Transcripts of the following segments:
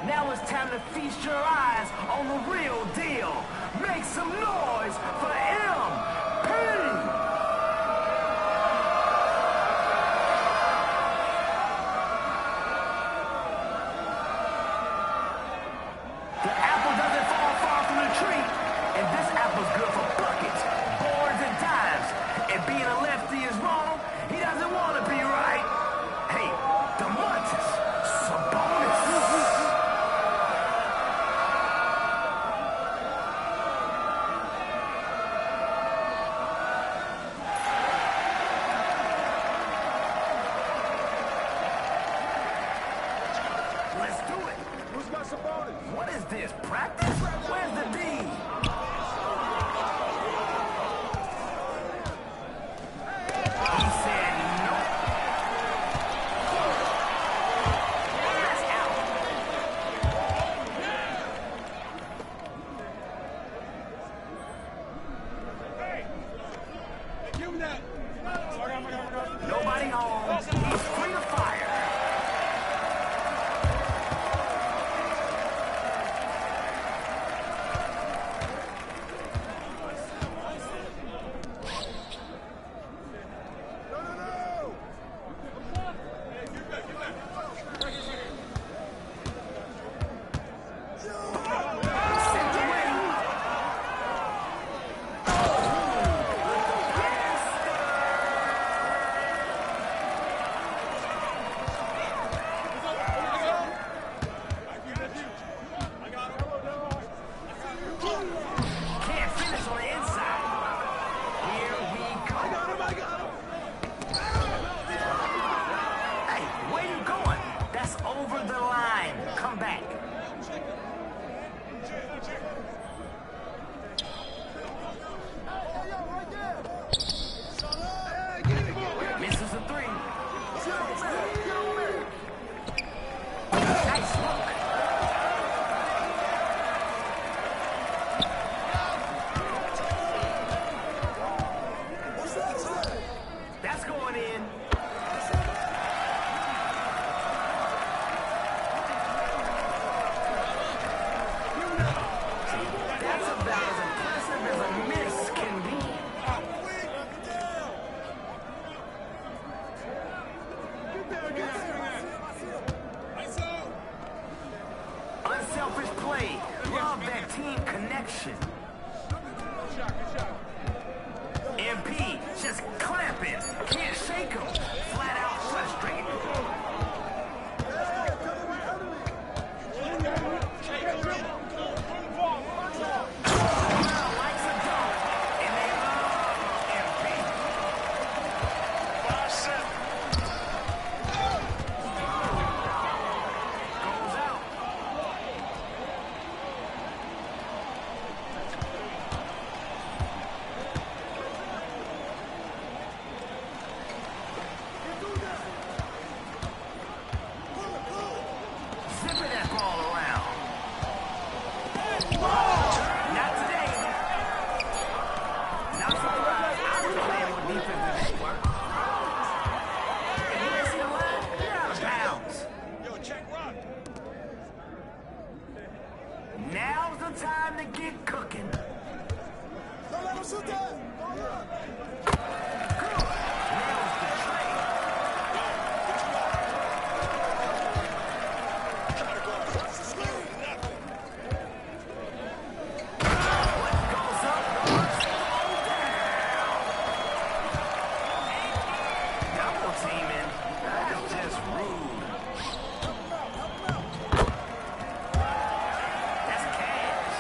Now it's time to feast your eyes on the real deal. Make some noise for MP! is this, practice? Where's the D? He said nope. That's out. Nobody home. He's free to fire. Can't finish on the inside. Here we go. I got him. Hey, where you going? That's over the line. Come back. Misses a three. Nice look. That's going in. That's about as impressive as a miss can be. Unselfish play. Love that team connection. MP just clamping. Can't shake him. Flat out frustrated. Likes a dunk. And they love MP. Goes out. Zipping that ball around. Not today. Not surprised. I was playing more defense than they were. If you didn't see the line, you're out of bounds. Yo, check rock. Now's the time to get cooking. Don't let him shoot that. Good. Nails the tray. What goes up must go down. Double teaming. That's just rude. That's cash.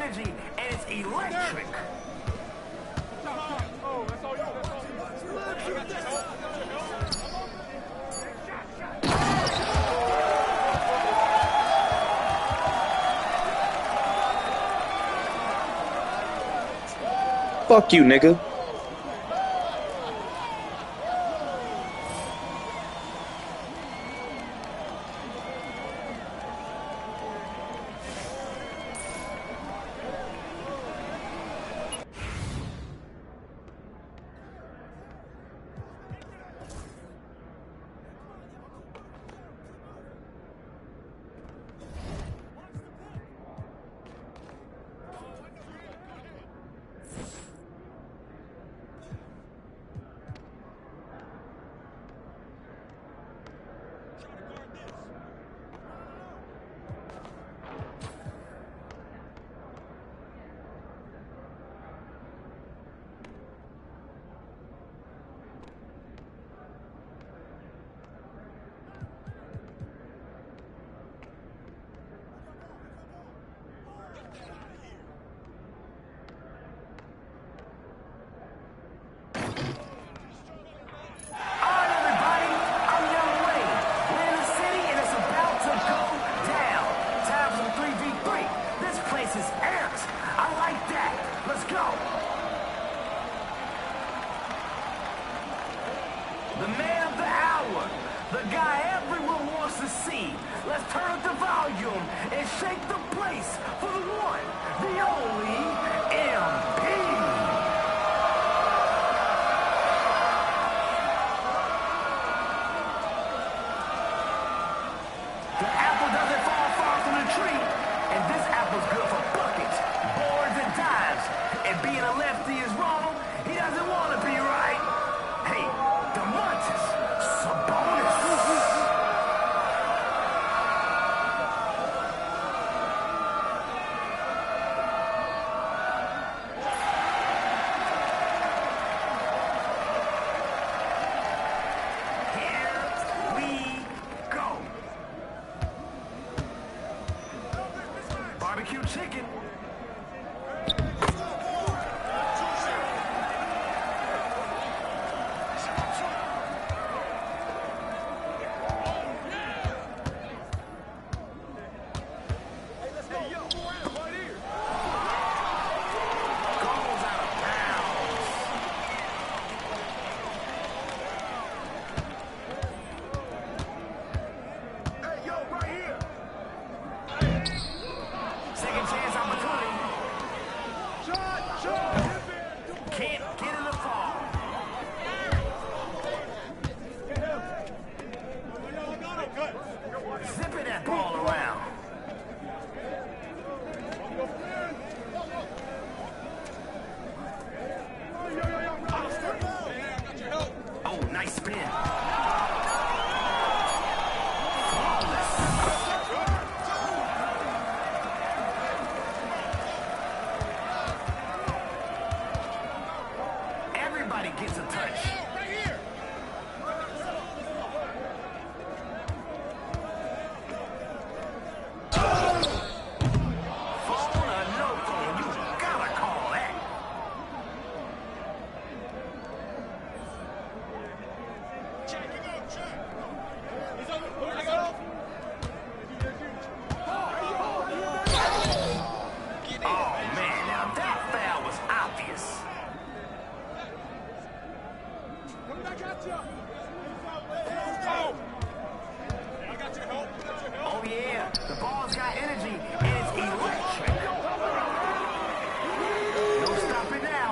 energy, and it's electric. Oh, that's all you. That's all. Fuck you, nigga. The man of the hour, the guy everyone wants to see. Let's turn up the volume and shake the place for the one, the only MP. The apple doesn't fall far from the tree, and this apple's good for buckets, boards, and dimes. And being a lefty is wrong, he doesn't want to be right. Hey, Domantas Sabonis. Here we go. Barbecue chicken. Second chance opportunity. Can't get in the fall. Zipping that ball around. Oh, nice spin. Everybody gets a touch. Phone or no phone, you gotta call that. Oh man, now that foul was obvious. Oh yeah, the ball's got energy and it's electric. No stopping now.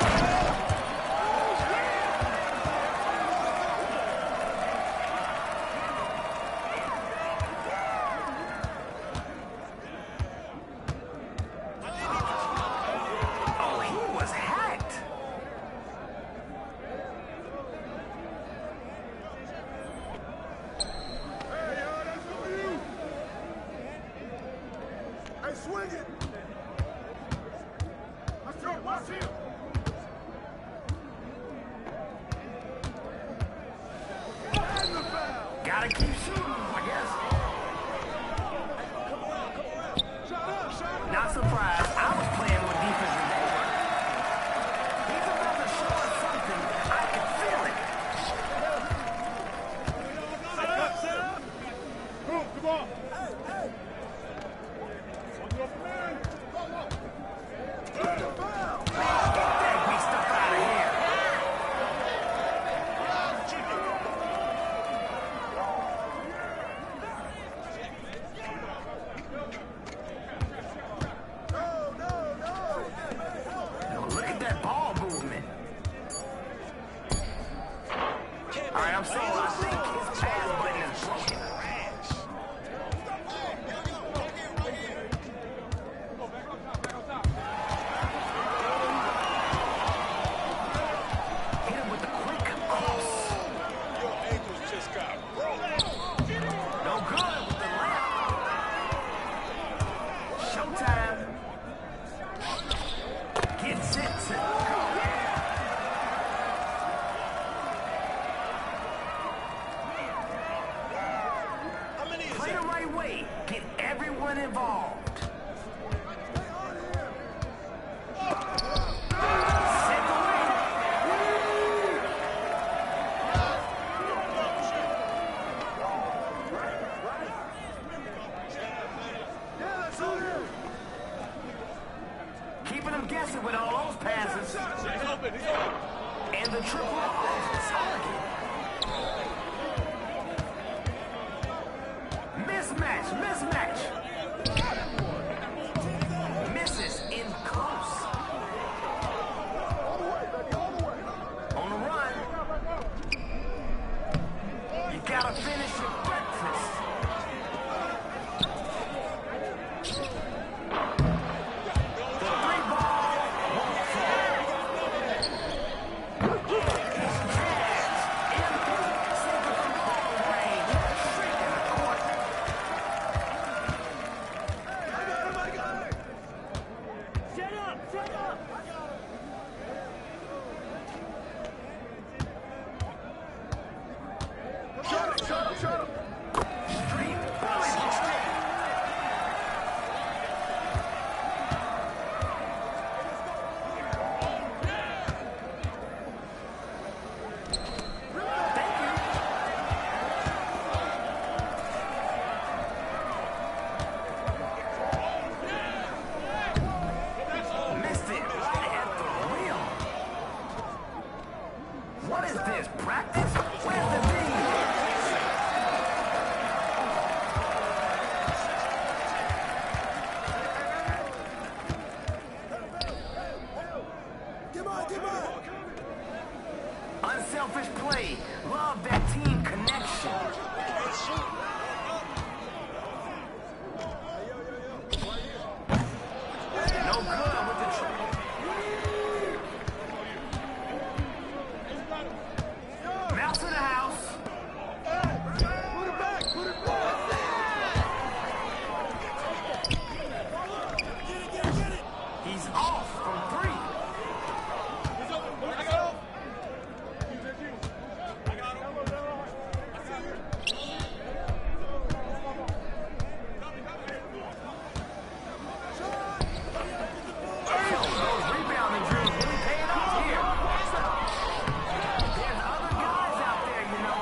Oh, he was hacked. Hey, swing it! Let's go, watch him! And the foul! Gotta keep shooting, I guess. Shut up, shut up! Not surprised. I was playing keeping them guessing with all those passes. He's open. He's open. And the triple off target. Mismatch. Misses in close. On the run. You gotta finish your breakfast. The three ball won't fall. He's Jazz. Empty. Saving from long range. Shrinking the court. I got him. Shut up! Shut him. Street volleyball. Thank you. Missed it right at the rim. What is this, practice? Where's the D? Get mine. Unselfish play. Love that team connection. No good with the triple. Mouse in the house. Put it back. Get it. He's off from three. He's open. I got him. Those rebounding drills really paying off here. There's other guys out there, you know.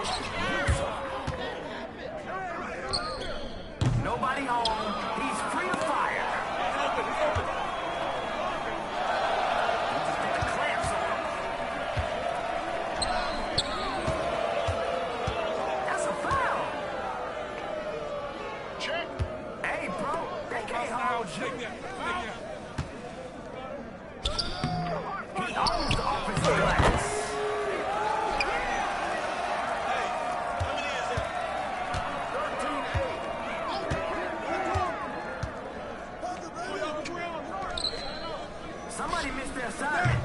Nobody home. He's free to fire. He just put the clamps on him. That's a foul. Check. Hey, bro, they can't hold you. He owns the offensive glass. Somebody missed their assignment.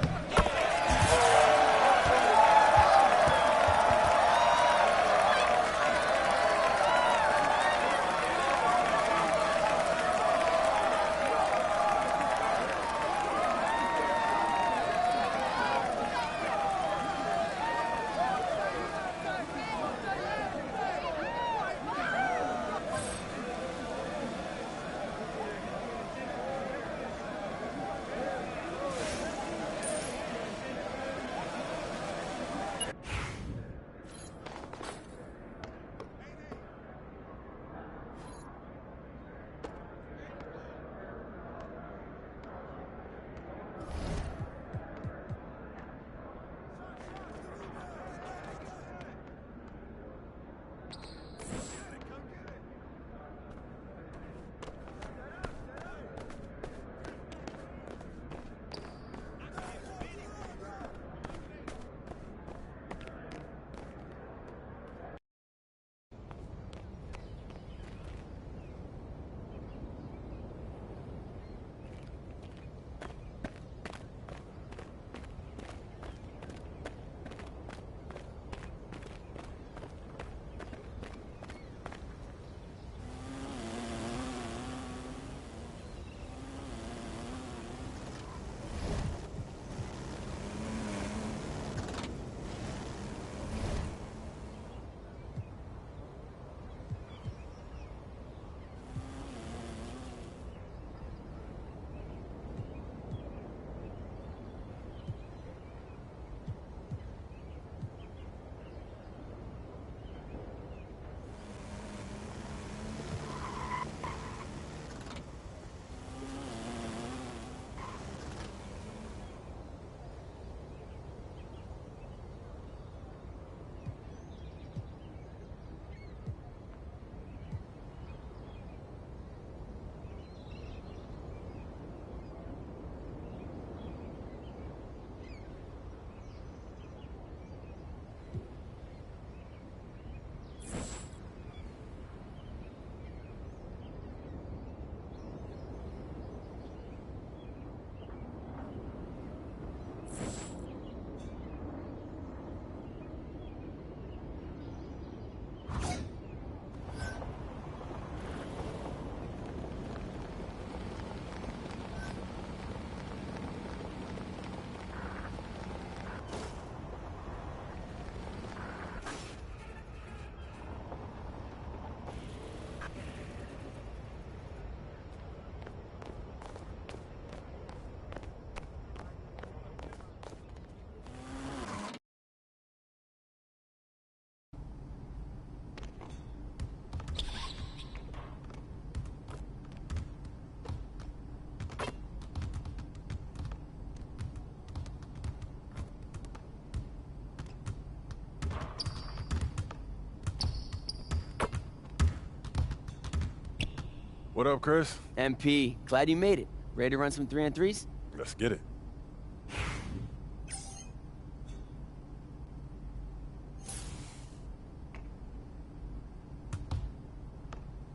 What up, Chris? MP, glad you made it. Ready to run some 3-on-3s? Let's get it.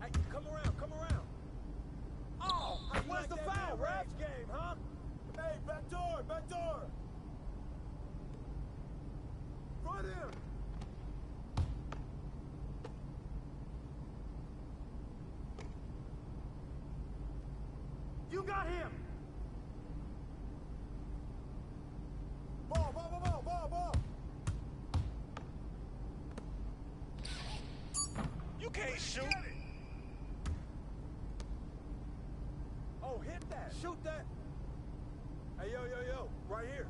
Hey, come around, come around. Oh, where's the foul, ref? Game, huh? Hey, back door, back door. Run him. You got him. Ball, ball, ball, ball, ball, ball. You can't shoot. Oh, hit that. Shoot that. Hey, yo, yo, yo. Right here.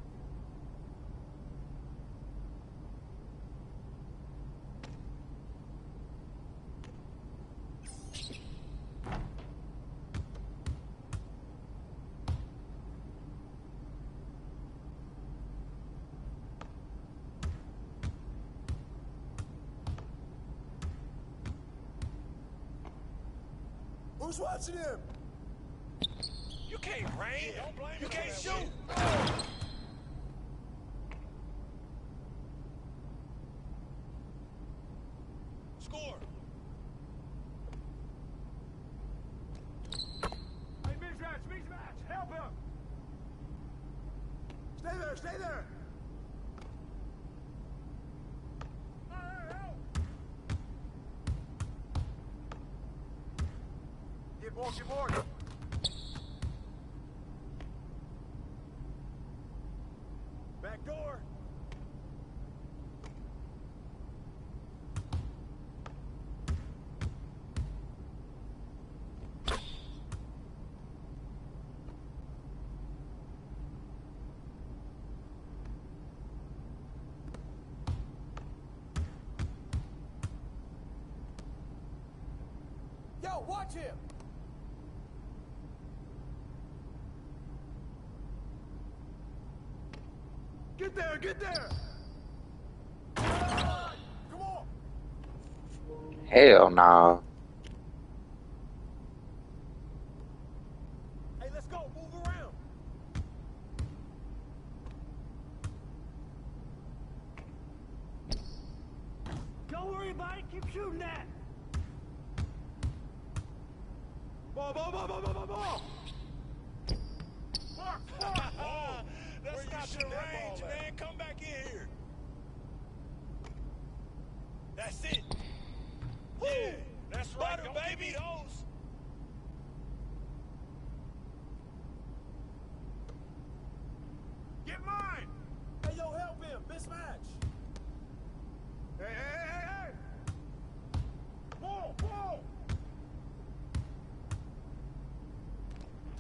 Who's watching him? You can't rain. Don't blame you can't shoot. Score. Hey, mismatch. Help him. Stay there, stay there. Hey, help. Get more. Back door. Yo, watch him. Get there! Come on! Hell no. Hey, let's go. Move around. Don't worry about it. Keep shooting that. Ball. That's not your range, man. Come back in here. That's it. Yeah, that's right. Butter, baby. Those. Get mine. Hey, yo, help him. Mismatch. Hey. Ball.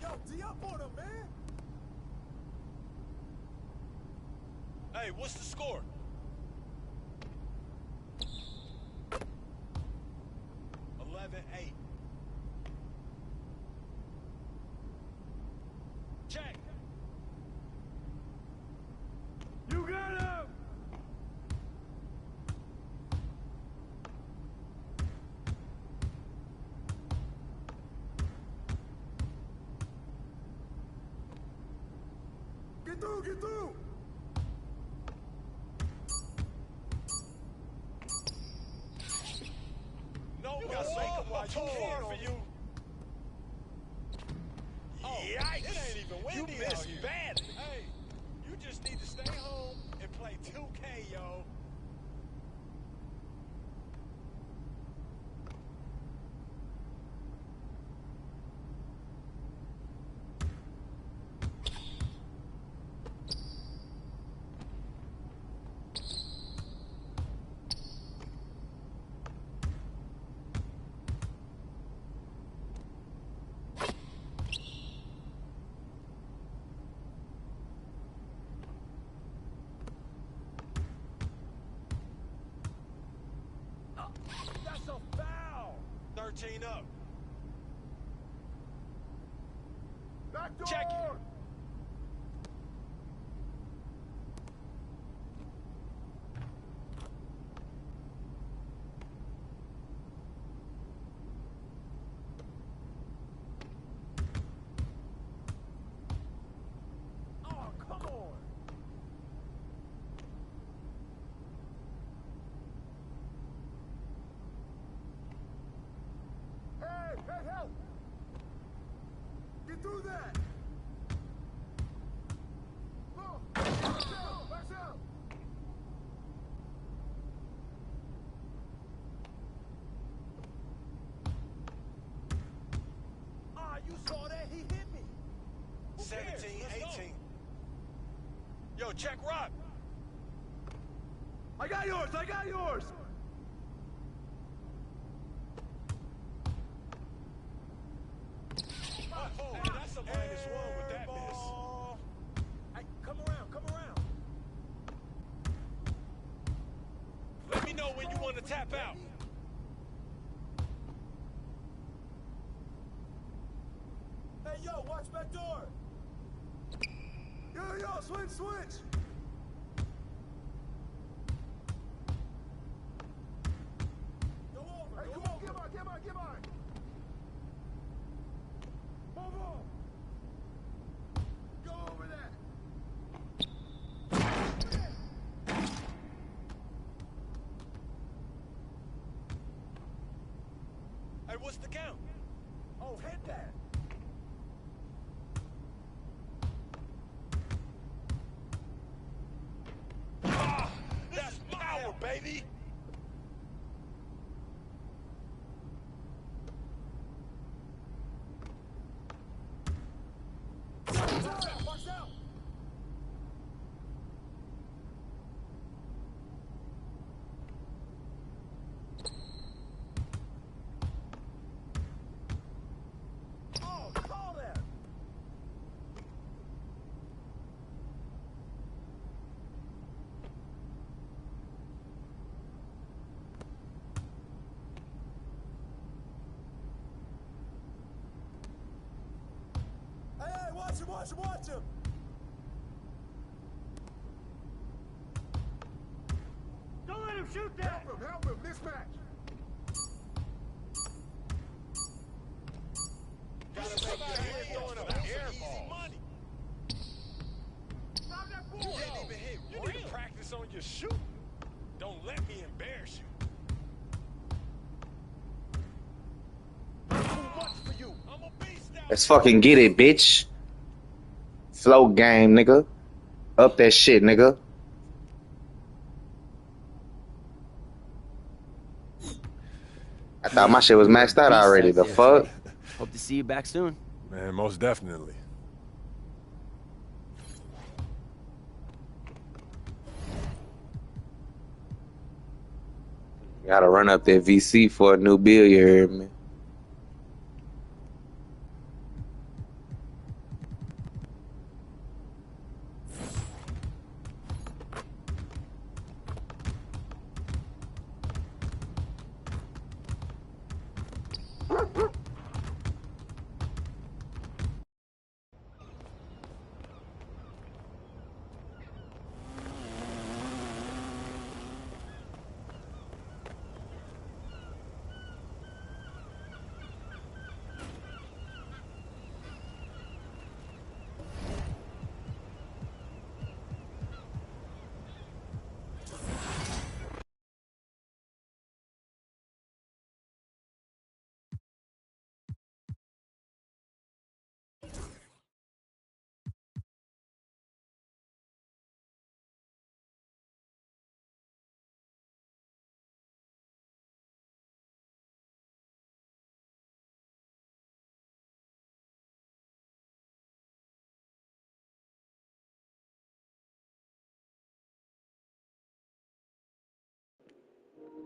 Yo, D up on him, man. Hey, what's the score? 11-8. Check. You got him. Get through. No, you got too far for you. Oh, yikes. It ain't even windy. You missed badly. Hey, you just need to stay home and play 2K, yo. That's a foul. 13 up. Back door. Check it. help! Get through that! Look! Watch out! Watch out! Ah, you saw that? He hit me! 17, 18. Yo, check Rock. I got yours! I got yours! Oh, that's a -1 with that miss. Hey, come around, come around. Let me know when you want to tap out. Hey, yo, watch back door. Yo, switch. Go over. Hey, come on, get mine. Move on. Go over that. Hey, what's the count? Oh, hit that. Ah, that's power, baby. Watch out. Oh, call that. Hey, watch him. Don't let him shoot that. Help him, mismatch. Gotta make your head throwing up air ball. Money. Stop that You ball. can't even hit. You need to practice on your shooting. Don't let me embarrass you. Too much for you. I'm a beast now. Let's fucking get it, bitch. Flow game, nigga. Up that shit, nigga. I thought my shit was maxed out Beast already. out The there. fuck? Hope to see you back soon. Man, most definitely. Gotta run up that VC for a new bill, you heard me?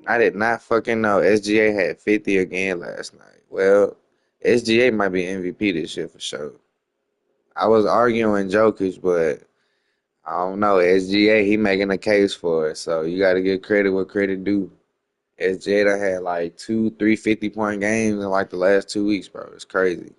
I did not fucking know SGA had 50 again last night. Well, SGA might be MVP this year for sure. I was arguing Jokic, but I don't know. SGA, he making a case for it. So you got to give credit where credit due. SGA done had like 2, 3 50-point games in like the last 2 weeks, bro. It's crazy.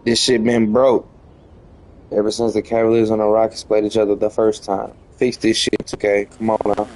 This shit been broke ever since the Cavaliers and the Rockets played each other the first time. Fix this shit, okay? Come on now.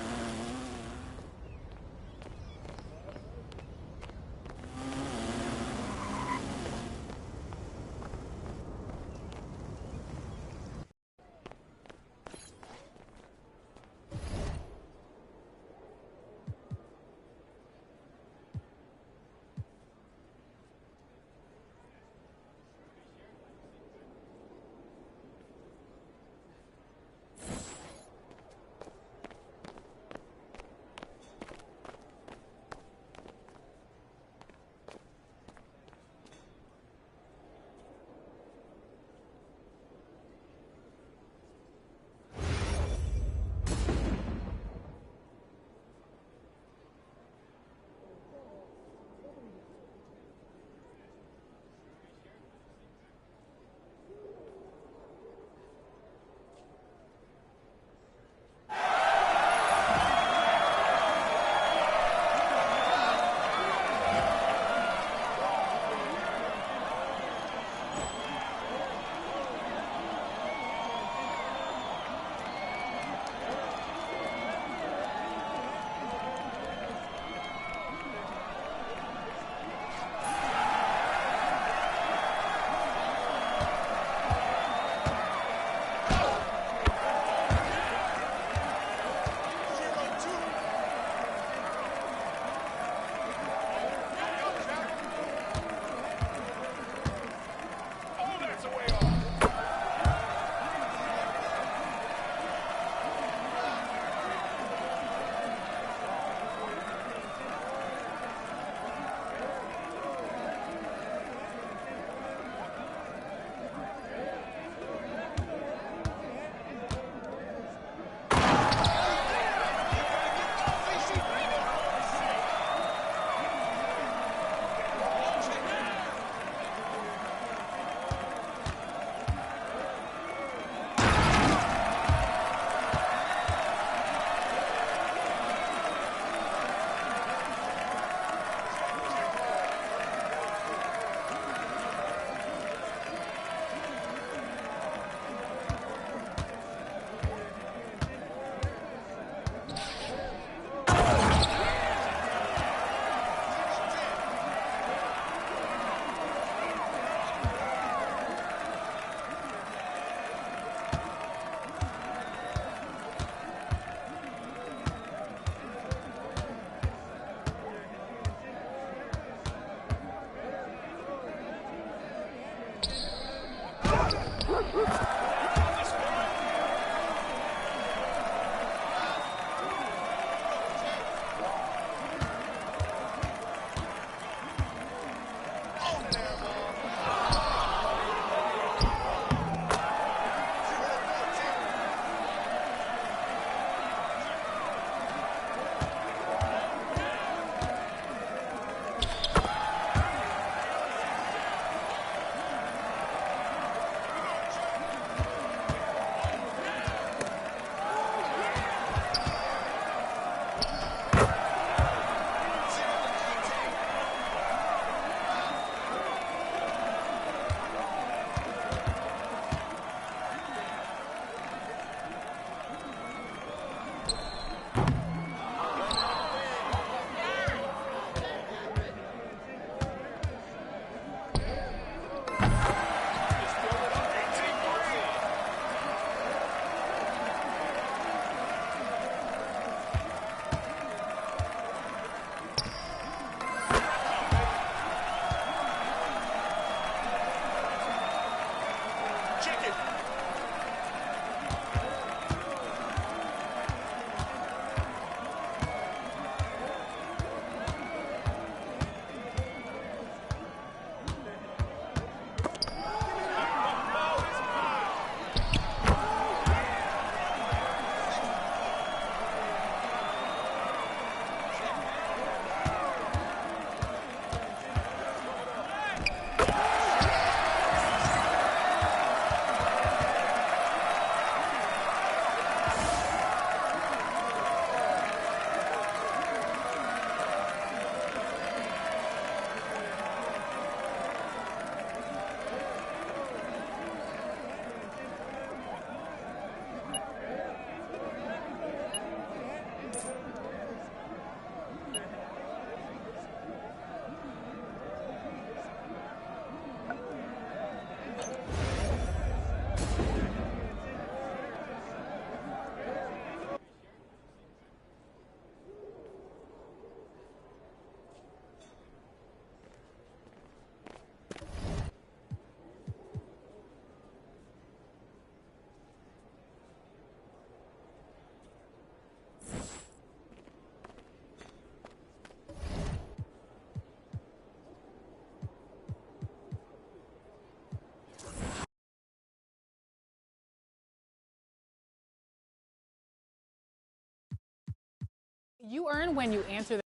You earn when you answer the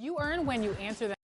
You earn when you answer the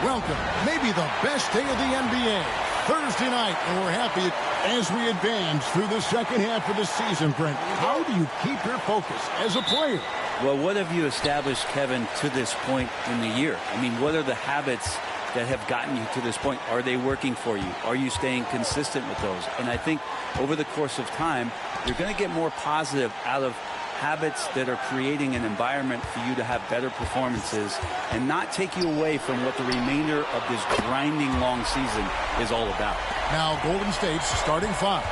Welcome, maybe the best day of the NBA, Thursday night, and we're happy as we advance through the second half of the season, Brent. How do you keep your focus as a player? Well, what have you established, Kevin, to this point in the year? I mean, what are the habits that have gotten you to this point? Are they working for you? Are you staying consistent with those? And I think over the course of time, you're going to get more positive out of habits that are creating an environment for you to have better performances and not take you away from what the remainder of this grinding long season is all about. Now Golden State's starting five.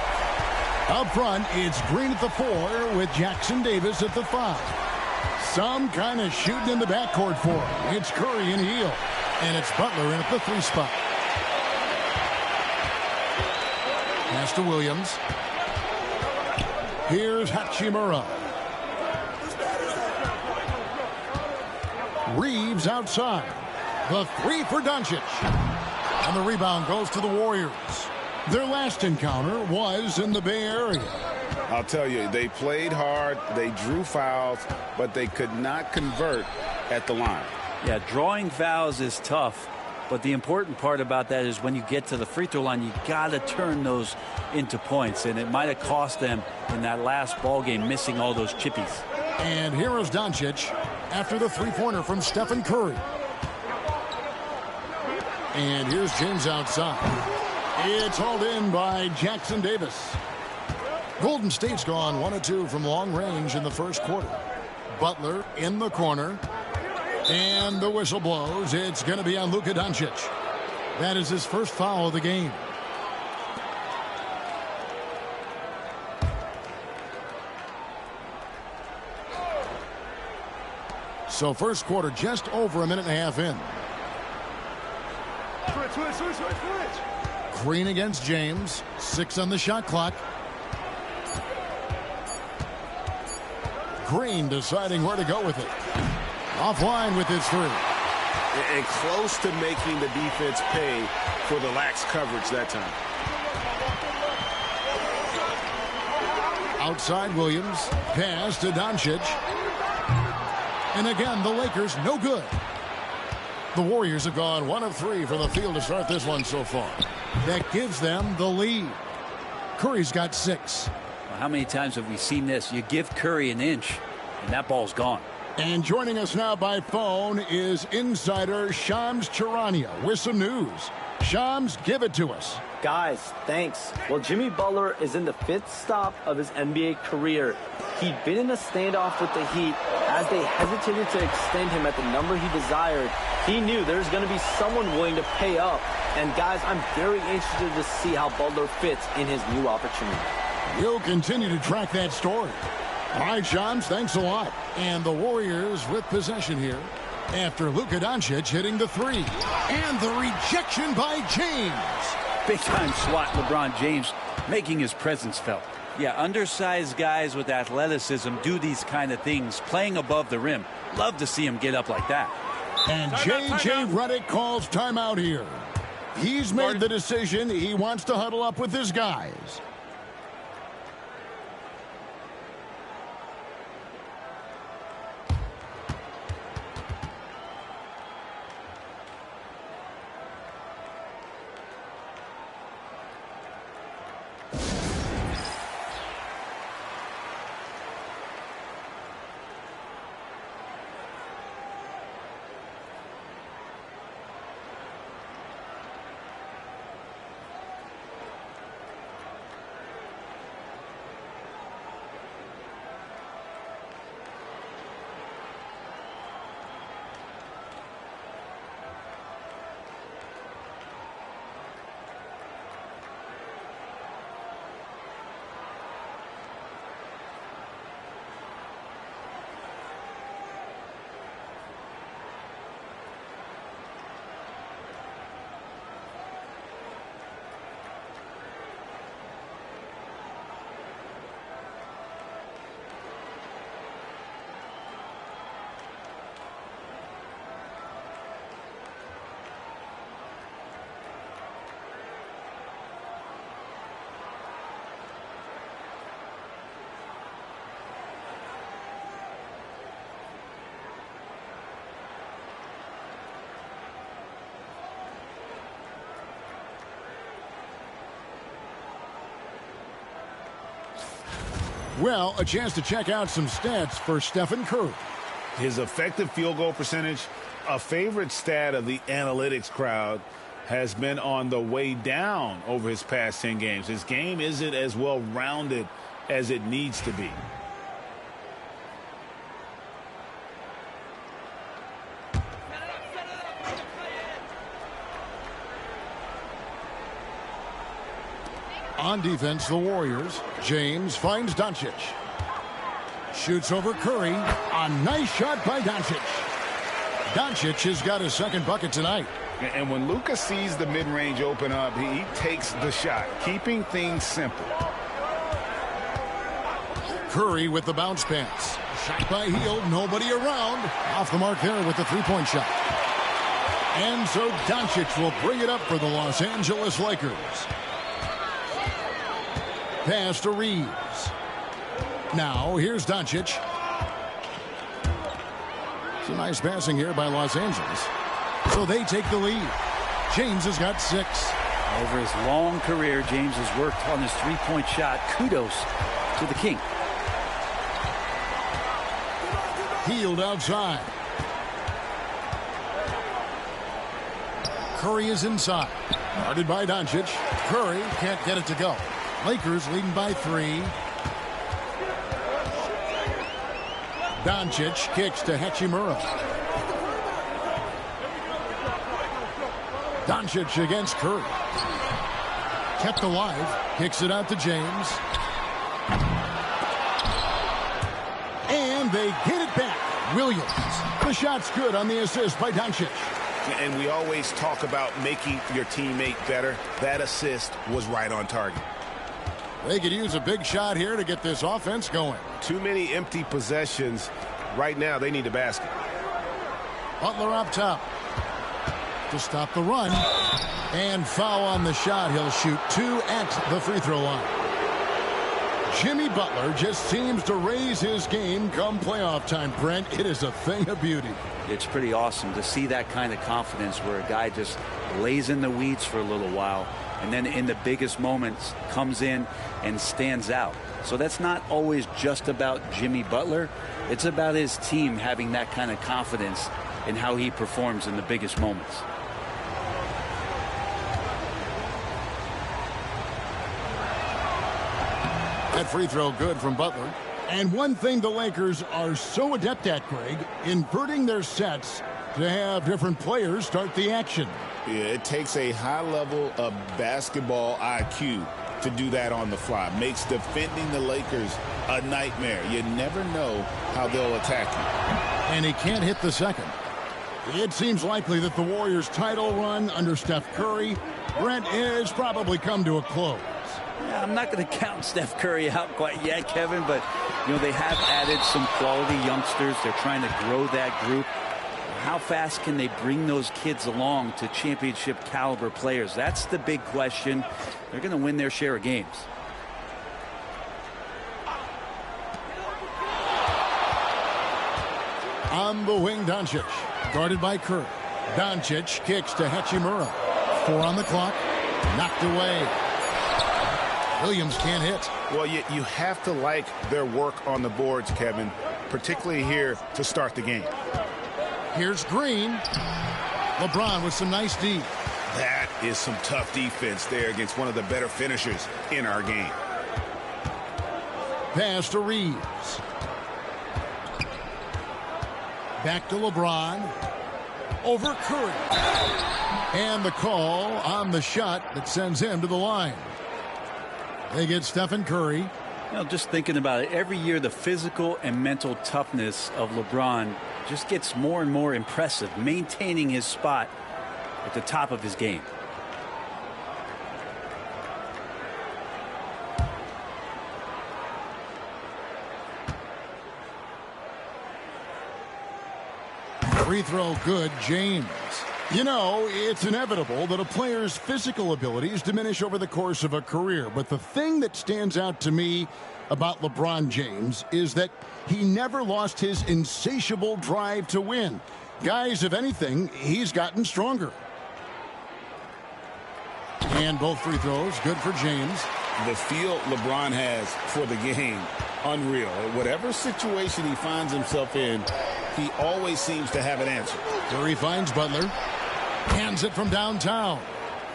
Up front, it's Green at the 4 with Jackson Davis at the 5. Some kind of shooting in the backcourt for him. It's Curry and Hill. And it's Butler in at the 3 spot. Pass to Williams. Here's Hachimura. Reeves outside. The 3 for Doncic. And the rebound goes to the Warriors. Their last encounter was in the Bay Area. I'll tell you, they played hard, they drew fouls, but they could not convert at the line. Yeah, drawing fouls is tough, but the important part about that is when you get to the free throw line, you got to turn those into points, and it might have cost them in that last ball game, missing all those chippies. And here is Doncic after the three-pointer from Stephen Curry. And here's James outside. It's hauled in by Jackson Davis. Golden State's gone 1 of 2 from long range in the first quarter. Butler in the corner. And the whistle blows. It's going to be on Luka Doncic. That is his first foul of the game. So first quarter just over a minute and a half in. Green against James. 6 on the shot clock. Green deciding where to go with it. Offline with his 3. And close to making the defense pay for the lax coverage that time. Outside Williams. Pass to Doncic. And again, the Lakers no good. The Warriors have gone 1 of 3 from the field to start this one so far. That gives them the lead. Curry's got 6. Well, how many times have we seen this? You give Curry an inch, and that ball's gone. And joining us now by phone is insider Shams Charania with some news. Shams, give it to us. Guys, thanks. Well, Jimmy Butler is in the 5th stop of his NBA career. He'd been in a standoff with the Heat as they hesitated to extend him at the number he desired. He knew there's going to be someone willing to pay up. And guys, I'm very interested to see how Butler fits in his new opportunity. We'll continue to track that story. All right, Shams, thanks a lot. And the Warriors with possession here after Luka Doncic hitting the 3. And the rejection by James. Big-time swat, LeBron James making his presence felt. Yeah, undersized guys with athleticism do these kind of things, playing above the rim. Love to see him get up like that. And J.J. Redick calls timeout here. He's made the decision. He wants to huddle up with his guys. Well, a chance to check out some stats for Stephen Curry. His effective field goal percentage, a favorite stat of the analytics crowd, has been on the way down over his past 10 games. His game isn't as well-rounded as it needs to be. On defense, the Warriors. James finds Doncic. Shoots over Curry. A nice shot by Doncic. Doncic has got his second bucket tonight. And when Luka sees the mid-range open up, he takes the shot, keeping things simple. Curry with the bounce pass. Shot by Hield, nobody around. Off the mark there with the three-point shot. And so Doncic will bring it up for the Los Angeles Lakers. Pass to Reeves. Now, here's Doncic. Some nice passing here by Los Angeles. So they take the lead. James has got 6. Over his long career, James has worked on his three-point shot. Kudos to the King. Hield outside. Curry is inside. Guarded by Doncic. Curry can't get it to go. Lakers leading by 3. Doncic kicks to Hachimura. Doncic against Curry. Kept alive. Kicks it out to James. And they get it back. Williams. The shot's good on the assist by Doncic. And we always talk about making your teammate better. That assist was right on target. They could use a big shot here to get this offense going. Too many empty possessions. Right now, they need a basket. Butler up top to stop the run. And foul on the shot. He'll shoot 2 at the free throw line. Jimmy Butler just seems to raise his game come playoff time, Brent. It is a thing of beauty. It's pretty awesome to see that kind of confidence where a guy just lays in the weeds for a little while and then in the biggest moments comes in and stands out. So that's not always just about Jimmy Butler. It's about his team having that kind of confidence in how he performs in the biggest moments. That free throw good from Butler. And one thing the Lakers are so adept at, Greg, inverting their sets to have different players start the action. Yeah, it takes a high level of basketball IQ to do that on the fly. Makes defending the Lakers a nightmare. You never know how they'll attack you. And he can't hit the second. It seems likely that the Warriors' title run under Steph Curry, Brent, has probably come to a close. I'm not going to count Steph Curry out quite yet, Kevin, but they have added some quality youngsters. They're trying to grow that group. How fast can they bring those kids along to championship caliber players? That's the big question. They're going to win their share of games. On the wing, Doncic, guarded by Curry. Doncic kicks to Hachimura. 4 on the clock. Knocked away. Williams can't hit. Well, you have to like their work on the boards, Kevin, particularly here to start the game. Here's Green. LeBron with some nice D. That is some tough defense there against one of the better finishers in our game. Pass to Reeves. Back to LeBron. Over Curry. And the call on the shot that sends him to the line. They get Stephen Curry. Just thinking about it, every year the physical and mental toughness of LeBron just gets more and more impressive, maintaining his spot at the top of his game. Free throw good, James. It's inevitable that a player's physical abilities diminish over the course of a career. But the thing that stands out to me about LeBron James is that he never lost his insatiable drive to win. Guys, if anything, he's gotten stronger. And both free throws, good for James. The feel LeBron has for the game, unreal. Whatever situation he finds himself in, he always seems to have an answer. Curry finds Butler. Hands it from downtown.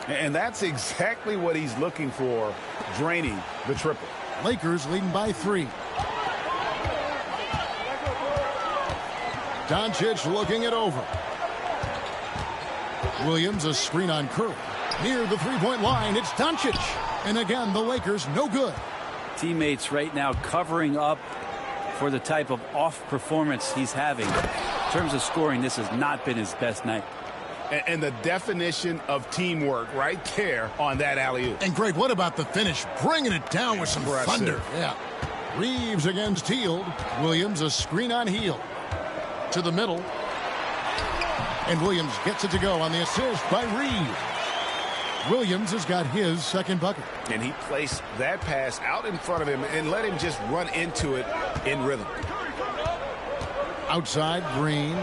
And that's exactly what he's looking for, draining the triple. Lakers leading by 3. Doncic looking it over. Williams a screen on Curry. Near the three-point line, it's Doncic. And again, the Lakers no good. Teammates right now covering up for the type of off performance he's having. In terms of scoring, this has not been his best night. And the definition of teamwork right there on that alley-oop. And Greg, what about the finish? Bringing it down with some thunder. Yeah. Reeves against Hield. Williams a screen on Hield. To the middle. And Williams gets it to go on the assist by Reeves. Williams has got his second bucket. And he placed that pass out in front of him and let him just run into it in rhythm. Outside, Green.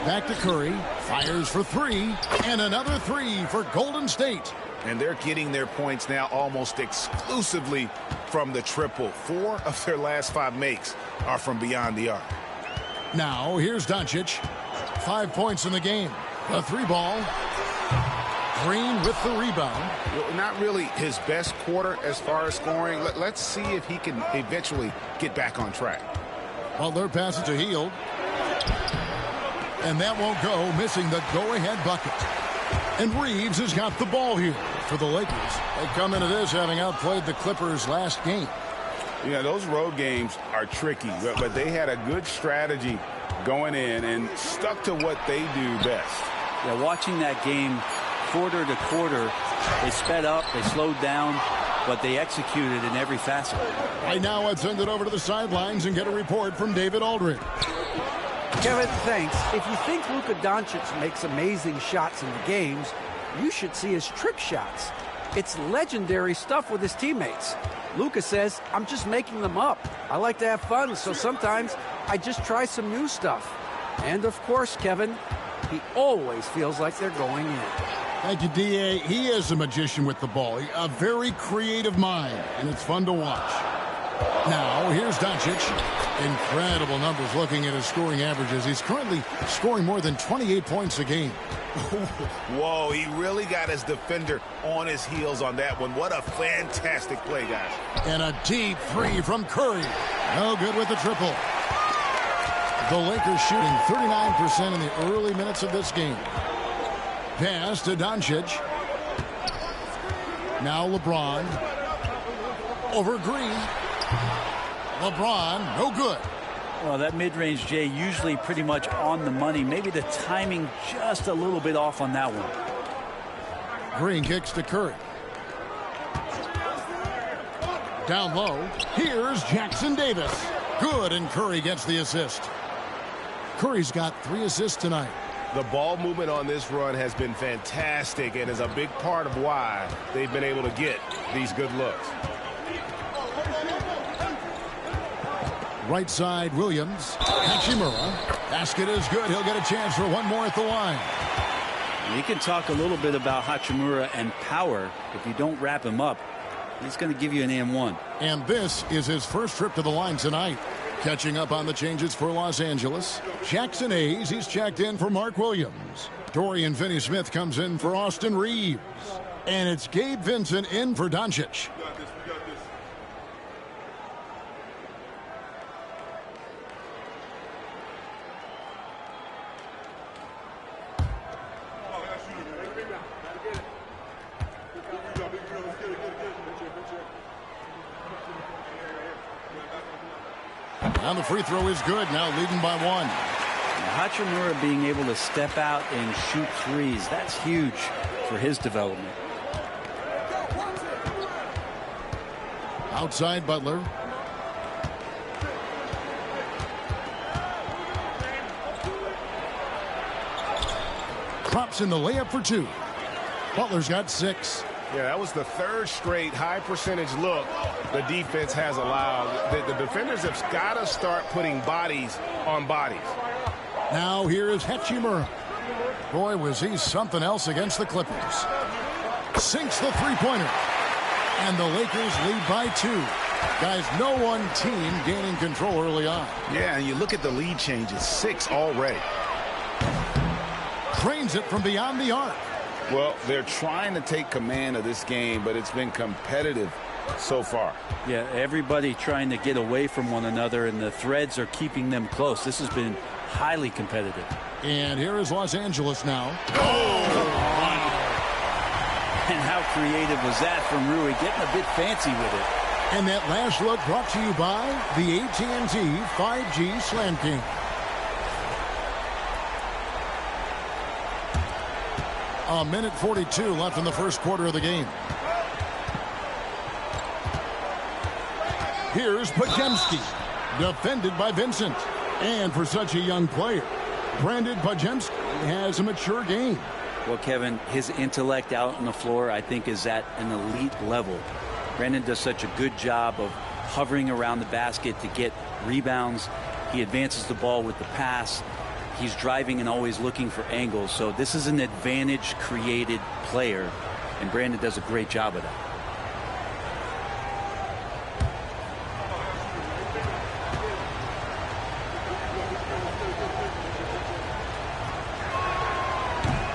Back to Curry. Fires for 3. And another 3 for Golden State. And they're getting their points now almost exclusively from the triple. 4 of their last 5 makes are from beyond the arc. Now, here's Doncic. 5 points in the game. A 3-ball. Green with the rebound. Well, not really his best quarter as far as scoring. Let's see if he can eventually get back on track. Butler passes to Hield. And that won't go, missing the go-ahead bucket. And Reeves has got the ball here for the Lakers. They come into this having outplayed the Clippers last game. Yeah, those road games are tricky, but they had a good strategy going in and stuck to what they do best. Yeah, watching that game quarter to quarter, they sped up, they slowed down, but they executed in every facet. Right now, I'd send it over to the sidelines and get a report from David Aldridge. Kevin, thanks. If you think Luka Doncic makes amazing shots in the games, you should see his trick shots. It's legendary stuff with his teammates. Luka says, I'm just making them up. I like to have fun, so sometimes I just try some new stuff. And of course, Kevin, he always feels like they're going in. Thank you, D.A. He is a magician with the ball. A very creative mind, and it's fun to watch. Now, here's Doncic. Incredible numbers looking at his scoring averages. He's currently scoring more than 28 points a game. Whoa, he really got his defender on his heels on that one. What a fantastic play, guys. And a deep 3 from Curry. No good with the triple. The Lakers shooting 39% in the early minutes of this game. Pass to Doncic. Now LeBron. Over Green. LeBron, no good. Well, that mid-range, Jay, usually pretty much on the money. Maybe the timing just a little bit off on that one. Green kicks to Curry. Down low, here's Jackson Davis. Good, and Curry gets the assist. Curry's got 3 assists tonight. The ball movement on this run has been fantastic and is a big part of why they've been able to get these good looks. Right side, Williams. Hachimura. Basket is good. He'll get a chance for one more at the line. You can talk a little bit about Hachimura and power. If you don't wrap him up, he's going to give you an and-one. And this is his first trip to the line tonight. Catching up on the changes for Los Angeles. Jackson Hayes, he's checked in for Mark Williams. Dorian Finney-Smith comes in for Austin Reeves. And it's Gabe Vincent in for Doncic. And the free throw is good, now leading by 1. Hachimura being able to step out and shoot threes, that's huge for his development. Outside Butler. Drops in the layup for 2. Butler's got 6. Yeah, that was the 3rd straight high percentage look the defense has allowed. The defenders have got to start putting bodies on bodies. Now here is Hachimura. Boy, was he something else against the Clippers. Sinks the three-pointer. And the Lakers lead by 2. Guys, no one team gaining control early on. Yeah, and you look at the lead changes, 6 already. Trains it from beyond the arc. Well, they're trying to take command of this game, but it's been competitive so far. Yeah, everybody trying to get away from one another, and the threads are keeping them close. This has been highly competitive. And here is Los Angeles now. And how creative was that from Rui, getting a bit fancy with it. And that last look brought to you by the AT&T 5G Slam King. A minute 42 left in the first quarter of the game. Here's Podziemski, defended by Vincent. And for such a young player, Brandon Podziemski has a mature game. Well, Kevin, his intellect out on the floor, I think, is at an elite level. Brandon does such a good job of hovering around the basket to get rebounds. He advances the ball with the pass. He's driving and always looking for angles. So this is an advantage-created player, and Brandon does a great job of that.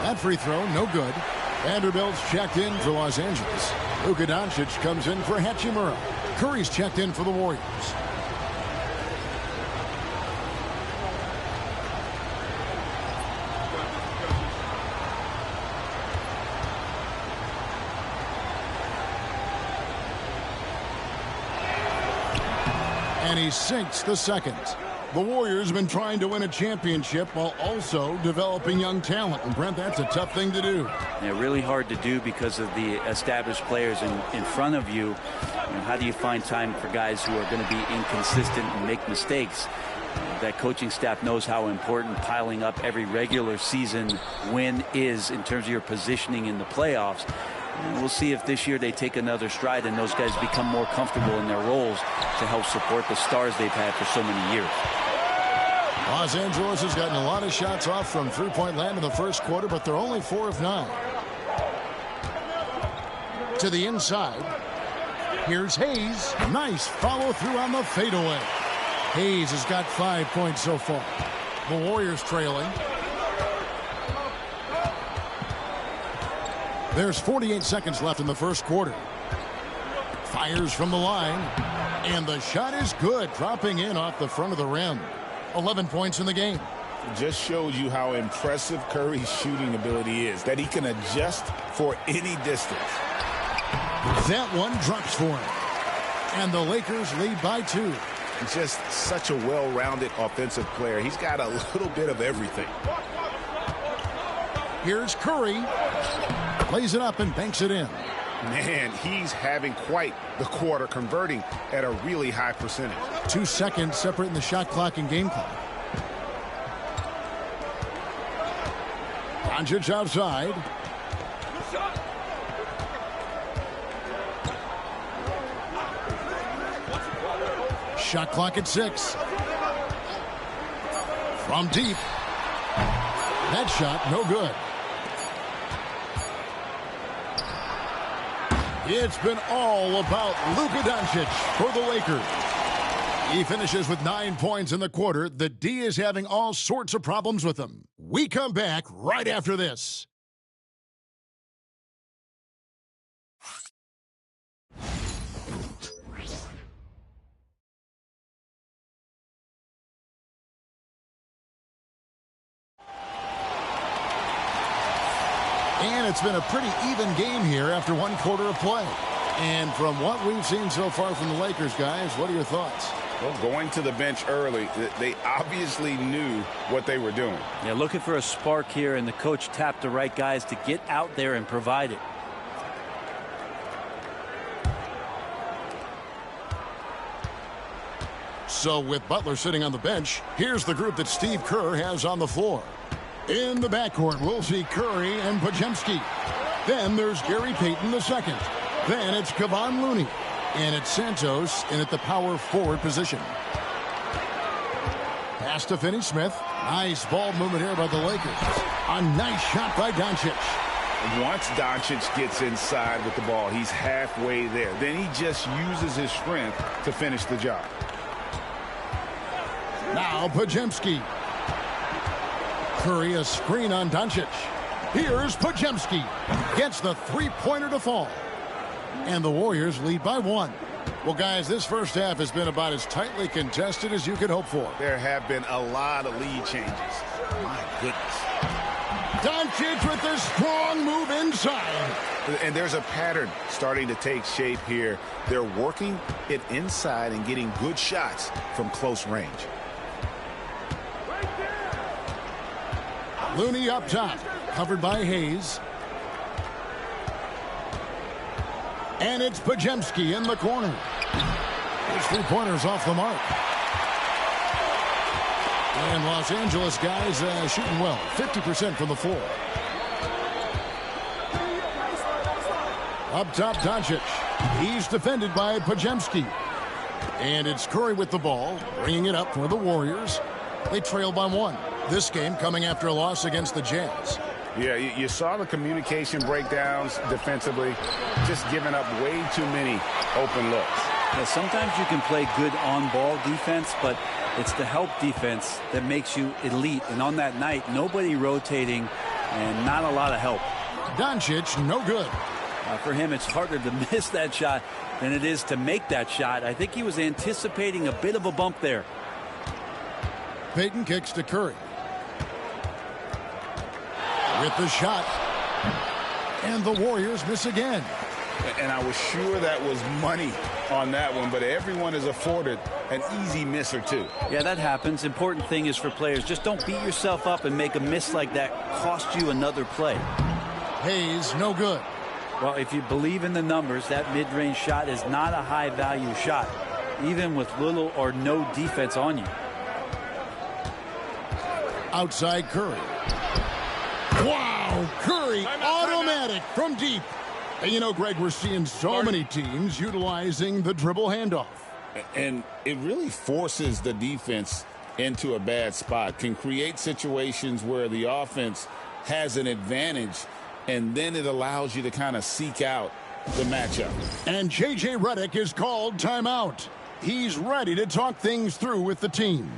That free throw, no good. Vanderbilt's checked in for Los Angeles. Luka Doncic comes in for Hachimura. Curry's checked in for the Warriors. And he sinks the second. The Warriors have been trying to win a championship while also developing young talent. And Brent, that's a tough thing to do. Yeah, really hard to do because of the established players in front of you. How do you find time for guys who are going to be inconsistent and make mistakes? That coaching staff knows how important piling up every regular season win is in terms of your positioning in the playoffs. And we'll see if this year they take another stride and those guys become more comfortable in their roles to help support the stars they've had for so many years. Los Angeles has gotten a lot of shots off from three-point land in the first quarter, but they're only 4 of 9. To the inside. Here's Hayes. Nice follow-through on the fadeaway. Hayes has got 5 points so far. The Warriors trailing. There's 48 seconds left in the first quarter. Fires from the line. And the shot is good, dropping in off the front of the rim. 11 points in the game. Just shows you how impressive Curry's shooting ability is, that he can adjust for any distance. That one drops for him. And the Lakers lead by 2. Just such a well-rounded offensive player. He's got a little bit of everything. Here's Curry. Lays it up and banks it in. Man, he's having quite the quarter, converting at a really high percentage. 2 seconds separating the shot clock and game clock. Doncic outside. Shot clock at 6. From deep. That shot, no good. It's been all about Luka Doncic for the Lakers. He finishes with 9 points in the quarter. The D is having all sorts of problems with him. We come back right after this. And it's been a pretty even game here after 1 quarter of play. And from what we've seen so far from the Lakers, guys, what are your thoughts? Well, going to the bench early, they obviously knew what they were doing. Yeah, looking for a spark here, and the coach tapped the right guys to get out there and provide it. So with Butler sitting on the bench, here's the group that Steve Kerr has on the floor. In the backcourt, we'll see Curry and Podziemski. Then there's Gary Payton II. Then it's Kevon Looney. And it's Santos in at the power forward position. Pass to Finney-Smith. Nice ball movement here by the Lakers. A nice shot by Doncic. Once Doncic gets inside with the ball, he's halfway there. Then he just uses his strength to finish the job. Now Podziemski. Curry a screen on Doncic. Here's Podziemski. Gets the three-pointer to fall. And the Warriors lead by 1. Well, guys, this first half has been about as tightly contested as you could hope for. There have been a lot of lead changes. My goodness. Doncic with this strong move inside. And there's a pattern starting to take shape here. They're working it inside and getting good shots from close range. Looney up top, covered by Hayes. And it's Podziemski in the corner. His three-pointers off the mark. And Los Angeles guys shooting well, 50% from the floor. Up top, Doncic. He's defended by Podziemski. And it's Curry with the ball, bringing it up for the Warriors. They trail by 1. This game coming after a loss against the Jazz. Yeah, you saw the communication breakdowns defensively, just giving up way too many open looks. Yeah, sometimes you can play good on-ball defense, but it's the help defense that makes you elite. And on that night, nobody rotating and not a lot of help. Doncic, no good. For him, it's harder to miss that shot than it is to make that shot. I think he was anticipating a bit of a bump there. Payton kicks to Curry. With the shot. And the Warriors miss again. And I was sure that was money on that one, but everyone is afforded an easy miss or two. Yeah, that happens. Important thing is for players, just don't beat yourself up and make a miss like that cost you another play. Hayes, no good. Well, if you believe in the numbers, that mid-range shot is not a high-value shot, even with little or no defense on you. Outside Curry. Wow, Curry, automatic from deep. And you know, Greg, we're seeing so many teams utilizing the dribble handoff. And it really forces the defense into a bad spot, can create situations where the offense has an advantage, and then it allows you to kind of seek out the matchup. And J.J. Redick is called timeout. He's ready to talk things through with the team.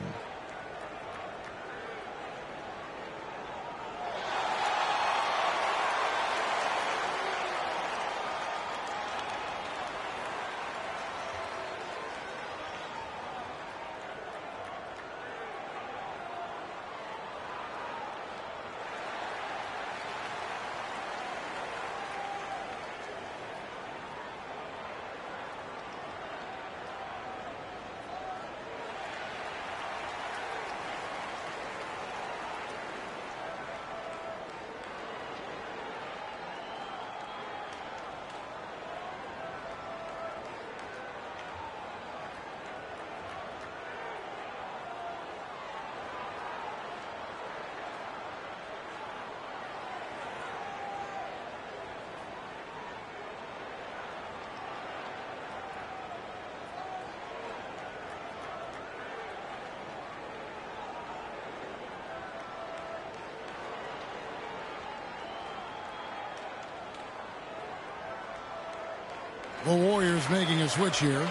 The Warriors making a switch here.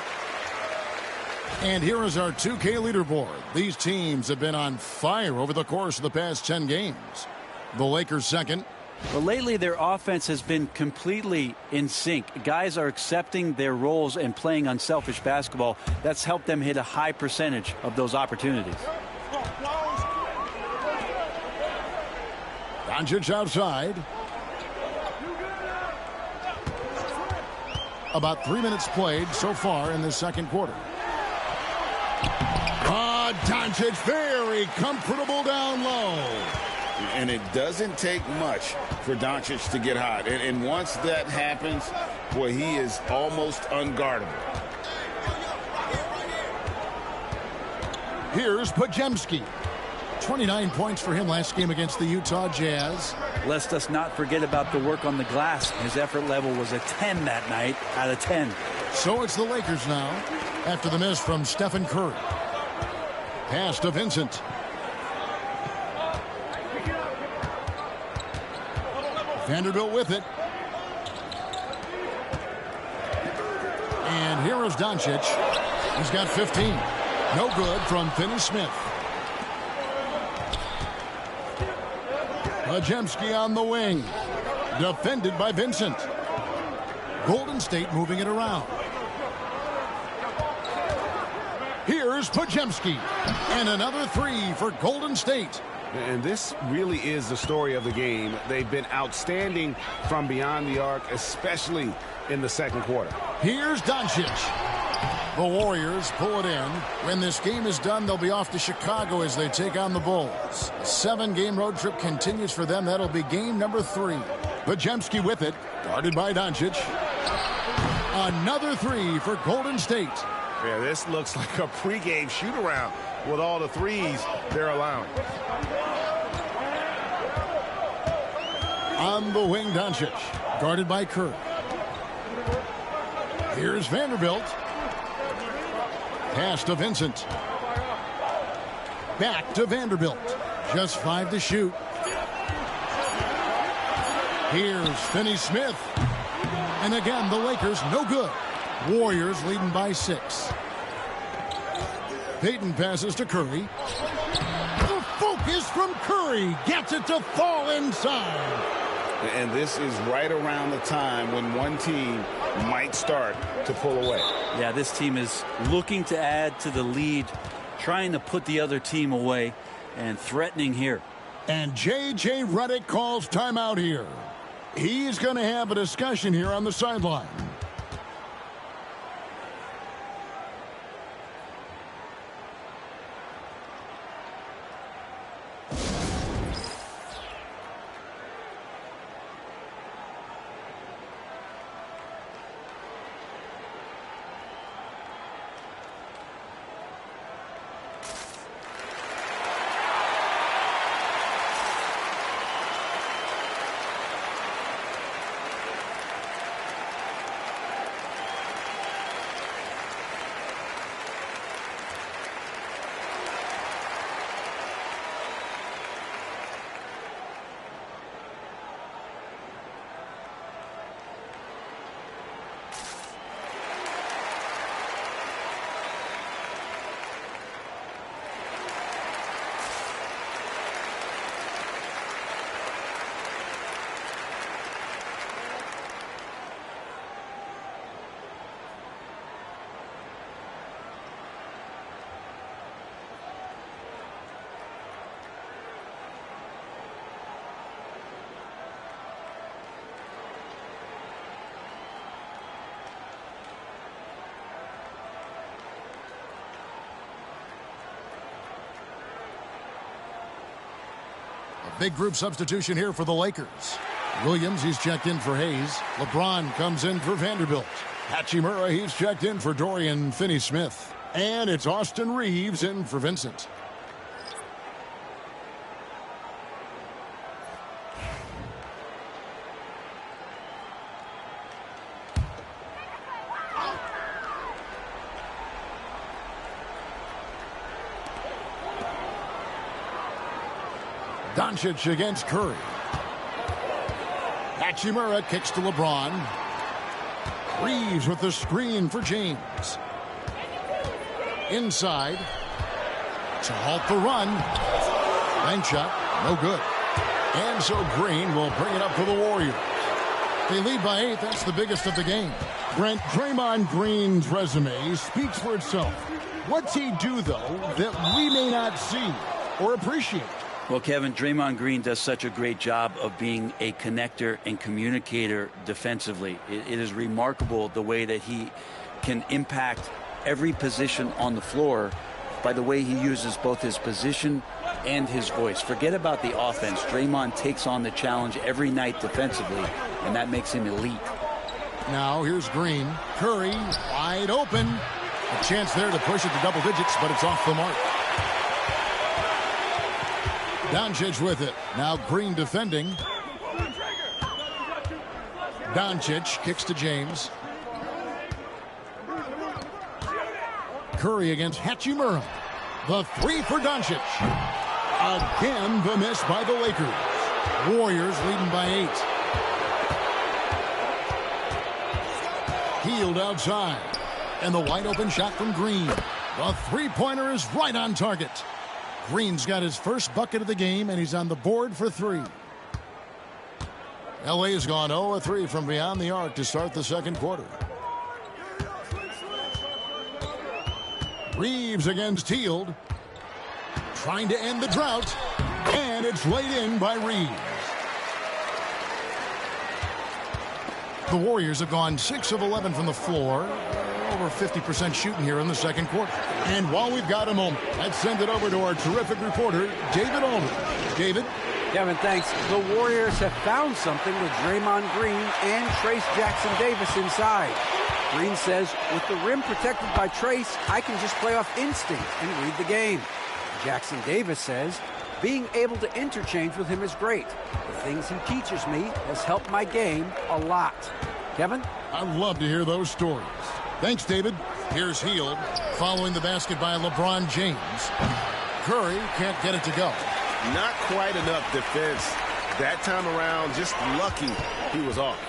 And here is our 2K leaderboard. These teams have been on fire over the course of the past 10 games. The Lakers second. Well, lately their offense has been completely in sync. Guys are accepting their roles and playing unselfish basketball. That's helped them hit a high percentage of those opportunities. Doncic outside. About 3 minutes played so far in the second quarter. Doncic very comfortable down low. And it doesn't take much for Doncic to get hot. And once that happens, boy, he is almost unguardable. Here's Podziemski. 29 points for him last game against the Utah Jazz. Let's us not forget about the work on the glass. His effort level was a 10 that night out of 10. So it's the Lakers now after the miss from Stephen Curry. Pass to Vincent. Vanderbilt with it. And here is Doncic. He's got 15. No good from Finney-Smith. Podziemski on the wing. Defended by Vincent. Golden State moving it around. Here's Podziemski. And another three for Golden State. And this really is the story of the game. They've been outstanding from beyond the arc, especially in the second quarter. Here's Doncic. The Warriors pull it in. When this game is done, they'll be off to Chicago as they take on the Bulls. A 7-game road trip continues for them. That'll be game number 3. Podziemski with it. Guarded by Doncic. Another three for Golden State. Yeah, this looks like a pregame shoot-around with all the threes they're allowing. On the wing, Doncic. Guarded by Curry. Here's Vanderbilt. Pass to Vincent. Back to Vanderbilt. Just 5 to shoot. Here's Finney-Smith. And again, the Lakers no good. Warriors leading by 6. Payton passes to Curry. The focus from Curry gets it to fall inside. And this is right around the time when one team might start to pull away. Yeah, this team is looking to add to the lead, trying to put the other team away, and threatening here. And J.J. Redick calls timeout here. He's going to have a discussion here on the sideline. Big group substitution here for the Lakers. Williams, he's checked in for Hayes. LeBron comes in for Vanderbilt. Hachimura, he's checked in for Dorian Finney-Smith. And it's Austin Reeves in for Vincent. Doncic against Curry. Hachimura kicks to LeBron. Reeves with the screen for James. Inside to halt the run. Bank shot, no good. And so Green will bring it up for the Warriors. They lead by 8. That's the biggest of the game. Brent, Draymond Green's resume speaks for itself. What's he do, though, that we may not see or appreciate? Well, Kevin, Draymond Green does such a great job of being a connector and communicator defensively. It is remarkable the way that he can impact every position on the floor by the way he uses both his position and his voice. Forget about the offense. Draymond takes on the challenge every night defensively, and that makes him elite. Now here's Green. Curry wide open. A chance there to push it to double digits, but it's off the mark. Doncic with it. Now Green defending. Doncic kicks to James. Curry against Hachimura. The three for Doncic. Again, the miss by the Lakers. Warriors leading by 8. Hield outside. And the wide open shot from Green. The three-pointer is right on target. Green's got his first bucket of the game, and he's on the board for 3. LA's gone 0-3 from beyond the arc to start the second quarter. Reeves against Hield. Trying to end the drought. And it's laid in by Reeves. The Warriors have gone 6 of 11 from the floor. Over 50% shooting here in the second quarter. And while we've got a moment, let's send it over to our terrific reporter, David Aldridge. David? Kevin, thanks. The Warriors have found something with Draymond Green and Trace Jackson-Davis inside. Green says, with the rim protected by Trace, I can just play off instinct and read the game. Jackson-Davis says, being able to interchange with him is great. The things he teaches me has helped my game a lot. Kevin? I'd love to hear those stories. Thanks, David. Here's Hield following the basket by LeBron James. Curry can't get it to go. Not quite enough defense that time around. Just lucky he was off.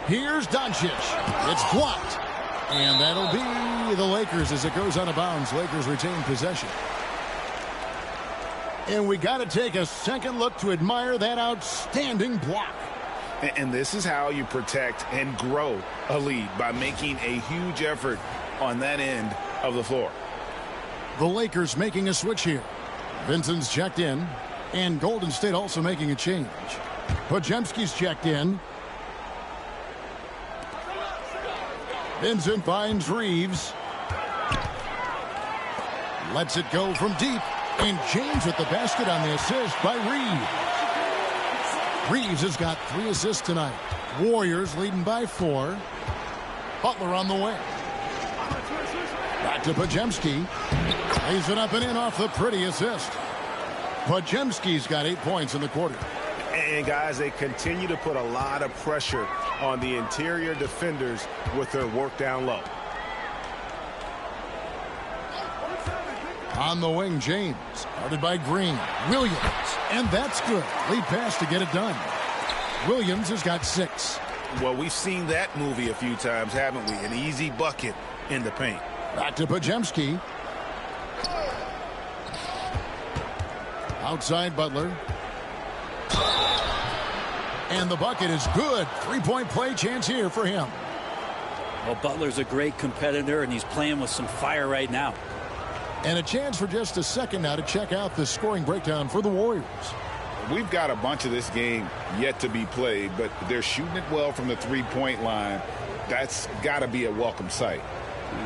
Here's Doncic. It's blocked. And that'll be the Lakers as it goes out of bounds. Lakers retain possession. And we got to take a second look to admire that outstanding block. And this is how you protect and grow a lead, by making a huge effort on that end of the floor. The Lakers making a switch here. Vincent's checked in, and Golden State also making a change. Podziemski's checked in. Vincent finds Reeves. Lets it go from deep, and James with the basket on the assist by Reeves. Reeves has got 3 assists tonight. Warriors leading by 4. Butler on the way. Back to Podziemski. Lays it up and in off the pretty assist. Podziemski's got 8 points in the quarter. And guys, they continue to put a lot of pressure on the interior defenders with their work down low. On the wing, James. Guarded by Green. Williams. And that's good. Lead pass to get it done. Williams has got 6. Well, we've seen that movie a few times, haven't we? An easy bucket in the paint. Back to Podziemski. Outside Butler. And the bucket is good. 3-point play chance here for him. Well, Butler's a great competitor, and he's playing with some fire right now. And a chance for just a second now to check out the scoring breakdown for the Warriors. We've got a bunch of this game yet to be played, but they're shooting it well from the three-point line. That's got to be a welcome sight.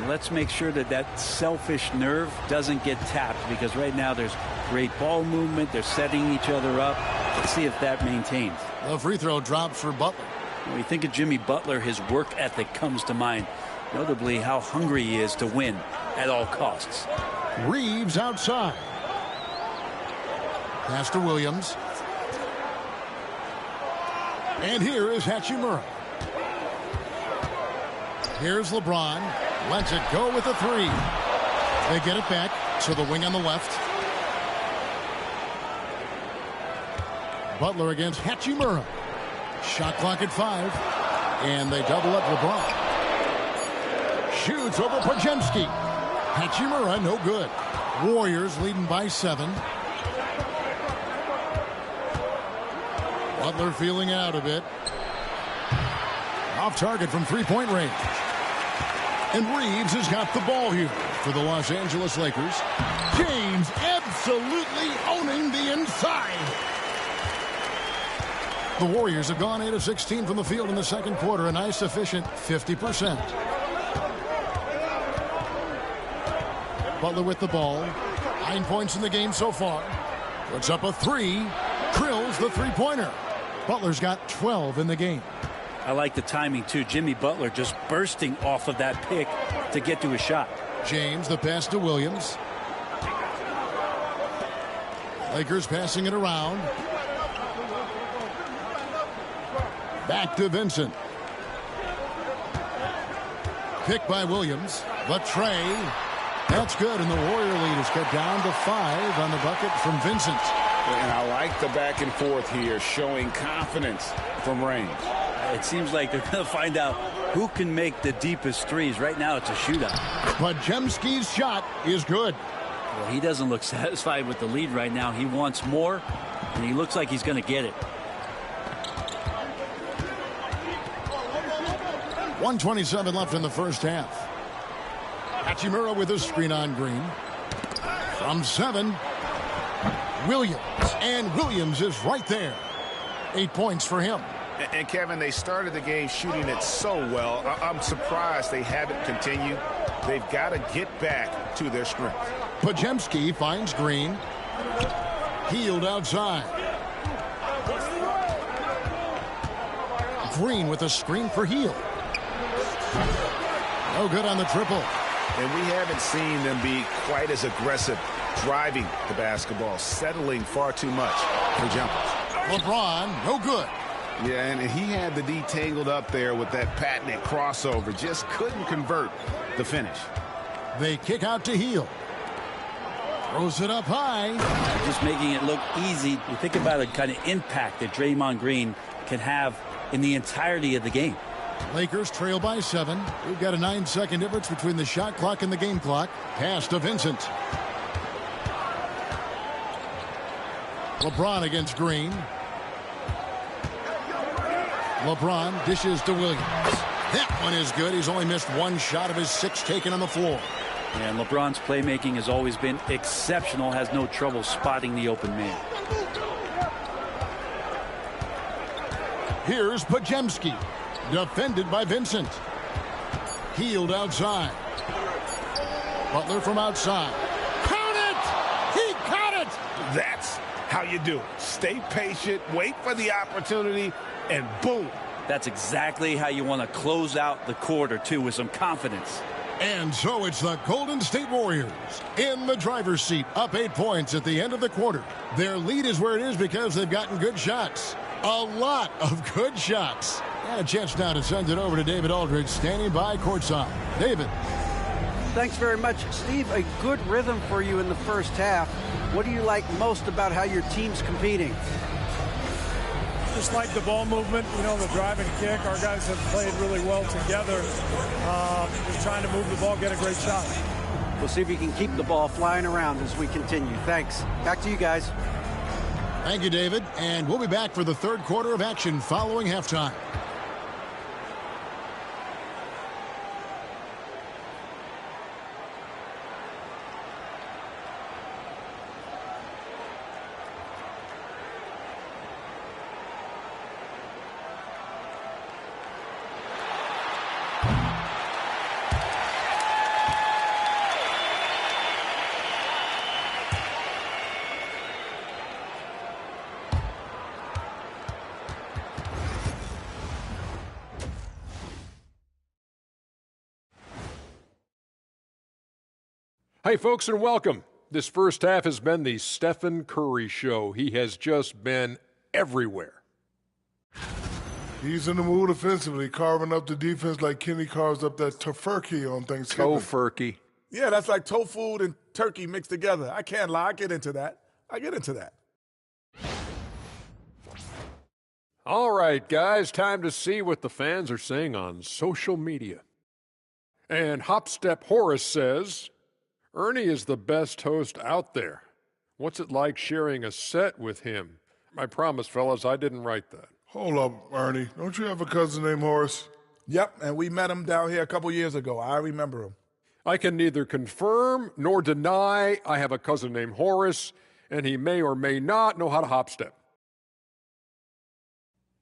Let's make sure that that selfish nerve doesn't get tapped, because right now there's great ball movement. They're setting each other up. Let's see if that maintains. The free throw drops for Butler. When you think of Jimmy Butler, his work ethic comes to mind. Notably how hungry he is to win at all costs. Reeves outside. Pass to Williams. And here is Hachimura. Here's LeBron. Lets it go with a 3. They get it back to the wing on the left. Butler against Hachimura. Shot clock at 5. And they double up LeBron. Shoots over Podziemski. Hachimura, no good. Warriors leading by 7. Butler feeling out a bit. Off target from three-point range. And Reeves has got the ball here for the Los Angeles Lakers. James absolutely owning the inside. The Warriors have gone 8 of 16 from the field in the second quarter, a nice efficient 50%. Butler with the ball. 9 points in the game so far. Puts up a 3. Drills the three-pointer. Butler's got 12 in the game. I like the timing, too. Jimmy Butler just bursting off of that pick to get to a shot. James, the pass to Williams. Lakers passing it around. Back to Vincent. Pick by Williams. The tray. That's good, and the Warrior lead is cut down to 5 on the bucket from Vincent. And I like the back and forth here, showing confidence from range. It seems like they're going to find out who can make the deepest threes. Right now, it's a shootout. Podziemski's shot is good. Well, he doesn't look satisfied with the lead right now. He wants more, and he looks like he's going to get it. 1:27 left in the first half. Hachimura with a screen on Green. From 7, Williams. And Williams is right there. 8 points for him. And Kevin, they started the game shooting it so well. I'm surprised they haven't continued. They've got to get back to their strength. Podziemski finds Green. Healed outside. Green with a screen for Hield. No good on the triple. And we haven't seen them be quite as aggressive driving the basketball, settling far too much for jumpers. LeBron, no good. Yeah, and he had the D tangled up there with that patented crossover. Just couldn't convert the finish. They kick out to Hield. Throws it up high. Just making it look easy. You think about the kind of impact that Draymond Green can have in the entirety of the game. Lakers trail by 7. We've got a 9-second difference between the shot clock and the game clock. Pass to Vincent. LeBron against Green. LeBron dishes to Williams. That one is good. He's only missed 1 shot of his 6 taken on the floor. And LeBron's playmaking has always been exceptional. Has no trouble spotting the open man. Here's Podziemski. Defended by Vincent. Hield outside. Butler from outside. Count it! He caught it! That's how you do it. Stay patient, wait for the opportunity, and boom. That's exactly how you want to close out the quarter, too, with some confidence. And so it's the Golden State Warriors in the driver's seat, up 8 points at the end of the quarter. Their lead is where it is because they've gotten good shots. A lot of good shots. And a chance now to send it over to David Aldridge, standing by courtside. David. Thanks very much, Steve. A good rhythm for you in the first half. What do you like most about how your team's competing? Just like the ball movement, you know, the drive and kick. Our guys have played really well together. Just trying to move the ball, get a great shot. We'll see if you can keep the ball flying around as we continue. Thanks. Back to you guys. Thank you, David. And we'll be back for the third quarter of action following halftime. Hey, folks, and welcome. This first half has been the Stephen Curry show. He has just been everywhere. He's in the mood offensively, carving up the defense like Kenny carves up that tofurkey on Thanksgiving. Tofurkey. Yeah, that's like tofu and turkey mixed together. I can't lie. I get into that. All right, guys, time to see what the fans are saying on social media. And Hopstep Horace says, Ernie is the best host out there. What's it like sharing a set with him? I promise, fellas, I didn't write that. Hold up, Ernie. Don't you have a cousin named Horace? Yep, and we met him down here a couple years ago. I remember him. I can neither confirm nor deny I have a cousin named Horace, and he may or may not know how to hopstep.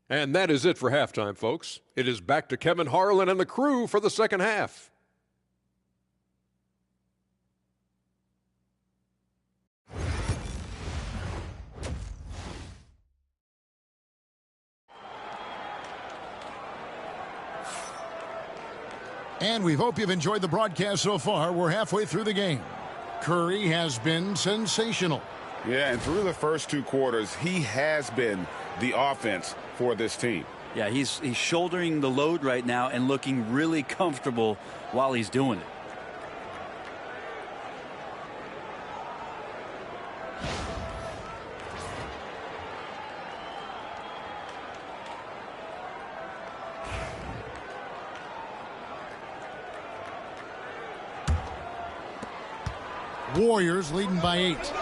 And that is it for halftime, folks. It is back to Kevin Harlan and the crew for the second half. And we hope you've enjoyed the broadcast so far. We're halfway through the game. Curry has been sensational. Yeah, and through the first 2 quarters, he has been the offense for this team. Yeah, he's shouldering the load right now and looking really comfortable while he's doing it. Warriors leading by 8.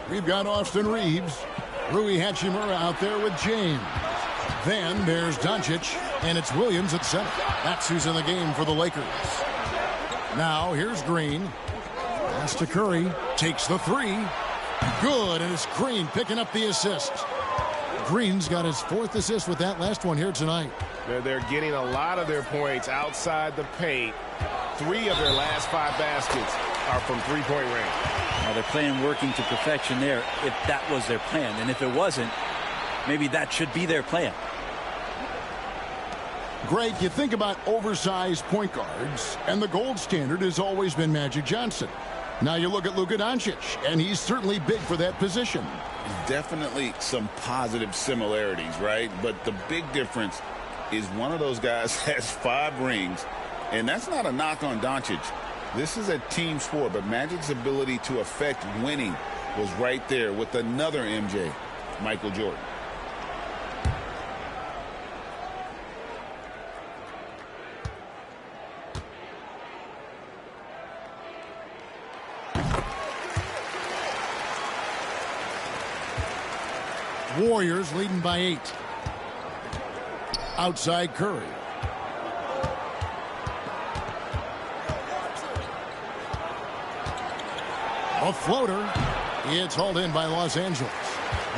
We've got Austin Reeves. Rui Hachimura out there with James. Then there's Doncic, and it's Williams at center. That's who's in the game for the Lakers. Now here's Green. Pass to Curry. Takes the 3. Good, and it's Green picking up the assist. Green's got his 4th assist with that last one here tonight. They're getting a lot of their points outside the paint. 3 of their last 5 baskets are from three-point range. Now they're playing working to perfection there if that was their plan. And if it wasn't, maybe that should be their plan. Greg, you think about oversized point guards, and the gold standard has always been Magic Johnson. Now you look at Luka Doncic, and he's certainly big for that position. Definitely some positive similarities, right? But the big difference is one of those guys has 5 rings, and that's not a knock on Doncic. This is a team sport, but Magic's ability to affect winning was right there with another MJ, Michael Jordan. Warriors leading by 8. Outside Curry. A floater. It's hauled in by Los Angeles.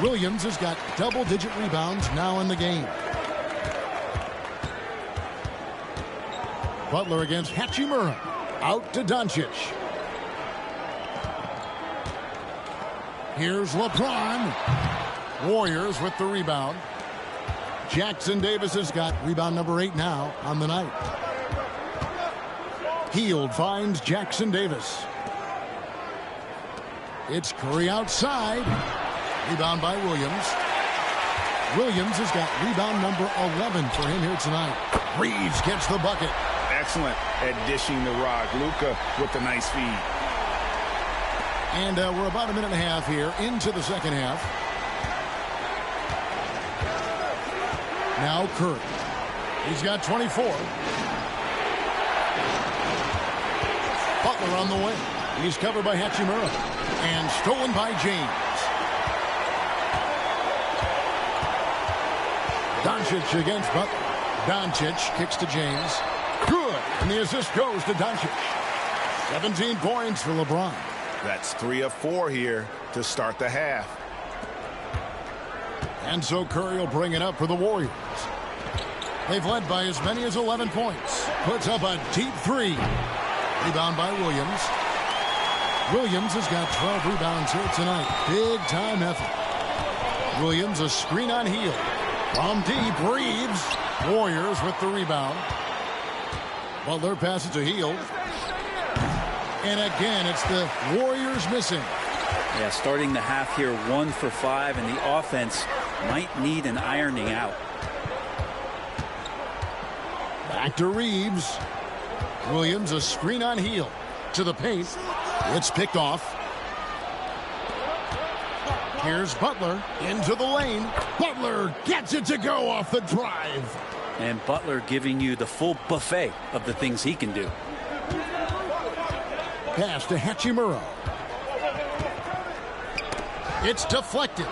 Williams has got double-digit rebounds now in the game. Butler against Hachimura. Out to Doncic. Here's LeBron. Warriors with the rebound. Jackson Davis has got rebound number 8 now on the night. Hield finds Jackson Davis. It's Curry outside. Rebound by Williams. Williams has got rebound number 11 for him here tonight. Reeves gets the bucket. Excellent at dishing the rock. Luka with the nice feed. And we're about a minute and a half here into the second half. Now Curry. He's got 24. Butler on the wing. He's covered by Hachimura. And stolen by James. Doncic against Butler. Doncic kicks to James. Good. And the assist goes to Doncic. 17 points for LeBron. That's 3 of 4 here to start the half. And so Curry will bring it up for the Warriors. They've led by as many as 11 points. Puts up a deep 3. Rebound by Williams. Williams has got 12 rebounds here tonight. Big time effort. Williams a screen on Hield. From deep, Reeves. Warriors with the rebound. Butler passes to Hield. And again, it's the Warriors missing. Yeah, starting the half here 1 for 5, and the offense might need an ironing out. Back to Reeves. Williams a screen on Hield. To the paint. It's picked off. Here's Butler into the lane. Butler gets it to go off the drive. And Butler giving you the full buffet of the things he can do. Pass to Hachimura. It's deflected.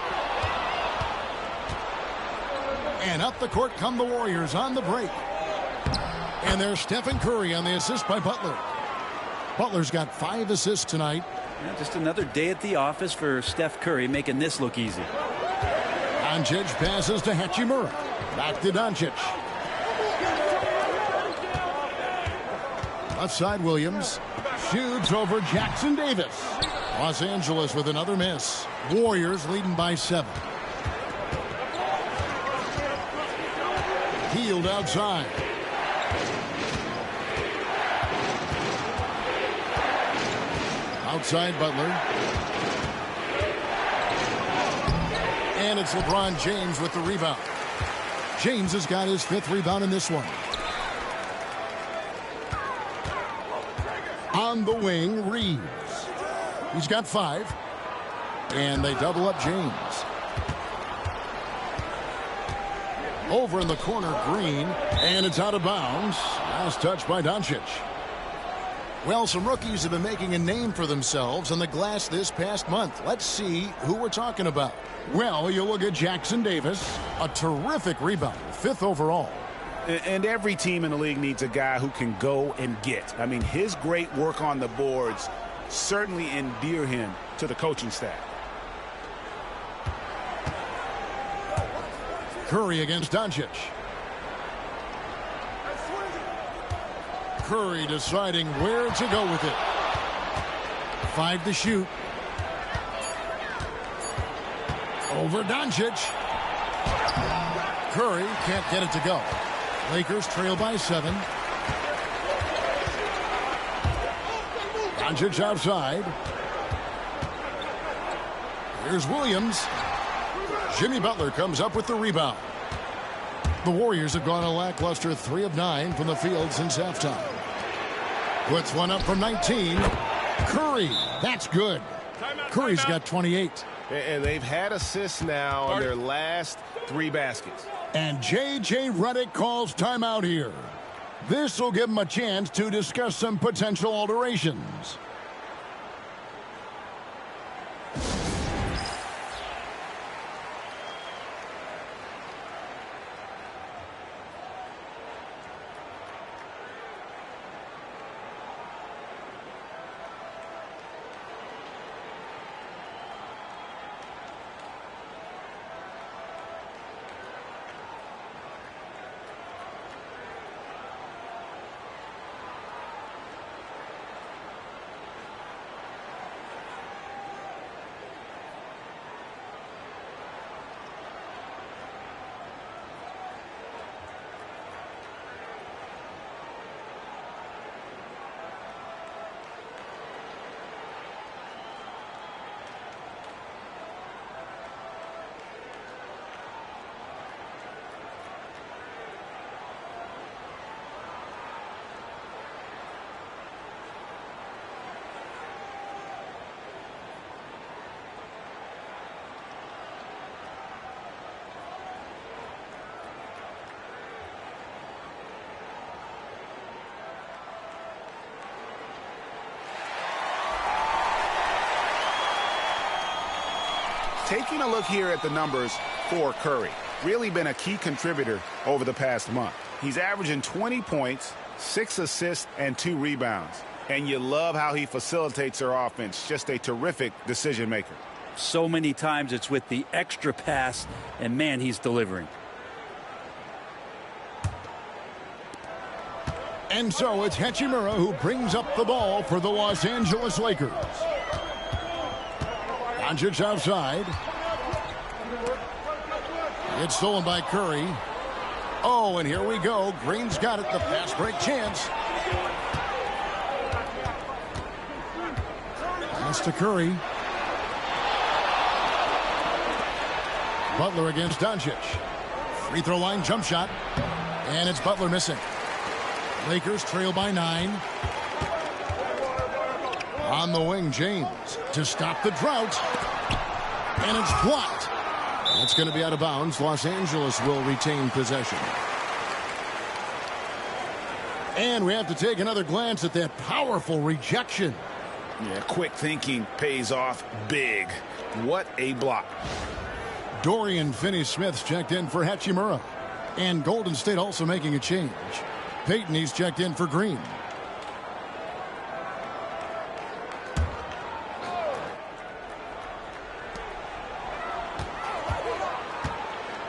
And up the court come the Warriors on the break. And there's Stephen Curry on the assist by Butler. Butler's got 5 assists tonight. Yeah, just another day at the office for Steph Curry, making this look easy. Doncic passes to Hachimura. Back to Doncic. Left side Williams. Shoots over Jackson Davis. Los Angeles with another miss. Warriors leading by 7. Hield outside. Outside Butler. And it's LeBron James with the rebound. James has got his 5th rebound in this one. On the wing, Reeves. He's got 5. And they double up James. Over in the corner, Green. And it's out of bounds. Last touch by Doncic. Well, some rookies have been making a name for themselves on the glass this past month. Let's see who we're talking about. Well, you look at Jackson Davis, a terrific rebounder, 5th overall. And every team in the league needs a guy who can go and get. I mean, his great work on the boards certainly endear him to the coaching staff. Curry against Doncic. Curry deciding where to go with it. 5 to shoot. Over Doncic. Curry can't get it to go. Lakers trail by 7. Doncic outside. Here's Williams. Jimmy Butler comes up with the rebound. The Warriors have gone a lackluster 3 of 9 from the field since halftime. Puts one up from 19. Curry, that's good. Curry's got 28. And they've had assists now on their last 3 baskets. And J.J. Redick calls timeout here. This will give him a chance to discuss some potential alterations. Taking a look here at the numbers for Curry. Really been a key contributor over the past month. He's averaging 20 points, 6 assists, and 2 rebounds. And you love how he facilitates their offense. Just a terrific decision maker. So many times it's with the extra pass, and man, he's delivering. And so it's Hachimura who brings up the ball for the Los Angeles Lakers. Doncic outside. It's stolen by Curry. Oh, and here we go. Green's got it. The fast break chance. Pass to Curry. Butler against Doncic. Free throw line jump shot. And it's Butler missing. Lakers trail by 9. On the wing, James to stop the drought. And it's blocked. That's going to be out of bounds. Los Angeles will retain possession. And we have to take another glance at that powerful rejection. Yeah, quick thinking pays off big. What a block. Dorian Finney-Smith's checked in for Hachimura. And Golden State also making a change. Peyton, he's checked in for Green.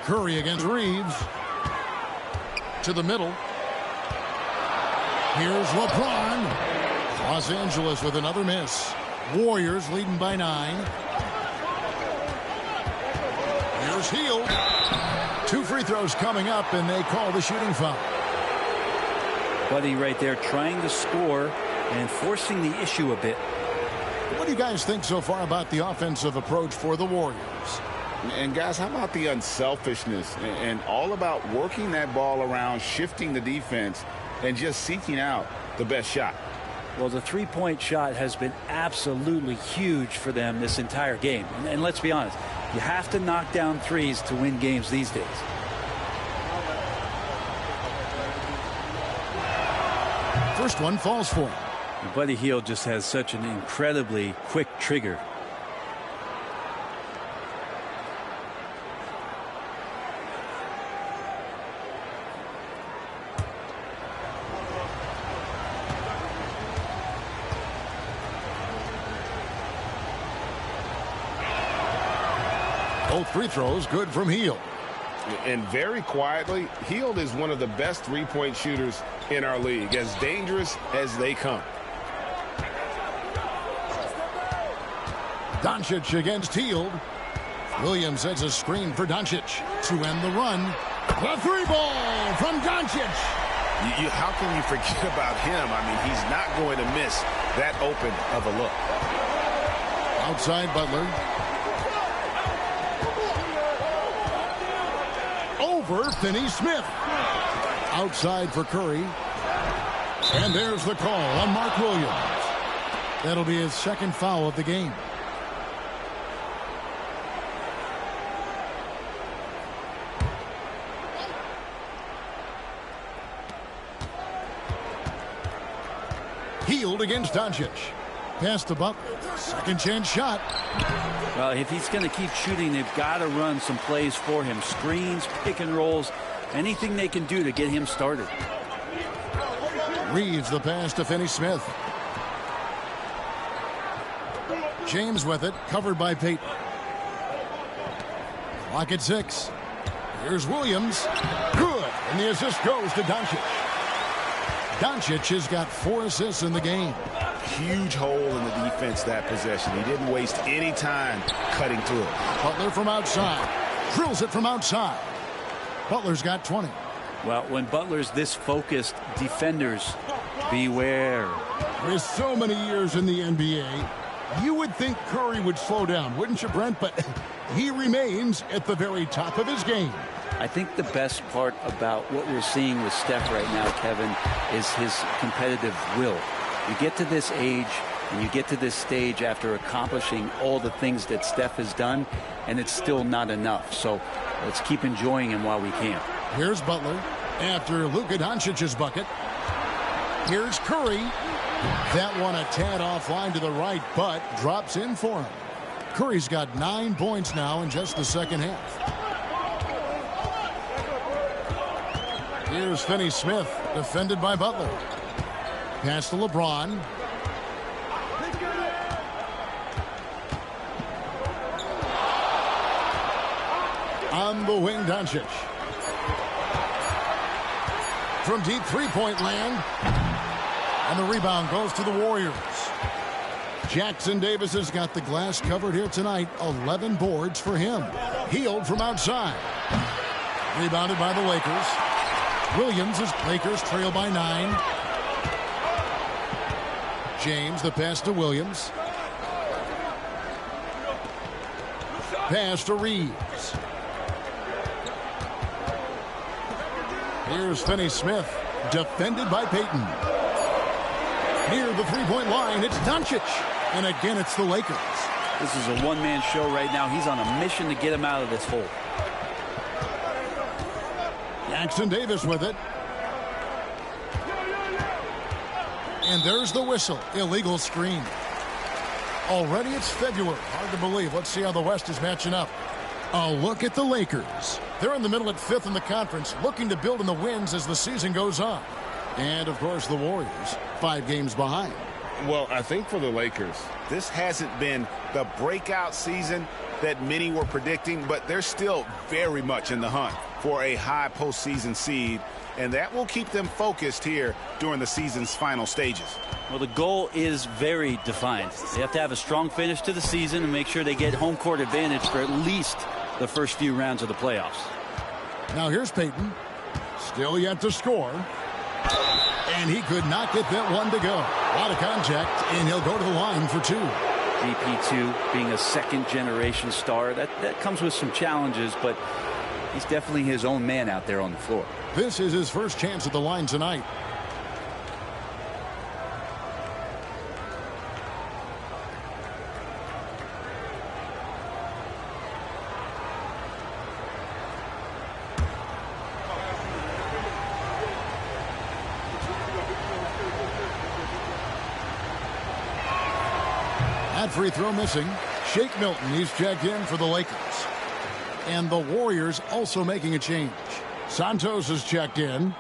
Curry against Reeves. To the middle. Here's LeBron. Los Angeles with another miss. Warriors leading by 9. Here's Hield. 2 free throws coming up, and they call the shooting foul. Buddy right there trying to score and forcing the issue a bit. What do you guys think so far about the offensive approach for the Warriors? And guys, how about the unselfishness and all about working that ball around, shifting the defense, and just seeking out the best shot? Well, the three-point shot has been absolutely huge for them this entire game. And let's be honest, you have to knock down threes to win games these days. First one falls for him. Buddy Hield just has such an incredibly quick trigger. Both free throws good from Hield. And very quietly, Hield is one of the best three-point shooters in our league, as dangerous as they come. Doncic against Hield. Williams sets a screen for Doncic to end the run. The 3-ball from Doncic. How can you forget about him? I mean, he's not going to miss that open of a look. Outside Butler. Over Finney-Smith. Outside for Curry. And there's the call on Mark Williams. That'll be his second foul of the game. Hield against Doncic. Pass to Butler. Second chance shot. Well, if he's going to keep shooting, they've got to run some plays for him. Screens, pick and rolls, anything they can do to get him started. Reeves the pass to Finney-Smith. James with it, covered by Peyton. Clock at 6. Here's Williams. Good. And the assist goes to Doncic. Doncic has got 4 assists in the game. Huge hole in the defense that possession. He didn't waste any time cutting through it. Butler from outside. Drills it from outside. Butler's got 20. Well, when Butler's this focused, defenders, beware. With so many years in the NBA, you would think Curry would slow down, wouldn't you, Brent? But he remains at the very top of his game. I think the best part about what we're seeing with Steph right now, Kevin, is his competitive will. You get to this age and you get to this stage after accomplishing all the things that Steph has done, and it's still not enough. So let's keep enjoying him while we can. Here's Butler after Luka Doncic's bucket. Here's Curry. That one a tad offline to the right, but drops in for him. Curry's got 9 points now in just the second half. Here's Finney-Smith, defended by Butler. Pass to LeBron. On the wing, Doncic. From deep three-point land. And the rebound goes to the Warriors. Jackson Davis has got the glass covered here tonight. 11 boards for him. Hield from outside. Rebounded by the Lakers. Williams as Lakers trail by 9. James, the pass to Williams. Pass to Reeves. Here's Finney-Smith, defended by Peyton. Near the three-point line, it's Doncic. And again, it's the Lakers. This is a one-man show right now. He's on a mission to get him out of this hole. Jackson Davis with it. And there's the whistle. Illegal screen. Already it's February. Hard to believe. Let's see how the West is matching up. A look at the Lakers. They're in the middle at 5th in the conference, looking to build in the wins as the season goes on. And, of course, the Warriors, 5 games behind. Well, I think for the Lakers, this hasn't been the breakout season that many were predicting, but they're still very much in the hunt for a high postseason seed, and that will keep them focused here during the season's final stages. Well, the goal is very defined. They have to have a strong finish to the season and make sure they get home court advantage for at least the first few rounds of the playoffs. Now here's Payton. Still yet to score. And he could not get that one to go. A lot of contact, and he'll go to the line for 2. GP2 being a second-generation star, that comes with some challenges, but he's definitely his own man out there on the floor. This is his first chance at the line tonight. That free throw missing. Shake Milton, he's checked in for the Lakers. And the Warriors also making a change. Santos is checked in.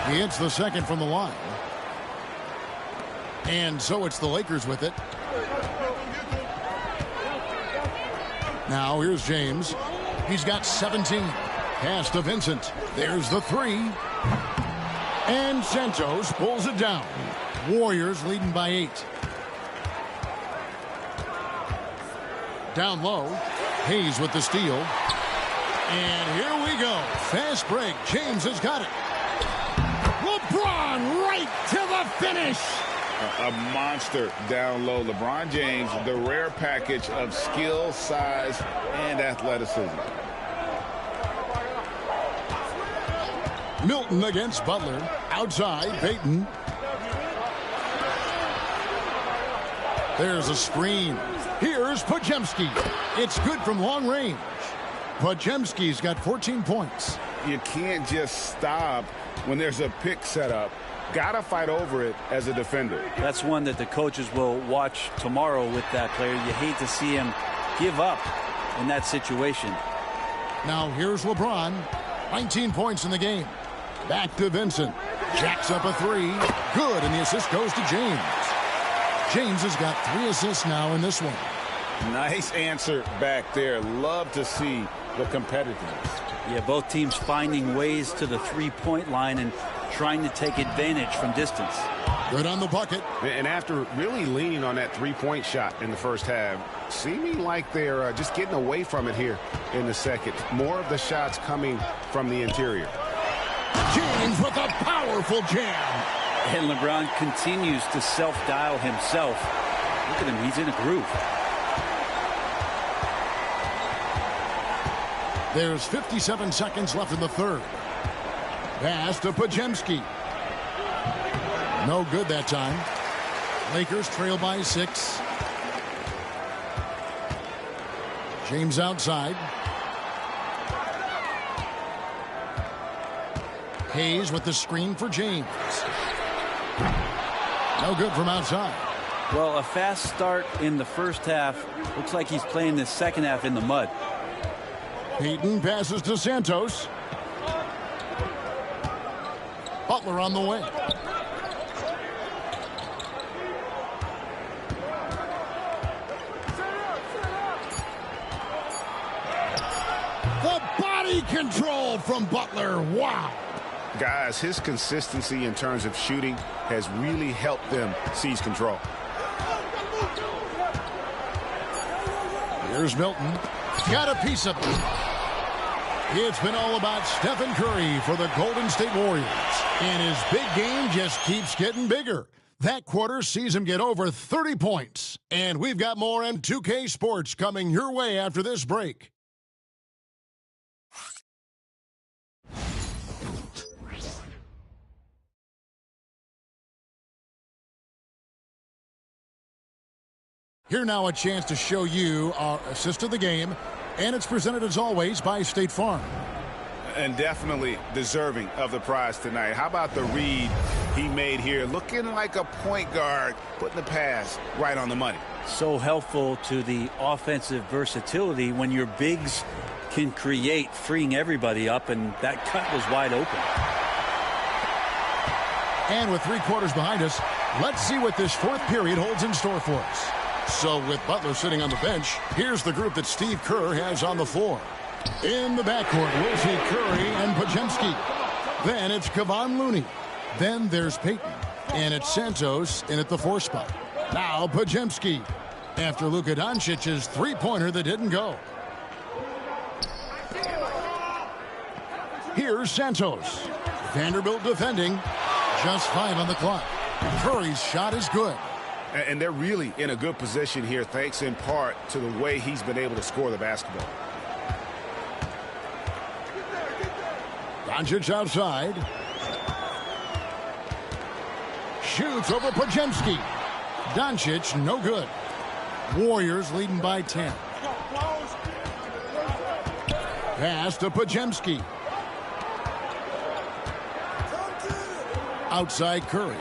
He hits the second from the line. And so it's the Lakers with it. Now here's James. He's got 17. Pass to Vincent. There's the 3. And Santos pulls it down. Warriors leading by 8. Down low. Hayes with the steal. And here we go. Fast break. James has got it. LeBron right to the finish. A monster down low. LeBron James, the rare package of skill, size, and athleticism. Milton against Butler. Outside, Payton. There's a screen. Here's Podziemski. It's good from long range. Podziemski's got 14 points. You can't just stop when there's a pick set up. Gotta fight over it as a defender. That's one that the coaches will watch tomorrow with that player. You hate to see him give up in that situation. Now here's LeBron. 19 points in the game. Back to Vincent. Jacks up a 3. Good, and the assist goes to James. James has got 3 assists now in this one. Nice answer back there. Love to see the competitiveness. Yeah, both teams finding ways to the three-point line and trying to take advantage from distance. Good on the bucket. And after really leaning on that three-point shot in the first half, seeming like they're just getting away from it here in the second. More of the shots coming from the interior. James with a powerful jam. And LeBron continues to self-dial himself. Look at him, he's in a groove. There's 57 seconds left in the third. Pass to Podziemski. No good that time. Lakers trail by 6. James outside. Hayes with the screen for James. No good from outside. Well, a fast start in the first half. Looks like he's playing the second half in the mud. Payton passes to Santos. Butler on the way. The body control from Butler. Wow. Guys, his consistency in terms of shooting has really helped them seize control. Here's Milton. Got a piece of it. It's been all about Stephen Curry for the Golden State Warriors. And his big game just keeps getting bigger. That quarter sees him get over 30 points. And we've got more M2K Sports coming your way after this break. Here now a chance to show you our assist of the game, and it's presented as always by State Farm. And definitely deserving of the prize tonight. How about the read he made here? Looking like a point guard, putting the pass right on the money. So helpful to the offensive versatility when your bigs can create, freeing everybody up, and that cut was wide open. And with 3 quarters behind us, let's see what this fourth period holds in store for us. So with Butler sitting on the bench, here's the group that Steve Kerr has on the floor. In the backcourt, we'll see Curry and Podziemski. Then it's Kevon Looney. Then there's Payton. And it's Santos in at the 4 spot. Now Podziemski after Luka Doncic's three-pointer that didn't go. Here's Santos. Vanderbilt defending. Just 5 on the clock. Curry's shot is good. And they're really in a good position here, thanks in part to the way he's been able to score the basketball. Doncic outside. Shoots over Podziemski. Doncic, no good. Warriors leading by 10. Pass to Podziemski. Outside Curry.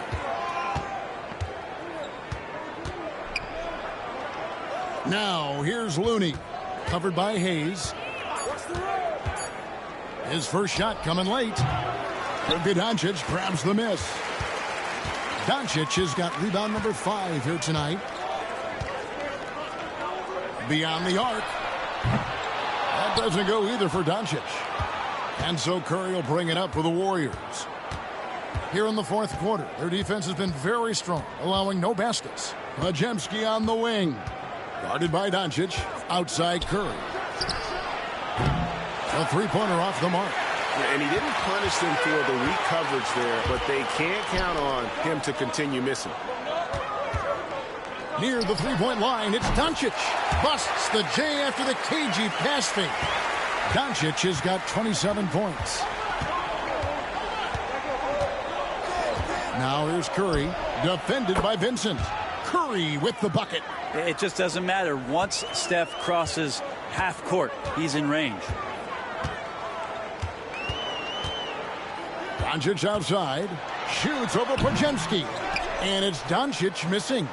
Now here's Looney. Covered by Hayes. His first shot coming late. Luka Doncic grabs the miss. Doncic has got rebound number 5 here tonight. Beyond the arc. That doesn't go either for Doncic. And so Curry will bring it up for the Warriors. Here in the fourth quarter, their defense has been very strong, allowing no baskets. Podziemski on the wing. Guarded by Doncic. Outside Curry. A three-pointer off the mark. And he didn't punish them for the weak coverage there, but they can't count on him to continue missing. Near the three-point line, it's Doncic. Busts the J after the cagey pass fake. Doncic has got 27 points. Now here's Curry, defended by Vincent. Curry with the bucket. It just doesn't matter. Once Steph crosses half court, he's in range. Doncic outside. Shoots over Podziemski. And it's Doncic missing.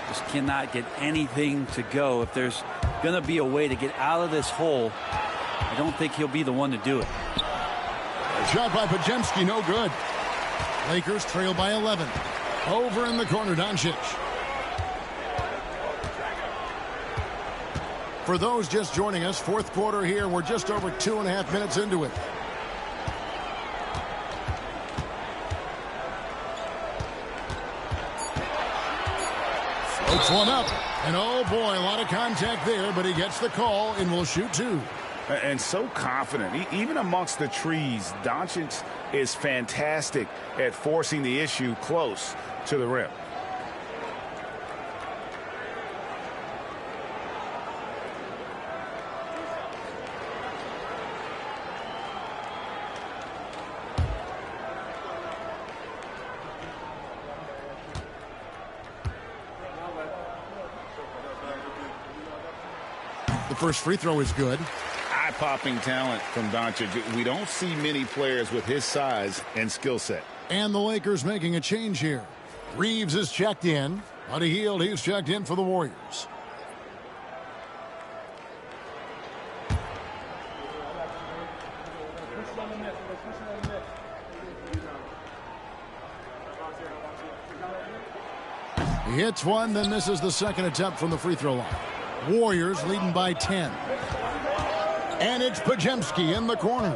Just cannot get anything to go. If there's going to be a way to get out of this hole, I don't think he'll be the one to do it. A shot by Podziemski, no good. Lakers trail by 11. Over in the corner, Doncic. For those just joining us, fourth quarter here. We're just over 2.5 minutes into it. Floats one up. And oh boy, a lot of contact there, but he gets the call and will shoot 2. And so confident. Even amongst the trees, Doncic is fantastic at forcing the issue close to the rim. The first free throw is good. Eye-popping talent from Doncic. We don't see many players with his size and skill set. And the Lakers making a change here. Reeves is checked in. Buddy Hield, he's checked in for the Warriors. He hits one, then misses the second attempt from the free throw line. Warriors leading by 10. And it's Podziemski in the corner.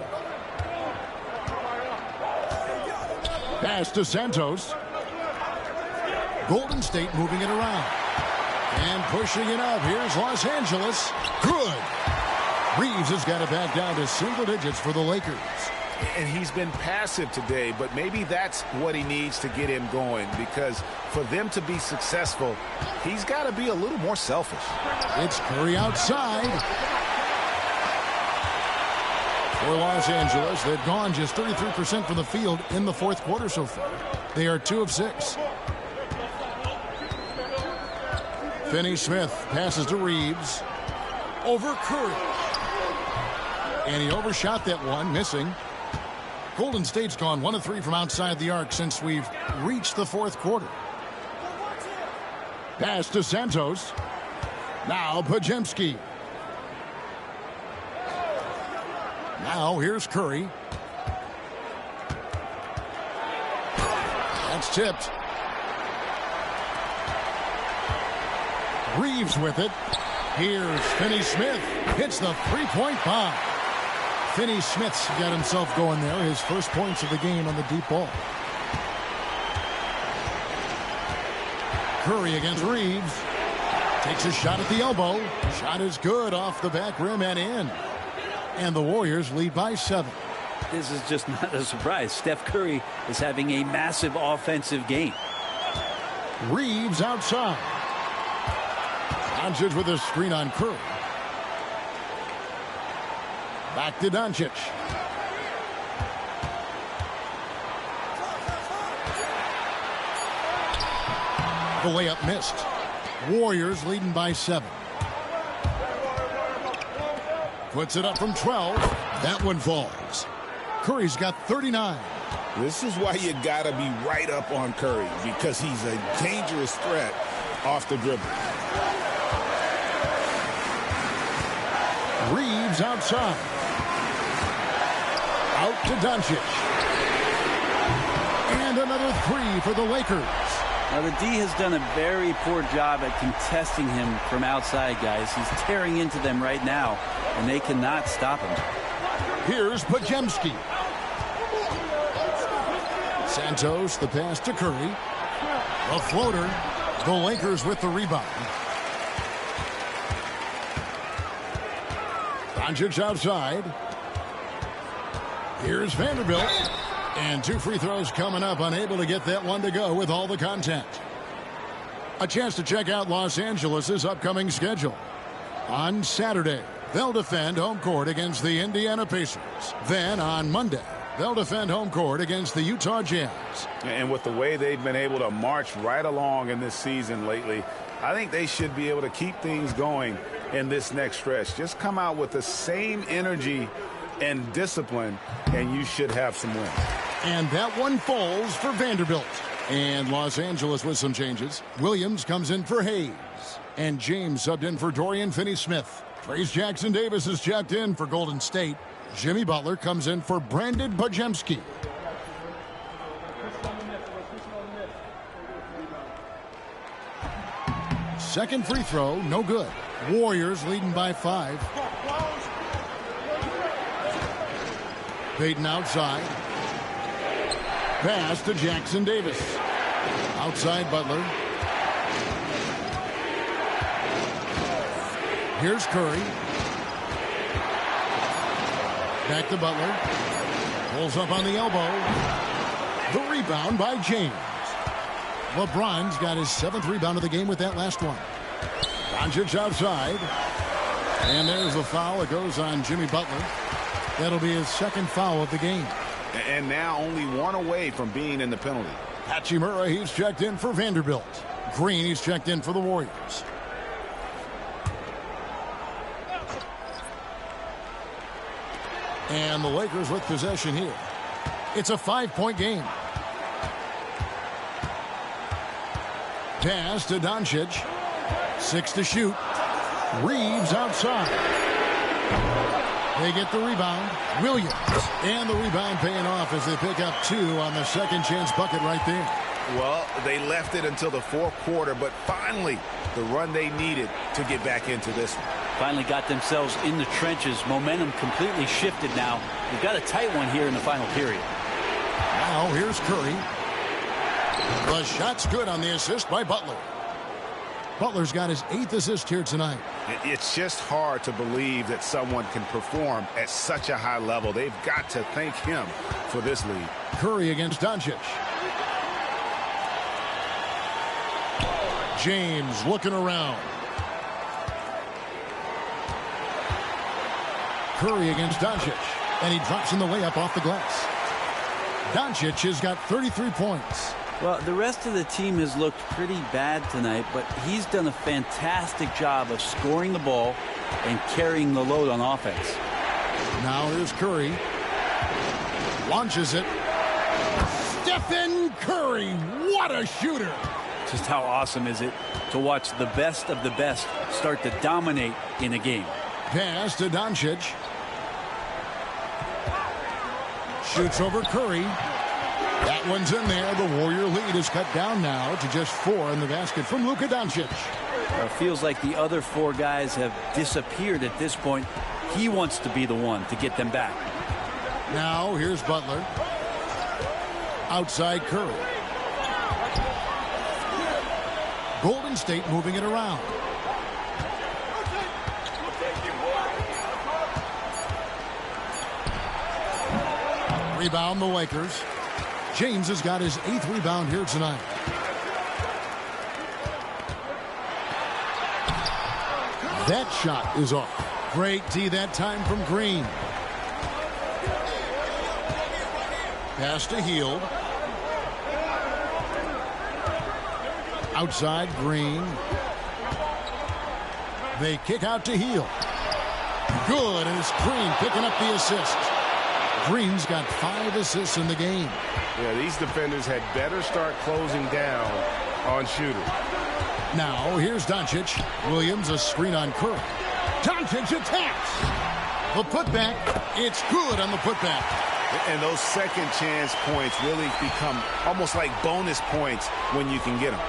Pass to Santos. Golden State moving it around. And pushing it up. Here's Los Angeles. Good. Reeves has got it back down to single digits for the Lakers. And he's been passive today, but maybe that's what he needs to get him going, because for them to be successful, he's got to be a little more selfish. It's Curry outside. For Los Angeles, they've gone just 33% from the field in the fourth quarter so far. They are 2 of 6. Finney-Smith passes to Reeves. Over Curry. And he overshot that one, missing. Golden State's gone 1 of 3 from outside the arc since we've reached the fourth quarter. Pass to Santos. Now Podziemski. Now here's Curry. That's tipped. Reeves with it. Here's Finney-Smith. Hits the three-point bomb. Finney-Smith's got himself going there. His first points of the game on the deep ball. Curry against Reeves. Takes a shot at the elbow. Shot is good off the back rim and in. And the Warriors lead by 7. This is just not a surprise. Steph Curry is having a massive offensive game. Reeves outside. Doncic with a screen on Curry. Back to Doncic. The layup missed. Warriors leading by 7. Puts it up from 12. That one falls. Curry's got 39. This is why you got to be right up on Curry, because he's a dangerous threat off the dribble. Reeves outside. Out to Doncic. And another 3 for the Lakers. Now, the D has done a very poor job at contesting him from outside, guys. He's tearing into them right now, and they cannot stop him. Here's Podziemski. Santos, the pass to Curry. A floater. The Lakers with the rebound. Doncic outside. Here's Vanderbilt. And 2 free throws coming up, unable to get that one to go with all the contact. A chance to check out Los Angeles' upcoming schedule. On Saturday, they'll defend home court against the Indiana Pacers. Then on Monday, they'll defend home court against the Utah Jazz. And with the way they've been able to march right along in this season lately, I think they should be able to keep things going in this next stretch. Just come out with the same energy and discipline, and you should have some wins. And that one falls for Vanderbilt. And Los Angeles with some changes. Williams comes in for Hayes. And James subbed in for Dorian Finney-Smith. Trace Jackson-Davis is checked in for Golden State. Jimmy Butler comes in for Brandon Podziemski. Second free throw, no good. Warriors leading by 5. Payton outside. Pass to Jackson-Davis. Outside Butler. Here's Curry. Back to Butler. Pulls up on the elbow. The rebound by James. LeBron's got his 7th rebound of the game with that last one. Doncic outside. And there's the foul. It goes on Jimmy Butler. That'll be his 2nd foul of the game. And now only 1 away from being in the penalty. Hachimura, he's checked in for Vanderbilt. Green, he's checked in for the Warriors. And the Lakers with possession here. It's a 5-point game. Pass to Doncic. 6 to shoot. Reeves outside. They get the rebound. Williams. And the rebound paying off as they pick up 2 on the second chance bucket right there. Well, they left it until the fourth quarter, but finally the run they needed to get back into this one. Finally got themselves in the trenches. Momentum completely shifted now. We've got a tight one here in the final period. Now here's Curry. The shot's good on the assist by Butler. Butler's got his 8th assist here tonight. It's just hard to believe that someone can perform at such a high level. They've got to thank him for this lead. Curry against Doncic. James looking around. Curry against Doncic. And he drops in the layup off the glass. Doncic has got 33 points. Well, the rest of the team has looked pretty bad tonight, but he's done a fantastic job of scoring the ball and carrying the load on offense. Now here's Curry. Launches it. Stephen Curry, what a shooter. Just how awesome is it to watch the best of the best start to dominate in a game. Pass to Doncic. Shoots over Curry. That one's in there. The Warrior lead is cut down now to just 4 in the basket from Luka Doncic. It feels like the other 4 guys have disappeared at this point. He wants to be the one to get them back. Now here's Butler. Outside Curry. Golden State moving it around. Rebound the Lakers. James has got his 8th rebound here tonight. That shot is off. Great D that time from Green. Pass to Hield. Outside Green. They kick out to Hield. Good, and it's Green picking up the assist. Green's got 5 assists in the game. Yeah, these defenders had better start closing down on shooters. Now, here's Doncic. Williams, a screen on Curry. Doncic attacks. The putback. It's good on the putback. And those second chance points really become almost like bonus points when you can get them.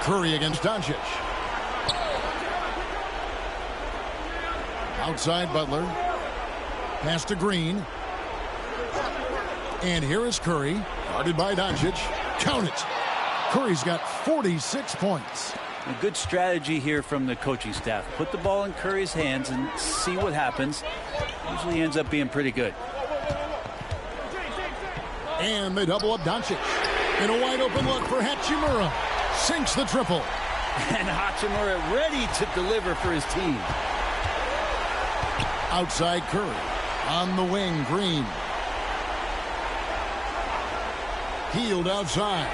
Curry against Doncic. Outside Butler. Pass to Green. And here is Curry. Guarded by Doncic. Count it. Curry's got 46 points. A good strategy here from the coaching staff. Put the ball in Curry's hands and see what happens. Usually ends up being pretty good. And they double up Doncic. In a wide open look for Hachimura. Sinks the triple. And Hachimura ready to deliver for his team. Outside Curry. On the wing, Green. Hield outside.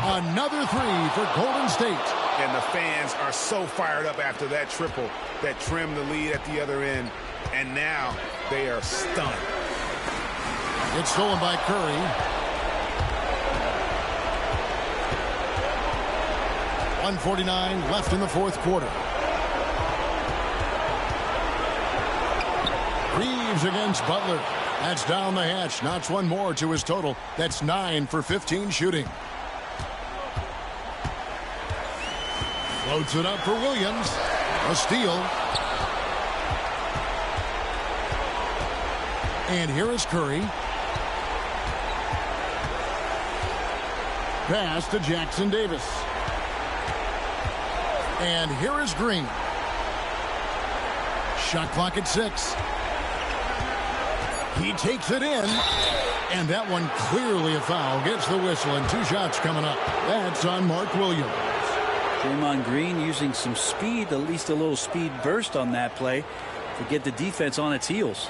Another 3 for Golden State. And the fans are so fired up after that triple that trimmed the lead at the other end. And now they are stunned. It's stolen by Curry. .149 left in the 4th quarter. Reeves against Butler. That's down the hatch. Knocks one more to his total. That's 9 for 15 shooting. Loads it up for Williams. A steal. And here is Curry. Pass to Jackson Davis. And here is Green. Shot clock at 6. He takes it in. And that one clearly a foul. Gets the whistle and 2 shots coming up. That's on Mark Williams. Draymond Green using some speed, at least a little speed burst on that play to get the defense on its heels.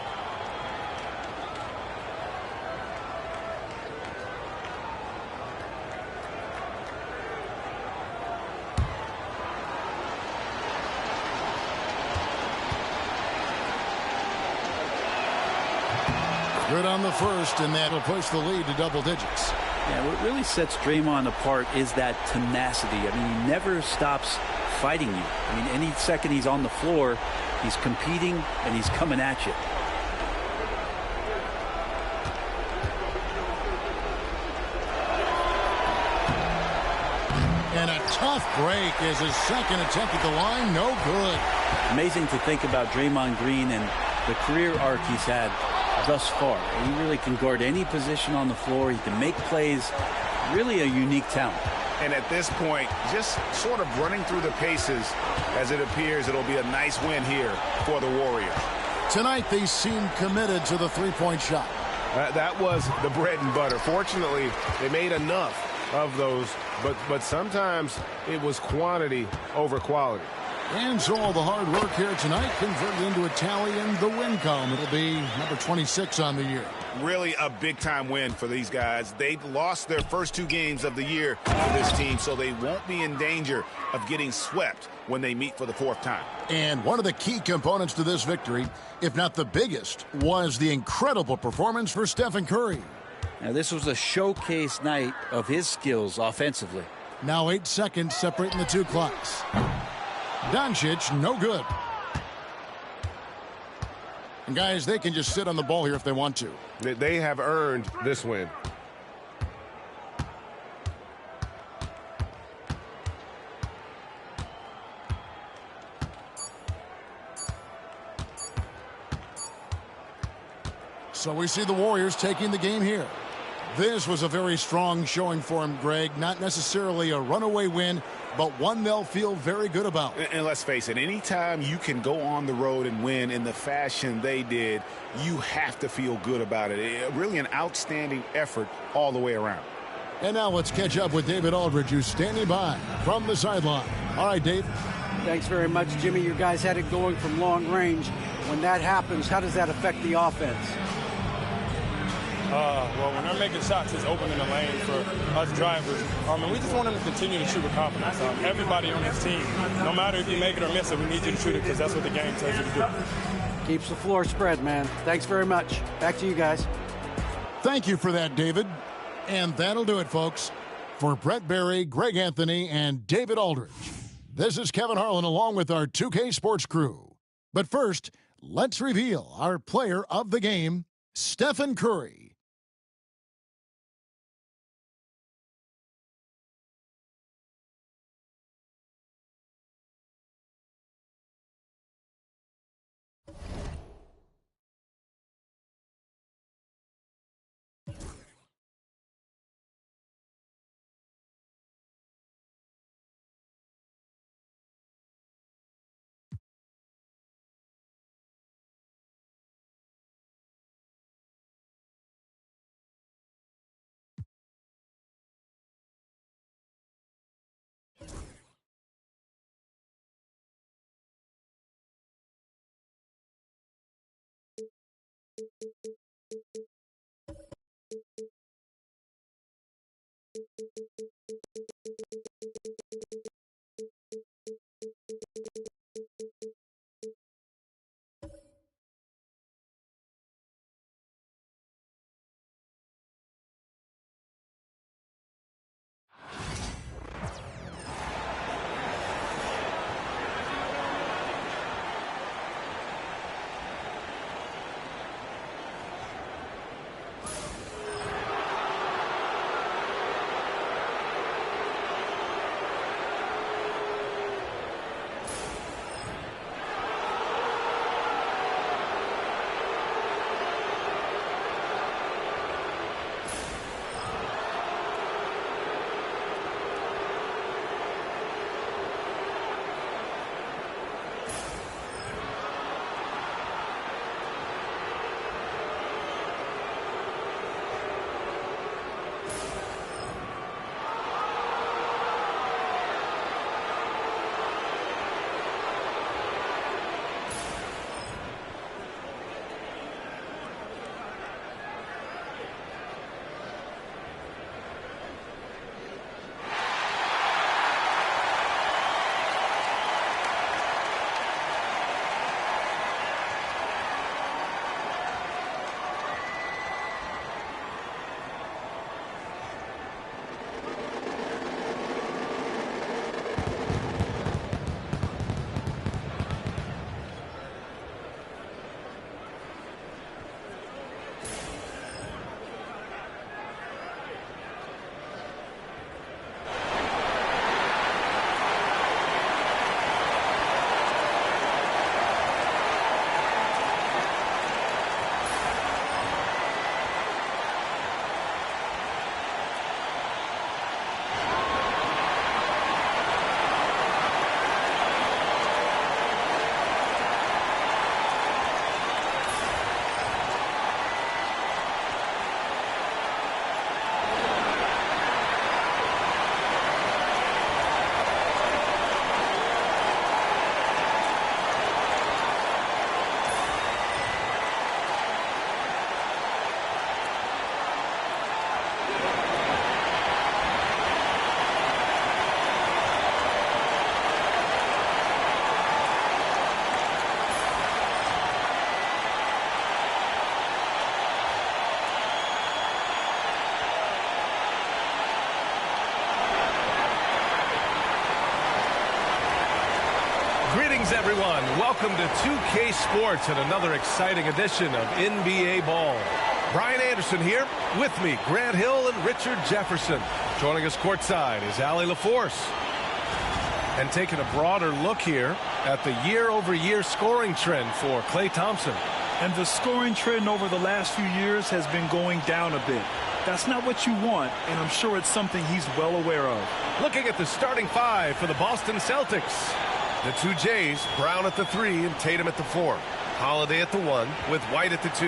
Good on the first, and that'll push the lead to double digits. Yeah, what really sets Draymond apart is that tenacity. I mean, he never stops fighting you. I mean, any second he's on the floor, he's competing and he's coming at you. And a tough break as his second attempt at the line, no good. Amazing to think about Draymond Green and the career arc he's had thus far. He really can guard any position on the floor. He can make plays. Really a unique talent. And at this point, just sort of running through the paces, as it appears it'll be a nice win here for the Warriors. Tonight they seem committed to the three-point shot. That was the bread and butter. Fortunately, they made enough of those, but sometimes it was quantity over quality. And so all the hard work here tonight converted into a tally in the win column. It'll be number 26 on the year. Really a big-time win for these guys. They lost their first 2 games of the year for this team, so they won't be in danger of getting swept when they meet for the 4th time. And one of the key components to this victory, if not the biggest, was the incredible performance for Stephen Curry. Now, this was a showcase night of his skills offensively. Now 8 seconds separating the 2 clocks. Doncic, no good. And guys, they can just sit on the ball here if they want to. They have earned this win. So we see the Warriors taking the game here. This was a very strong showing for him, Greg. Not necessarily a runaway win, but one they'll feel very good about. And let's face it, anytime you can go on the road and win in the fashion they did, you have to feel good about it. Really an outstanding effort all the way around. And now let's catch up with David Aldridge, who's standing by from the sideline. All right, Dave. Thanks very much, Jimmy. You guys had it going from long range. When that happens, how does that affect the offense? Well, when they're making shots, it's opening the lane for us drivers. And we just want them to continue to shoot with confidence. Everybody on this team, no matter if you make it or miss it, we need you to shoot it because that's what the game tells you to do. Keeps the floor spread, man. Thanks very much. Back to you guys. Thank you for that, David. And that'll do it, folks. For Brett Barry, Greg Anthony, and David Aldridge, this is Kevin Harlan along with our 2K Sports crew. But first, let's reveal our player of the game, Stephen Curry. Greetings, everyone. Welcome to 2K Sports and another exciting edition of NBA Ball. Brian Anderson here. With me, Grant Hill and Richard Jefferson. Joining us courtside is Allie LaForce. And taking a broader look here at the year-over-year scoring trend for Klay Thompson. And the scoring trend over the last few years has been going down a bit. That's not what you want, and I'm sure it's something he's well aware of. Looking at the starting five for the Boston Celtics. The two Jays, Brown at the 3 and Tatum at the 4. Holiday at the 1 with White at the 2.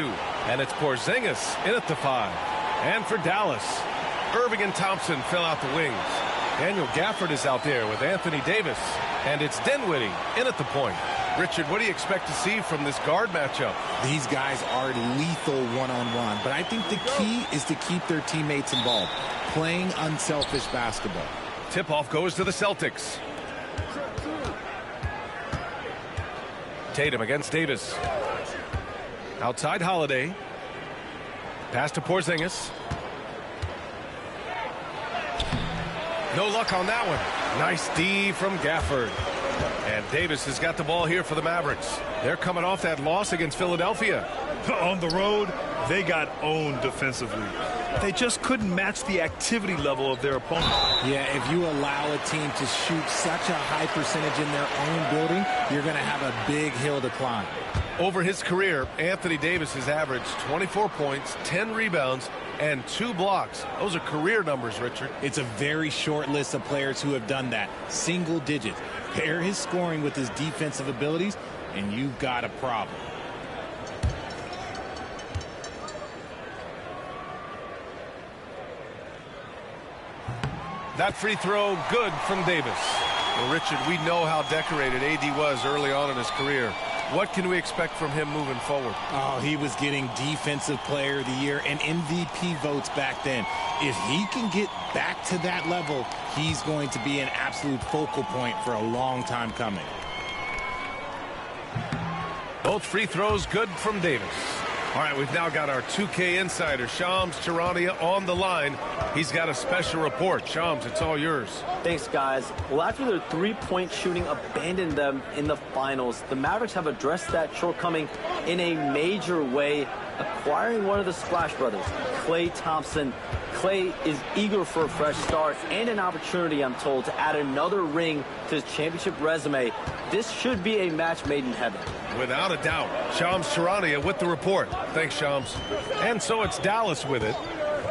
And it's Porzingis in at the 5. And for Dallas, Irving and Thompson fill out the wings. Daniel Gafford is out there with Anthony Davis. And it's Dinwiddie in at the point. Richard, what do you expect to see from this guard matchup? These guys are lethal one-on-one, but I think the key is to keep their teammates involved, playing unselfish basketball. Tip-off goes to the Celtics. Tatum against Davis. Outside Holiday. Pass to Porzingis. No luck on that one. Nice D from Gafford. And Davis has got the ball here for the Mavericks. They're coming off that loss against Philadelphia. On the road, they got owned defensively. They just couldn't match the activity level of their opponent. Yeah, if you allow a team to shoot such a high percentage in their own building, you're going to have a big hill to climb. Over his career, Anthony Davis has averaged 24 points, 10 rebounds, and 2 blocks. Those are career numbers, Richard. It's a very short list of players who have done that. Single digits. Pair his scoring with his defensive abilities, and you've got a problem. That free throw good from Davis. Well, Richard, we know how decorated AD was early on in his career. What can we expect from him moving forward? Oh, he was getting Defensive Player of the Year and MVP votes back then. If he can get back to that level, he's going to be an absolute focal point for a long time coming. Both free throws good from Davis. All right, we've now got our 2K insider, Shams Charania, on the line. He's got a special report. Shams, it's all yours. Thanks, guys. Well, after their three-point shooting abandoned them in the finals, the Mavericks have addressed that shortcoming in a major way, acquiring one of the Splash Brothers, Klay Thompson. Klay is eager for a fresh start and an opportunity, I'm told, to add another ring to his championship resume. This should be a match made in heaven. Without a doubt. Shams Charania with the report. Thanks, Shams. And so it's Dallas with it,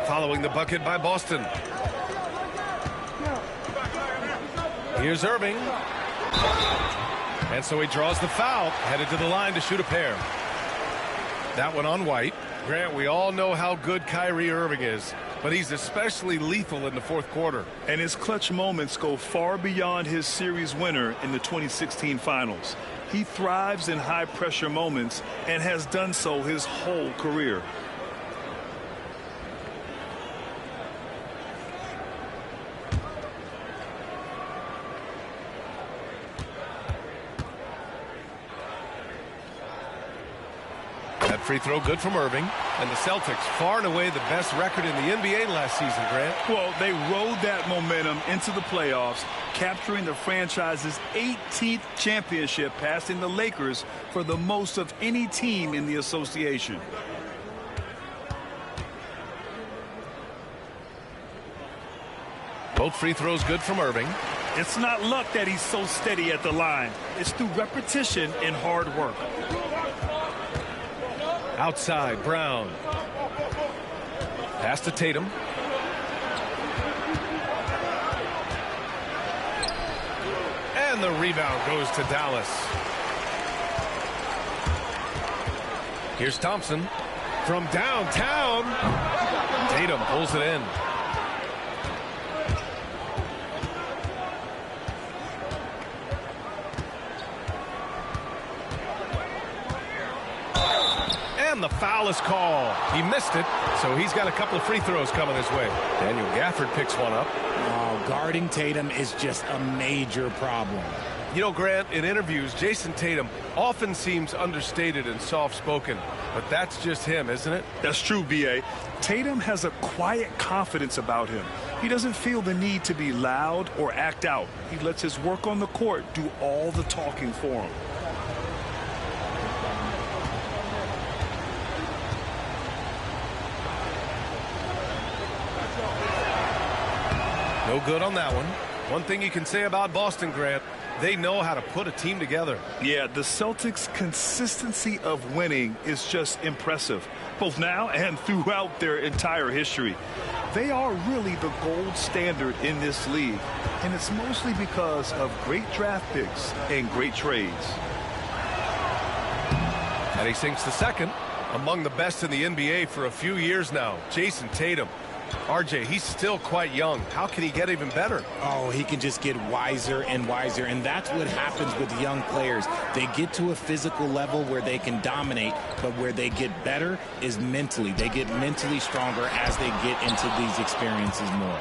following the bucket by Boston. Here's Irving. And so he draws the foul, headed to the line to shoot a pair. That one on White. Grant, we all know how good Kyrie Irving is, but he's especially lethal in the fourth quarter. And his clutch moments go far beyond his series winner in the 2016 finals. He thrives in high-pressure moments and has done so his whole career. That free throw good from Irving. And the Celtics far and away the best record in the NBA last season, Grant. Well, they rode that momentum into the playoffs, capturing the franchise's 18th championship, passing the Lakers for the most of any team in the association. Both free throws good from Irving. It's not luck that he's so steady at the line. It's through repetition and hard work. Outside, Brown. Pass to Tatum. And the rebound goes to Dallas. Here's Thompson from downtown. Tatum pulls it in. And the foul is called. He missed it, so he's got a couple of free throws coming his way. Daniel Gafford picks one up. Oh, guarding Tatum is just a major problem. You know, Grant, in interviews, Jason Tatum often seems understated and soft-spoken, but that's just him, isn't it? That's true, B.A. Tatum has a quiet confidence about him. He doesn't feel the need to be loud or act out. He lets his work on the court do all the talking for him. No good on that one. One thing you can say about Boston, Grant, they know how to put a team together. Yeah, the Celtics' consistency of winning is just impressive, both now and throughout their entire history. They are really the gold standard in this league, and it's mostly because of great draft picks and great trades. And he sinks the second. Among the best in the NBA for a few years now, Jason Tatum. RJ, he's still quite young. How can he get even better? Oh, he can just get wiser and wiser, and that's what happens with young players. They get to a physical level where they can dominate, but where they get better is mentally. They get mentally stronger as they get into these experiences more.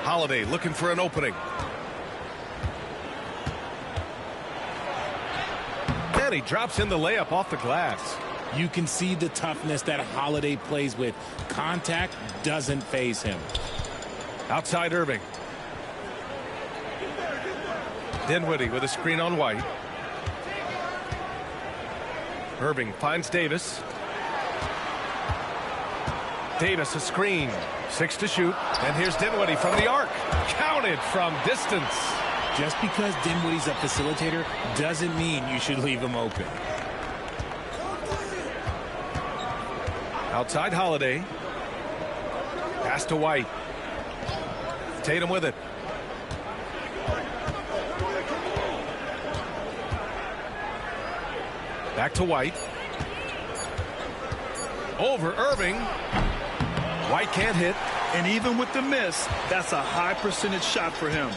Holiday looking for an opening. And he drops in the layup off the glass. You can see the toughness that Holiday plays with. Contact doesn't faze him. Outside Irving. Dinwiddie with a screen on White. Irving finds Davis. Davis a screen. 6 to shoot. And here's Dinwiddie from the arc. Counted from distance. Just because Dinwiddie's a facilitator doesn't mean you should leave him open. Outside Holiday. Pass to White. Tatum with it. Back to White. Over Irving. White can't hit. And even with the miss, that's a high percentage shot for him.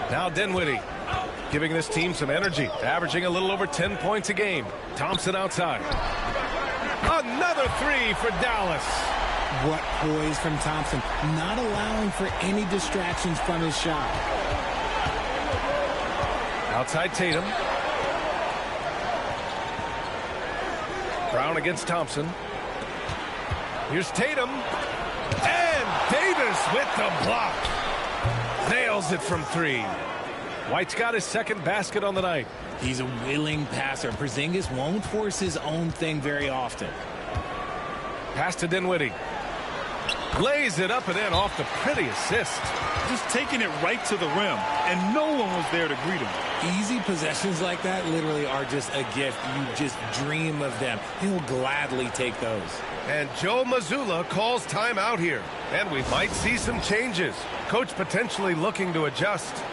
Now Dinwiddie. Giving this team some energy, averaging a little over 10 points a game. Thompson outside. Another three for Dallas. What poise from Thompson, not allowing for any distractions from his shot. Outside Tatum. Brown against Thompson. Here's Tatum. And Davis with the block. Nails it from 3. White's got his second basket on the night. He's a willing passer. Porzingis won't force his own thing very often. Pass to Dinwiddie. Lays it up and in off the pretty assist. Just taking it right to the rim, and no one was there to greet him. Easy possessions like that literally are just a gift. You just dream of them. He'll gladly take those. And Joe Mazzulla calls timeout here. And we might see some changes. Coach potentially looking to adjust.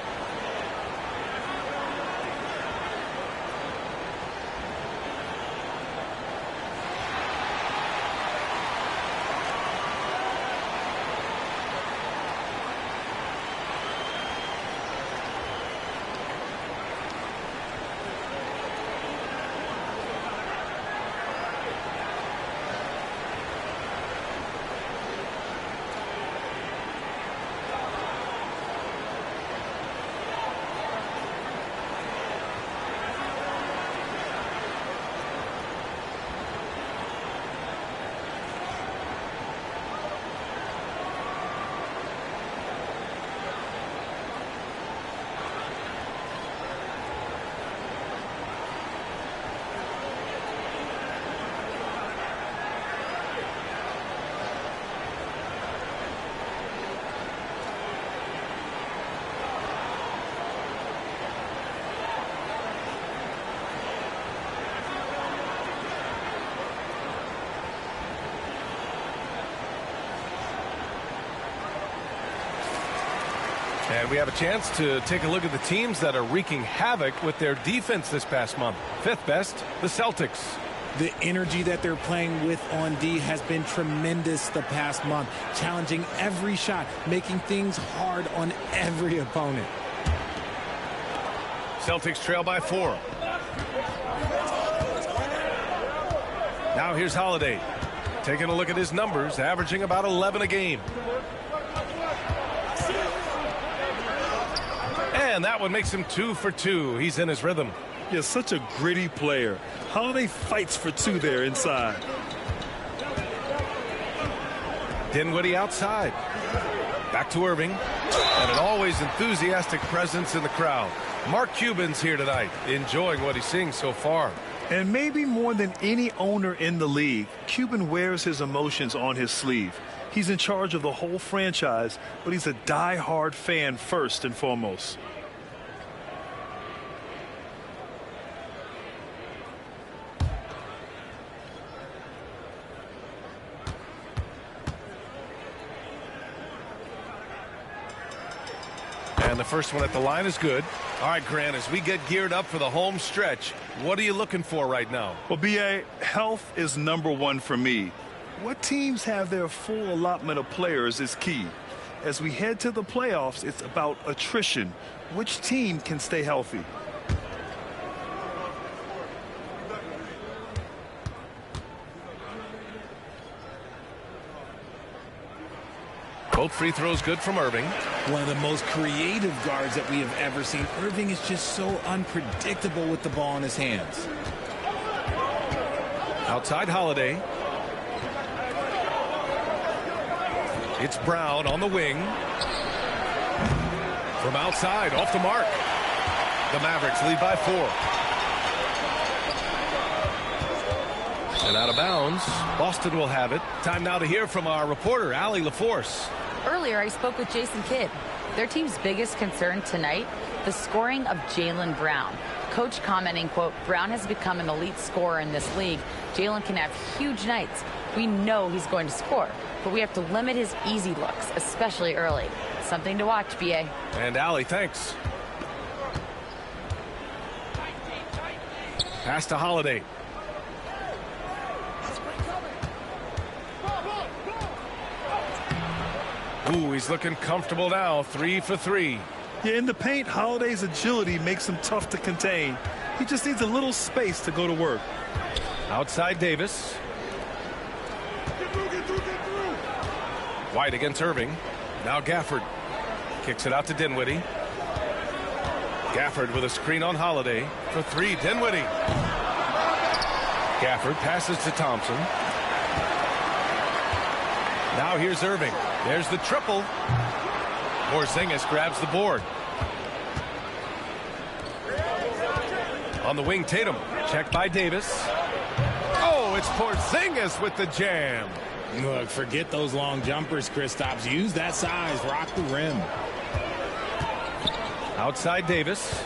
And we have a chance to take a look at the teams that are wreaking havoc with their defense this past month. 5th best, the Celtics. The energy that they're playing with on D has been tremendous the past month, challenging every shot, making things hard on every opponent. Celtics trail by 4. Now here's Holiday. Taking a look at his numbers, averaging about 11 a game. And that one makes him 2 for 2. He's in his rhythm. Yeah, such a gritty player. Holiday fights for two there inside. Dinwiddie outside. Back to Irving. And an always enthusiastic presence in the crowd. Mark Cuban's here tonight, enjoying what he's seeing so far. And maybe more than any owner in the league, Cuban wears his emotions on his sleeve. He's in charge of the whole franchise, but he's a die-hard fan first and foremost. And the first one at the line is good. All right, Grant, as we get geared up for the home stretch, what are you looking for right now? Well, B.A., health is #1 for me. What teams have their full allotment of players is key. As we head to the playoffs, it's about attrition. Which team can stay healthy? Both free throws good from Irving. One of the most creative guards that we have ever seen. Irving is just so unpredictable with the ball in his hands. Outside Holiday. It's Brown on the wing. From outside, off the mark. The Mavericks lead by 4. And out of bounds. Boston will have it. Time now to hear from our reporter, Allie LaForce. Earlier, I spoke with Jason Kidd. Their team's biggest concern tonight, the scoring of Jaylen Brown. Coach commenting, quote, Brown has become an elite scorer in this league. Jaylen can have huge nights. We know he's going to score, but we have to limit his easy looks, especially early. Something to watch, B.A. And Allie, thanks. Pass to Holiday. Ooh, he's looking comfortable now. 3 for 3. Yeah, in the paint, Holiday's agility makes him tough to contain. He just needs a little space to go to work. Outside Davis. White against Irving. Now Gafford. Kicks it out to Dinwiddie. Gafford with a screen on Holiday. For 3, Dinwiddie. Gafford passes to Thompson. Now here's Irving. There's the triple. Porzingis grabs the board. On the wing, Tatum. Checked by Davis. Oh, it's Porzingis with the jam. Look, forget those long jumpers, Kristaps. Use that size. Rock the rim. Outside Davis.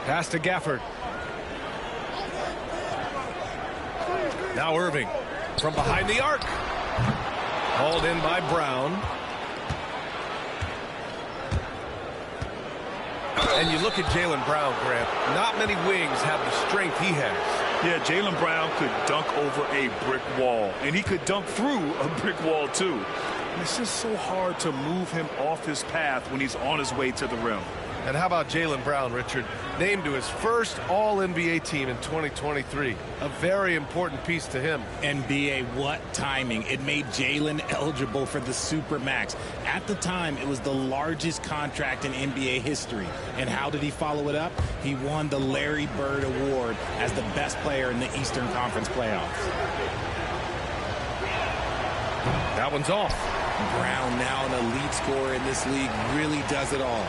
Pass to Gafford. Now Irving. From behind the arc. Hauled in by Brown. And you look at Jaylen Brown, Grant. Not many wings have the strength he has. Yeah, Jaylen Brown could dunk over a brick wall. And he could dunk through a brick wall, too. And it's just so hard to move him off his path when he's on his way to the rim. And how about Jaylen Brown, Richard? Named to his first All-NBA team in 2023. A very important piece to him. And B.A., what timing. It made Jaylen eligible for the Supermax. At the time, it was the largest contract in NBA history. And how did he follow it up? He won the Larry Bird Award as the best player in the Eastern Conference playoffs. That one's off. Brown, now an elite scorer in this league, really does it all.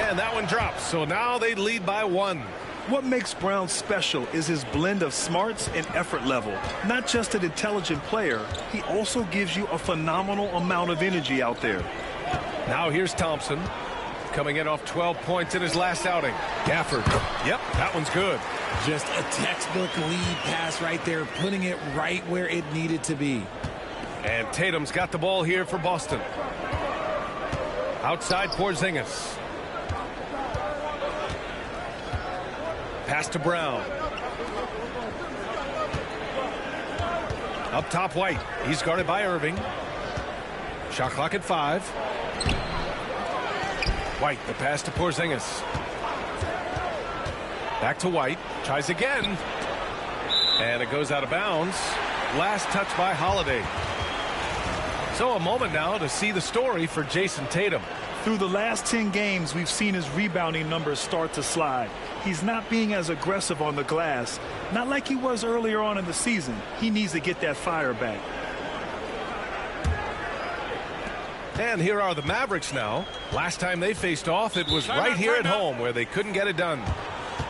And that one drops, so now they lead by 1. What makes Brown special is his blend of smarts and effort level. Not just an intelligent player, he also gives you a phenomenal amount of energy out there. Now here's Thompson, coming in off 12 points in his last outing. Gafford. Yep, that one's good. Just a textbook lead pass right there, putting it right where it needed to be. And Tatum's got the ball here for Boston. Outside Porzingis. Pass to Brown. Up top, White. He's guarded by Irving. Shot clock at 5. White, the pass to Porzingis. Back to White. Tries again. And it goes out of bounds. Last touch by Holiday. So a moment now to see the story for Jason Tatum. Through the last 10 games, we've seen his rebounding numbers start to slide. He's not being as aggressive on the glass, not like he was earlier on in the season. He needs to get that fire back. And here are the Mavericks now. Last time they faced off, it was right here at home where they couldn't get it done.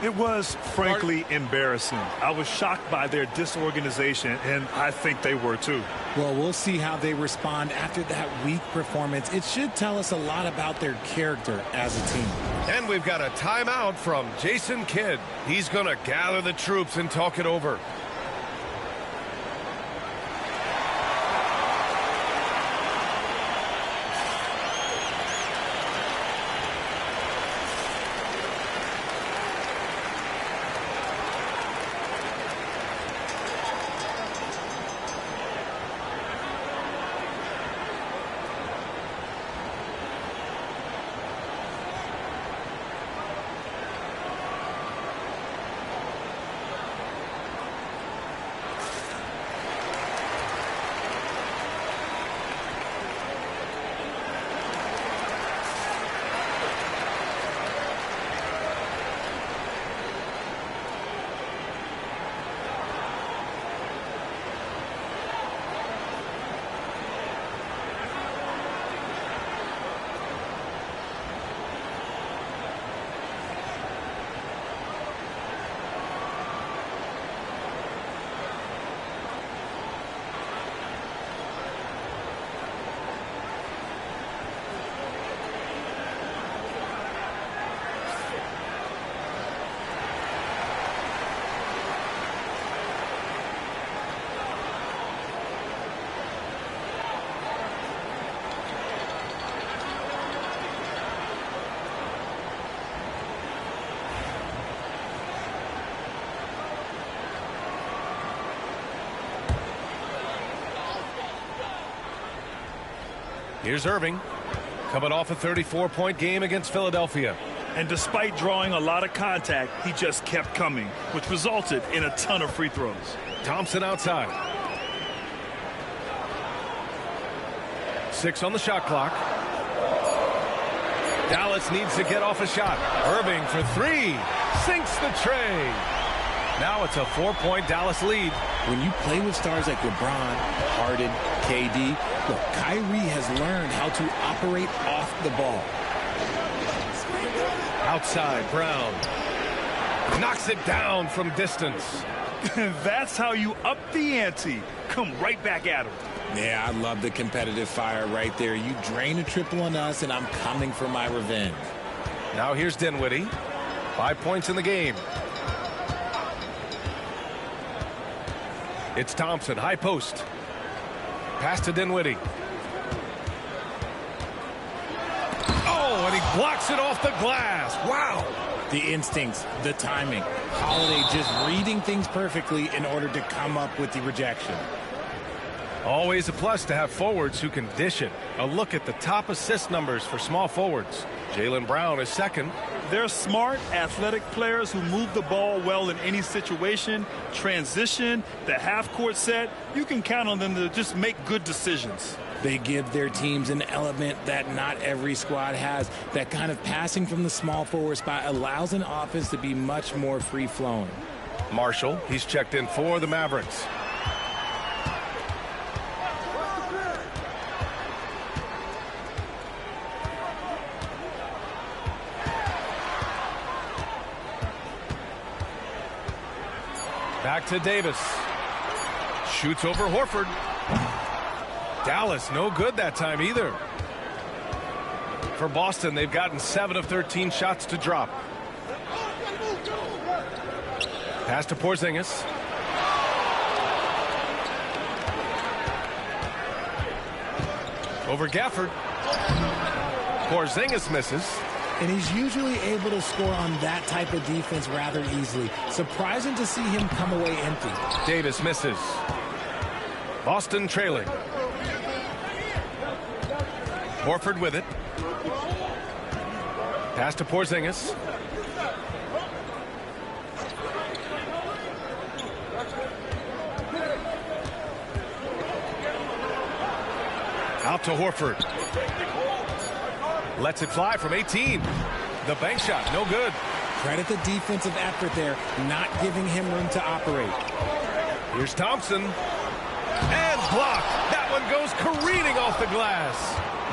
It was, frankly, embarrassing. I was shocked by their disorganization, and I think they were too. Well, we'll see how they respond after that weak performance. It should tell us a lot about their character as a team. And we've got a timeout from Jason Kidd. He's going to gather the troops and talk it over. Here's Irving, coming off a 34-point game against Philadelphia. And despite drawing a lot of contact, he just kept coming, which resulted in a ton of free throws. Thompson outside. 6 on the shot clock. Dallas needs to get off a shot. Irving for 3. Sinks the tray. Now it's a 4-point Dallas lead. When you play with stars like LeBron, Harden, KD, look, Kyrie has learned how to operate off the ball. Outside, Brown. Knocks it down from distance. That's how you up the ante. Come right back at him. Yeah, I love the competitive fire right there. You drain a triple on us, and I'm coming for my revenge. Now here's Dinwiddie. 5 points in the game. It's Thompson, high post. Pass to Dinwiddie. Oh, and he blocks it off the glass. Wow. The instincts, the timing. Holiday just reading things perfectly in order to come up with the rejection. Always a plus to have forwards who can dish it. A look at the top assist numbers for small forwards. Jaylen Brown is second. They're smart, athletic players who move the ball well in any situation. Transition, the half-court set, you can count on them to just make good decisions. They give their teams an element that not every squad has. That kind of passing from the small forward spot allows an offense to be much more free-flowing. Marshall, he's checked in for the Mavericks. Back to Davis. Shoots over Horford. Dallas no good that time either. For Boston, they've gotten 7 of 13 shots to drop. Pass to Porzingis. Over Gafford. Porzingis misses. And he's usually able to score on that type of defense rather easily. Surprising to see him come away empty. Davis misses. Boston trailing. Horford with it. Pass to Porzingis. Out to Horford. Lets it fly from 18. The bank shot, no good. Credit the defensive effort there, not giving him room to operate. Here's Thompson. And blocked. That one goes careening off the glass.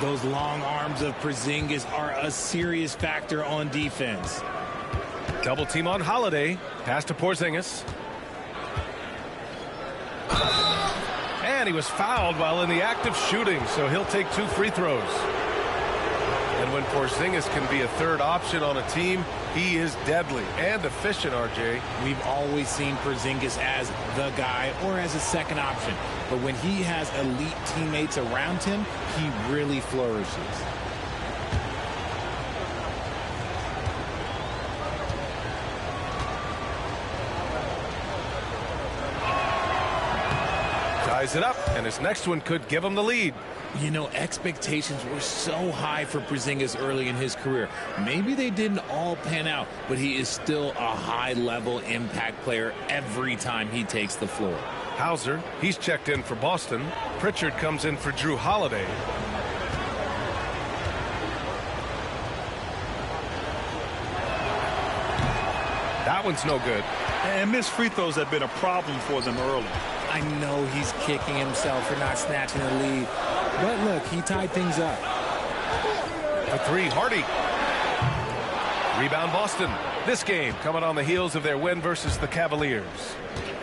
Those long arms of Porzingis are a serious factor on defense. Double team on Holiday. Pass to Porzingis. And he was fouled while in the act of shooting, so he'll take 2 free throws. And when Porzingis can be a third option on a team, he is deadly and efficient, RJ. We've always seen Porzingis as the guy or as a second option. But when he has elite teammates around him, he really flourishes. Ties it up, and his next one could give him the lead. You know, expectations were so high for Porzingis early in his career. Maybe they didn't all pan out, but he is still a high-level impact player every time he takes the floor. Hauser, he's checked in for Boston. Pritchard comes in for Drew Holiday. That one's no good. And missed free throws have been a problem for them early. I know he's kicking himself for not snatching the lead. But look, he tied things up. For 3, Hardy. Rebound Boston. This game coming on the heels of their win versus the Cavaliers.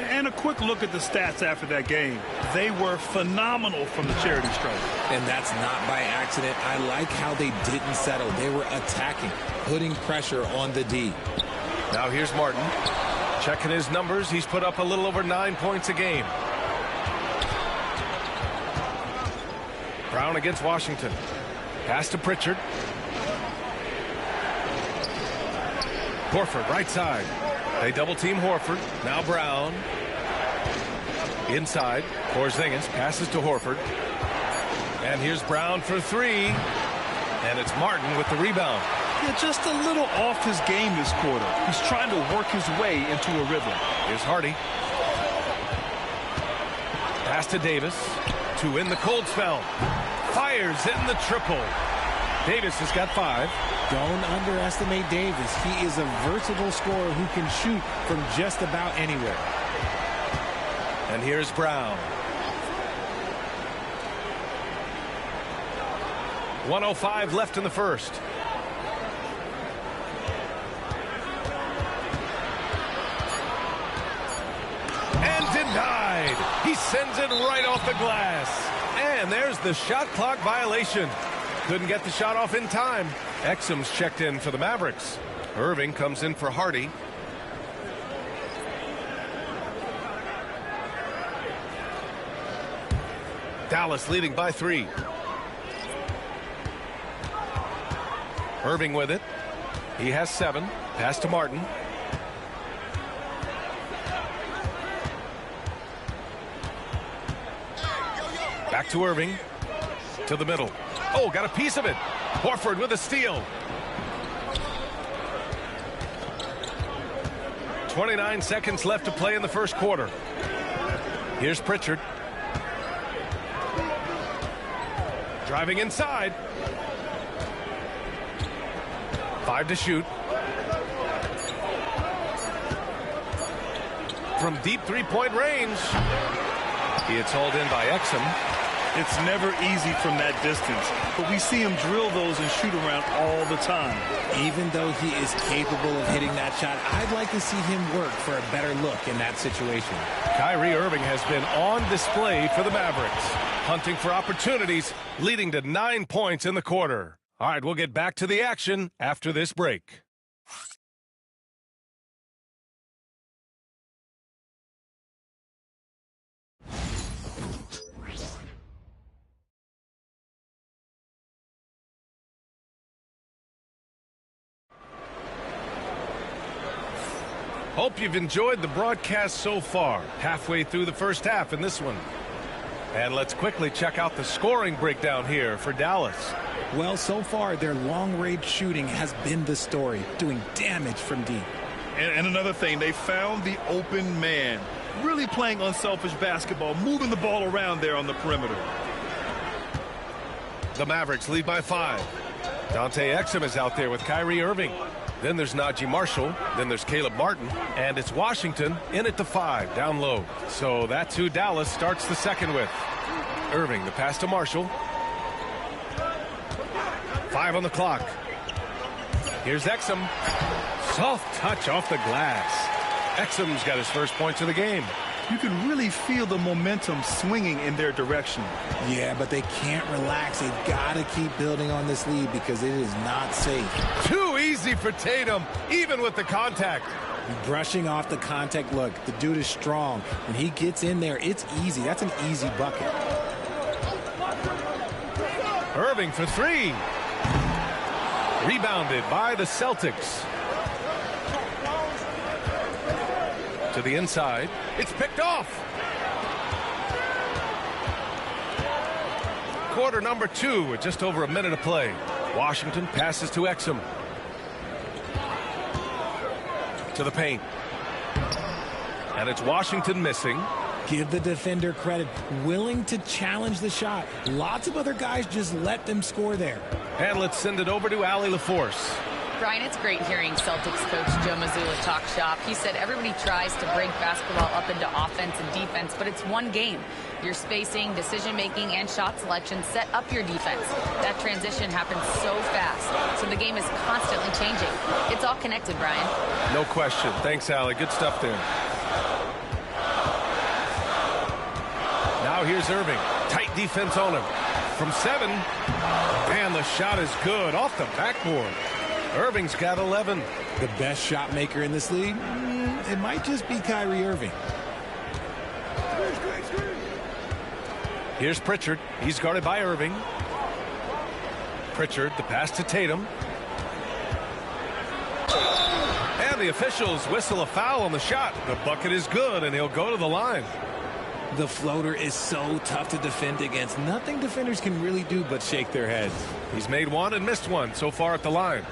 And a quick look at the stats after that game. They were phenomenal from the charity stripe. And that's not by accident. I like how they didn't settle. They were attacking, putting pressure on the D. Now here's Martin. Checking his numbers, he's put up a little over 9 points a game. Brown against Washington. Pass to Pritchard. Horford, right side. They double team Horford. Now Brown. Inside. Porzingis passes to Horford. And here's Brown for 3. And it's Martin with the rebound. Yeah, just a little off his game this quarter. He's trying to work his way into a rhythm. Here's Hardy. Pass to Davis. To win the cold spell. Fires hitting the triple. Davis has got 5. Don't underestimate Davis. He is a versatile scorer who can shoot from just about anywhere. And here's Brown. 1:05 left in the first. And denied. He sends it right off the glass. And there's the shot clock violation. Couldn't get the shot off in time. Exum's checked in for the Mavericks. Irving comes in for Hardy. Dallas leading by 3. Irving with it. He has 7. Pass to Martin. Back to Irving. To the middle. Oh, got a piece of it. Horford with a steal. 29 seconds left to play in the first quarter. Here's Pritchard. Driving inside. 5 to shoot. From deep three-point range. It's hauled in by Exum. It's never easy from that distance, but we see him drill those and shoot around all the time. Even though he is capable of hitting that shot, I'd like to see him work for a better look in that situation. Kyrie Irving has been on display for the Mavericks, hunting for opportunities, leading to 9 points in the quarter. All right, we'll get back to the action after this break. Hope you've enjoyed the broadcast so far. Halfway through the first half in this one. And let's quickly check out the scoring breakdown here for Dallas. Well, so far, their long-range shooting has been the story, doing damage from deep. And another thing, they found the open man. Really playing unselfish basketball, moving the ball around there on the perimeter. The Mavericks lead by 5. Dante Exum is out there with Kyrie Irving. Then there's Najee Marshall. Then there's Caleb Martin. And it's Washington in at the 5, down low. So that's who Dallas starts the second with. Irving, the pass to Marshall. 5 on the clock. Here's Exum. Soft touch off the glass. Exum's got his first points of the game. You can really feel the momentum swinging in their direction. Yeah, but they can't relax. They've got to keep building on this lead because it is not safe. Too easy for Tatum, even with the contact. Brushing off the contact. Look, the dude is strong. When he gets in there, it's easy. That's an easy bucket. Irving for 3. Rebounded by the Celtics. To the inside. It's picked off. Quarter number 2 with just over a minute to play. Washington passes to Exum. To the paint. And it's Washington missing. Give the defender credit. Willing to challenge the shot. Lots of other guys just let them score there. And let's send it over to Allie LaForce. Brian, it's great hearing Celtics coach Joe Mazzulla talk shop. He said everybody tries to break basketball up into offense and defense, but it's one game. Your spacing, decision-making, and shot selection set up your defense. That transition happens so fast, so the game is constantly changing. It's all connected, Brian. No question. Thanks, Allie. Good stuff there. Now here's Irving. Tight defense on him. From 7. And the shot is good off the backboard. Irving's got 11. The best shot maker in this league? It might just be Kyrie Irving. Here's Pritchard. He's guarded by Irving. Pritchard, the pass to Tatum. And the officials whistle a foul on the shot. The bucket is good, and he'll go to the line. The floater is so tough to defend against. Nothing defenders can really do but shake their heads. He's made one and missed one so far at the line.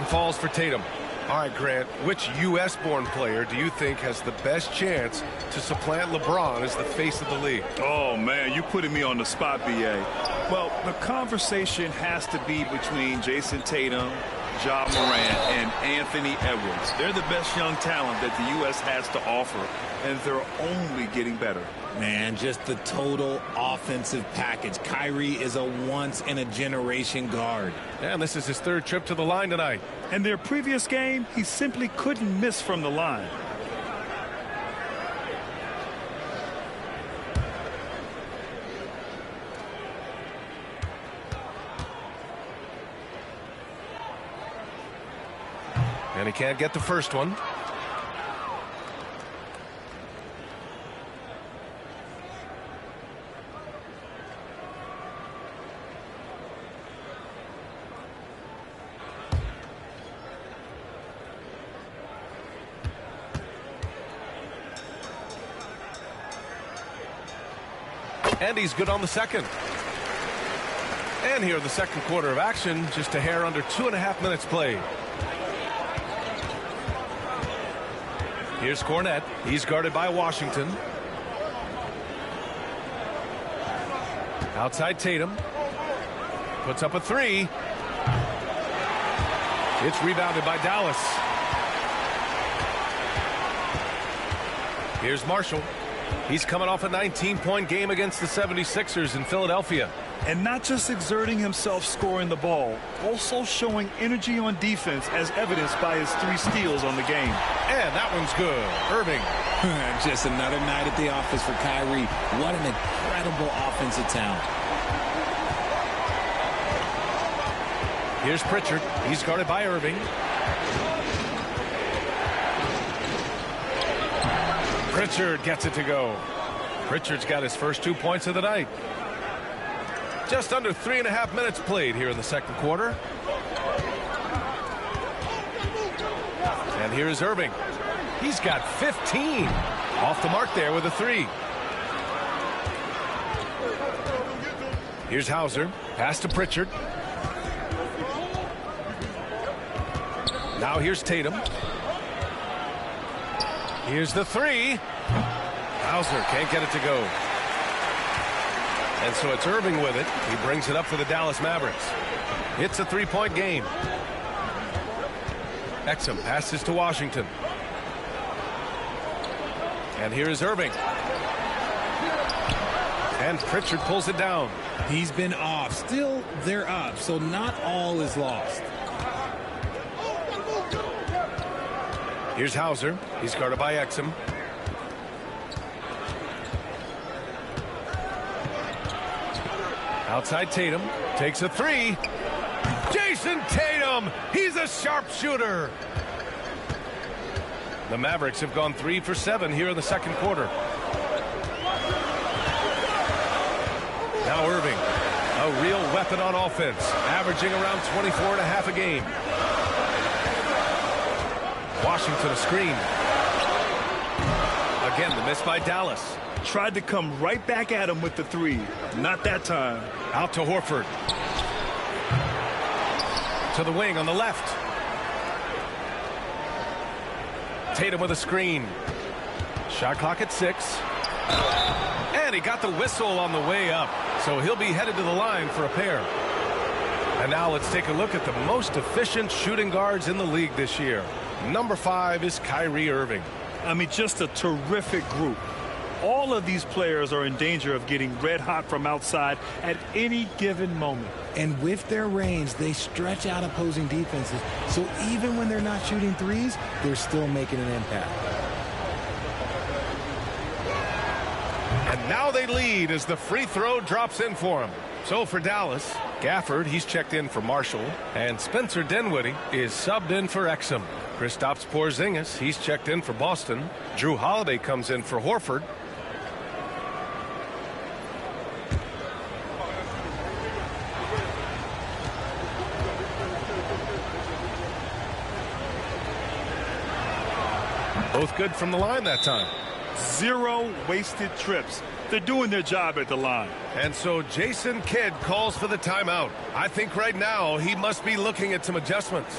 Falls for Tatum. All right, Grant, which U.S.-born player do you think has the best chance to supplant LeBron as the face of the league? Oh, man, you're putting me on the spot, B.A. Well, the conversation has to be between Jason Tatum, Ja Morant, and Anthony Edwards. They're the best young talent that the U.S. has to offer, and they're only getting better. Man, just the total offensive package. Kyrie is a once-in-a-generation guard. And this is his 3rd trip to the line tonight. In their previous game, he simply couldn't miss from the line. And he can't get the first one. And he's good on the second. And here in the second quarter of action, just a hair under 2.5 minutes played. Here's Cornette. He's guarded by Washington. Outside Tatum. Puts up a 3. It's rebounded by Dallas. Here's Marshall. He's coming off a 19-point game against the 76ers in Philadelphia. And not just exerting himself scoring the ball, also showing energy on defense as evidenced by his 3 steals on the game. And that one's good. Irving. Just another night at the office for Kyrie. What an incredible offensive talent. Here's Pritchard. He's guarded by Irving. Pritchard gets it to go. Pritchard's got his first 2 points of the night. Just under 3.5 minutes played here in the second quarter. And here's Irving. He's got 15. Off the mark there with a 3. Here's Hauser. Pass to Pritchard. Now here's Tatum. Here's the 3. Hauser can't get it to go. And so it's Irving with it. He brings it up for the Dallas Mavericks. It's a 3-point game. Exum passes to Washington. And here is Irving. And Pritchard pulls it down. He's been off. Still, they're up, so not all is lost. Here's Hauser. He's guarded by Exum. Outside Tatum. Takes a 3. Jason Tatum! He's a sharpshooter! The Mavericks have gone 3 for 7 here in the second quarter. Now Irving. A real weapon on offense. Averaging around 24.5 a game. Washington a screen. Again, the miss by Dallas. Tried to come right back at him with the 3. Not that time. Out to Horford. To the wing on the left. Tatum with a screen. Shot clock at 6. And he got the whistle on the way up. So he'll be headed to the line for a pair. And now let's take a look at the most efficient shooting guards in the league this year. Number 5 is Kyrie Irving. I mean, just a terrific group. All of these players are in danger of getting red hot from outside at any given moment. And with their range, they stretch out opposing defenses. So even when they're not shooting threes, they're still making an impact. And now they lead as the free throw drops in for them. So for Dallas, Gafford, he's checked in for Marshall. And Spencer Dinwiddie is subbed in for Exum. Kristaps Porzingis, he's checked in for Boston. Drew Holiday comes in for Horford. Both good from the line that time. 0 wasted trips. They're doing their job at the line. And so Jason Kidd calls for the timeout. I think right now he must be looking at some adjustments.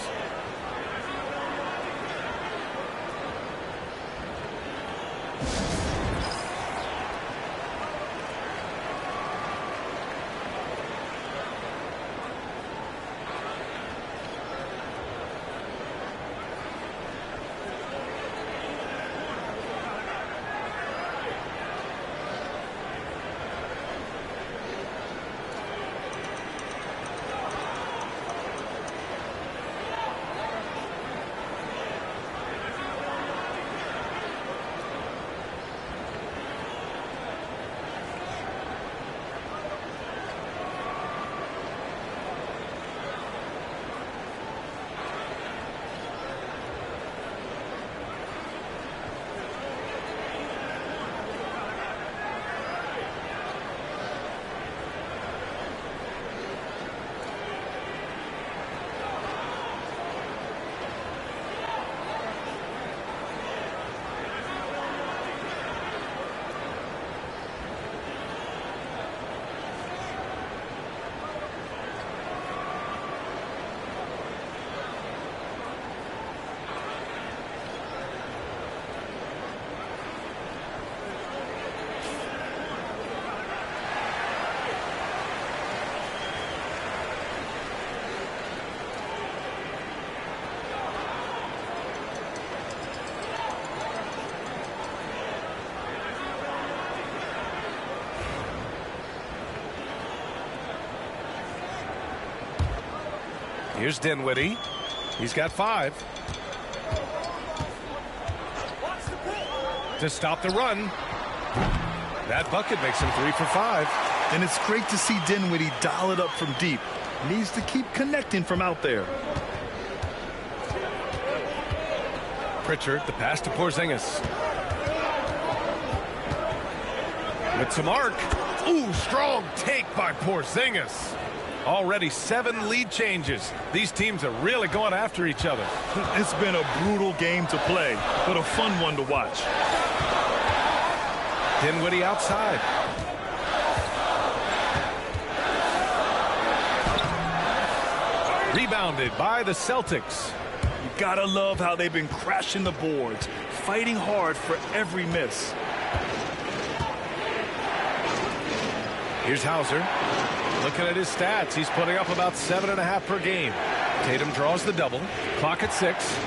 Here's Dinwiddie. He's got 5. To stop the run. That bucket makes him 3 for 5. And it's great to see Dinwiddie dial it up from deep. Needs to keep connecting from out there. Pritchard, the pass to Porzingis. With some arc. Ooh, strong take by Porzingis. Already 7 lead changes. These teams are really going after each other. It's been a brutal game to play, but a fun one to watch. Dinwiddie outside. Rebounded by the Celtics. You gotta love how they've been crashing the boards, fighting hard for every miss. Here's Hauser. Looking at his stats, he's putting up about 7.5 per game. Tatum draws the double. Clock at 6.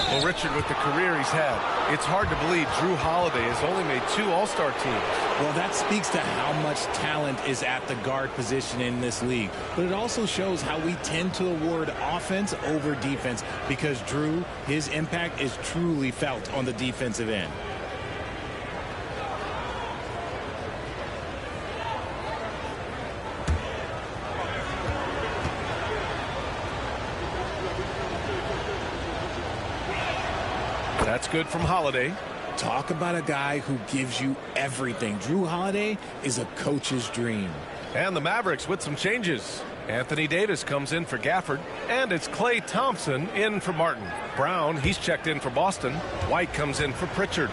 Well, Richard, with the career he's had, it's hard to believe Drew Holiday has only made 2 All-Star teams. Well, that speaks to how much talent is at the guard position in this league. But it also shows how we tend to award offense over defense because Drew, his impact is truly felt on the defensive end. That's good from Holiday. Talk about a guy who gives you everything. Drew Holiday is a coach's dream. And the Mavericks with some changes. Anthony Davis comes in for Gafford, and it's Klay Thompson in for Martin. Brown, he's checked in for Boston. White comes in for Pritchard.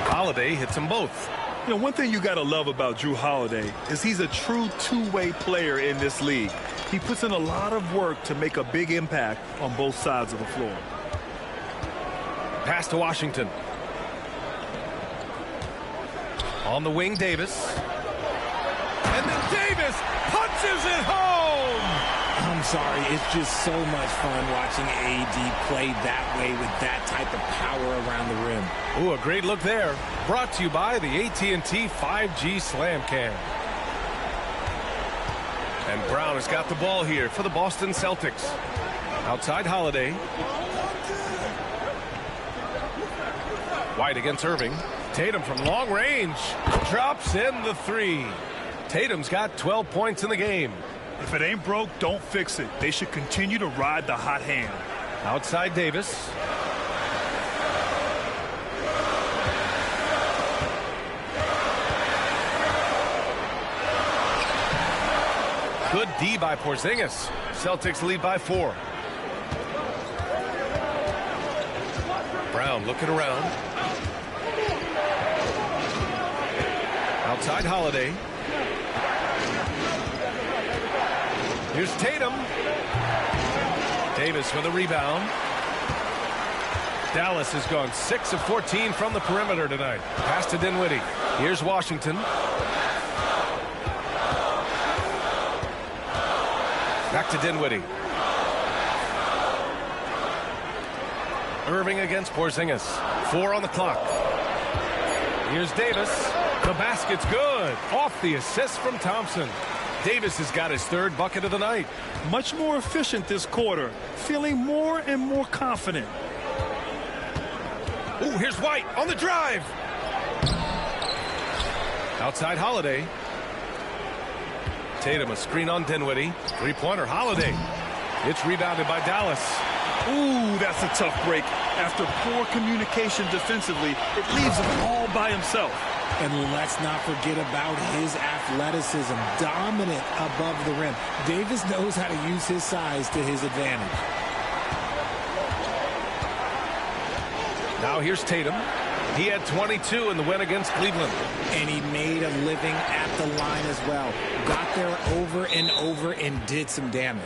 Holiday hits them both. You know, one thing you got to love about Drew Holiday is he's a true two-way player in this league. He puts in a lot of work to make a big impact on both sides of the floor. Pass to Washington. On the wing, Davis. And then Davis punches it home! I'm sorry, it's just so much fun watching AD play that way with that type of power around the rim. Ooh, a great look there. Brought to you by the AT&T 5G Slam Cam. And Brown has got the ball here for the Boston Celtics. Outside Holiday. White against Irving. Tatum from long range. Drops in the 3. Tatum's got 12 points in the game. If it ain't broke, don't fix it. They should continue to ride the hot hand. Outside Davis. Good D by Porzingis. Celtics lead by 4. Brown looking around. Outside Holiday. Here's Tatum. Davis with a rebound. Dallas has gone 6 of 14 from the perimeter tonight. Pass to Dinwiddie. Here's Washington. Back to Dinwiddie. Irving against Porzingis. 4 on the clock. Here's Davis. The basket's good. Off the assist from Thompson. Davis has got his 3rd bucket of the night. Much more efficient this quarter. Feeling more and more confident. Ooh, here's White on the drive. Outside Holiday. Tatum a screen on Dinwiddie. 3-pointer Holiday. It's rebounded by Dallas. Ooh, that's a tough break. After poor communication defensively, it leaves him all by himself. And let's not forget about his athleticism. Dominant above the rim. Davis knows how to use his size to his advantage. Now here's Tatum. He had 22 in the win against Cleveland. And he made a living at the line as well. Got there over and over and did some damage.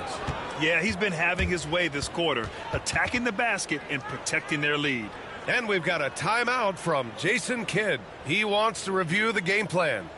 Yeah, he's been having his way this quarter, attacking the basket and protecting their lead. And we've got a timeout from Jason Kidd. He wants to review the game plan.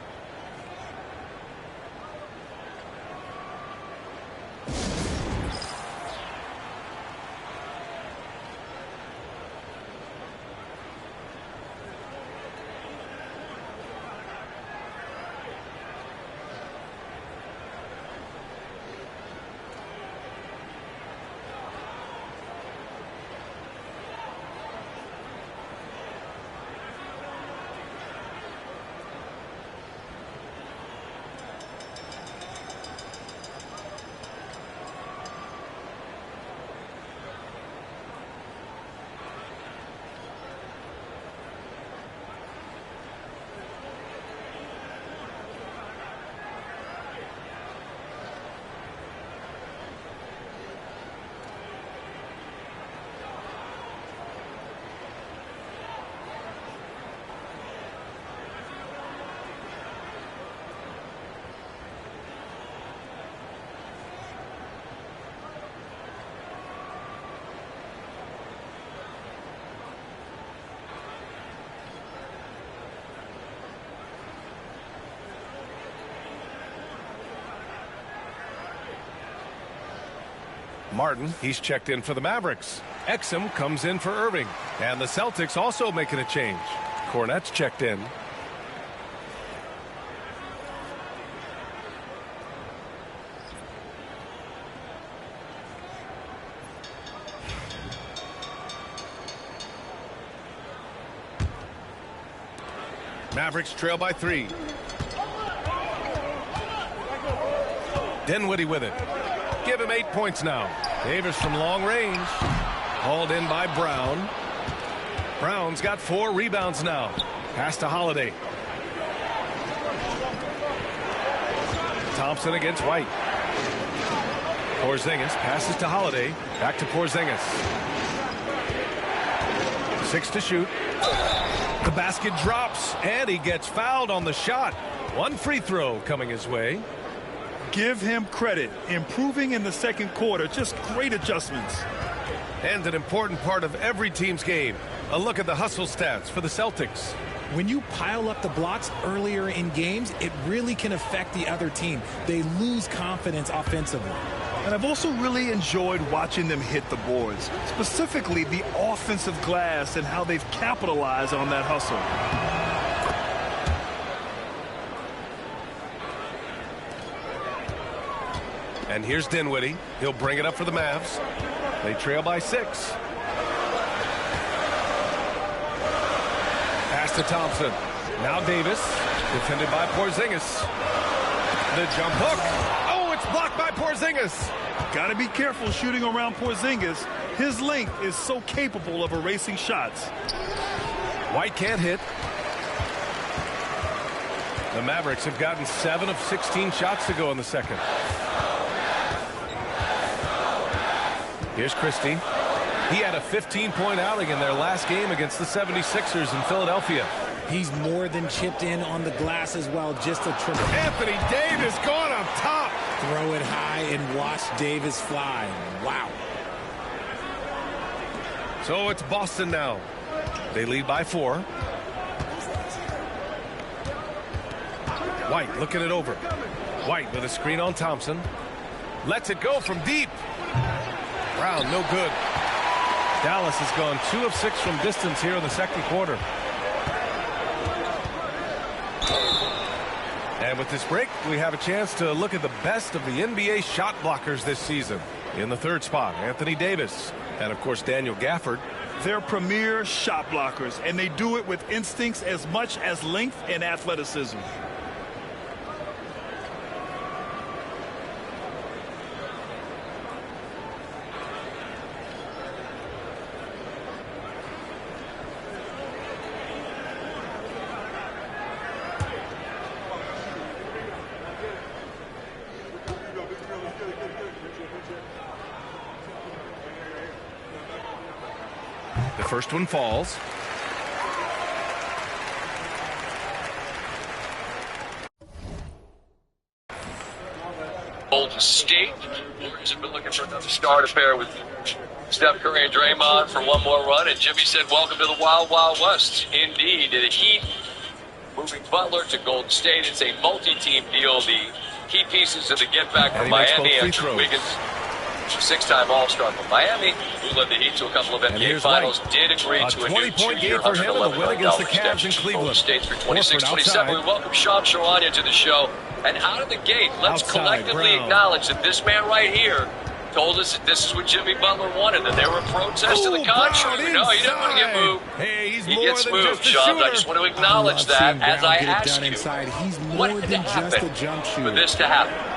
Martin, he's checked in for the Mavericks. Exum comes in for Irving. And the Celtics also making a change. Cornette's checked in. Mavericks trail by 3. Dinwiddie with it. Give him 8 points now. Davis from long range. Hauled in by Brown. Brown's got 4 rebounds now. Pass to Holiday. Thompson against White. Porzingis passes to Holiday. Back to Porzingis. 6 to shoot. The basket drops, and he gets fouled on the shot. 1 free throw coming his way. Give him credit. Improving in the second quarter. Just great adjustments. And an important part of every team's game. A look at the hustle stats for the Celtics. When you pile up the blocks earlier in games, it really can affect the other team. They lose confidence offensively. And I've also really enjoyed watching them hit the boards, specifically the offensive glass and how they've capitalized on that hustle. And here's Dinwiddie. He'll bring it up for the Mavs. They trail by 6. Pass to Thompson. Now Davis, defended by Porzingis. The jump hook. Oh, it's blocked by Porzingis. Got to be careful shooting around Porzingis. His length is so capable of erasing shots. White can't hit. The Mavericks have gotten 7 of 16 shots to go in the second. Here's Christie. He had a 15-point outing in their last game against the 76ers in Philadelphia. He's more than chipped in on the glass as well. Just a triple. Anthony Davis going up top. Throw it high and watch Davis fly. Wow. So it's Boston now. They lead by 4. White looking it over. White with a screen on Thompson. Lets it go from deep. Brown, no good. Dallas has gone 2 of 6 from distance here in the second quarter. And with this break, we have a chance to look at the best of the NBA shot blockers this season. In the third spot, Anthony Davis. And, of course, Daniel Gafford. They're premier shot blockers, and they do it with instincts as much as length and athleticism. The first one falls. Golden State. Warriors have been looking for another star to pair with Steph Curry and Draymond for one more run. And Jimmy said, welcome to the Wild Wild West. Indeed. The Heat moving Butler to Golden State. It's a multi-team deal. The key pieces of the get-back from Miami and Wiggins. 6-time All-Star from Miami, who led the Heat to a couple of NBA Finals, did agree to a new 2-year $111 million extension to Golden State through 26-27. We welcome Sean Sharania to the show. And out of the gate, let's collectively acknowledge that this man right here told us that this is what Jimmy Butler wanted, that they were a protest to the contrary. No, he didn't want to get moved. Hey, he gets moved, Sean. I just want to acknowledge that as I ask you, what had to happen for this to happen?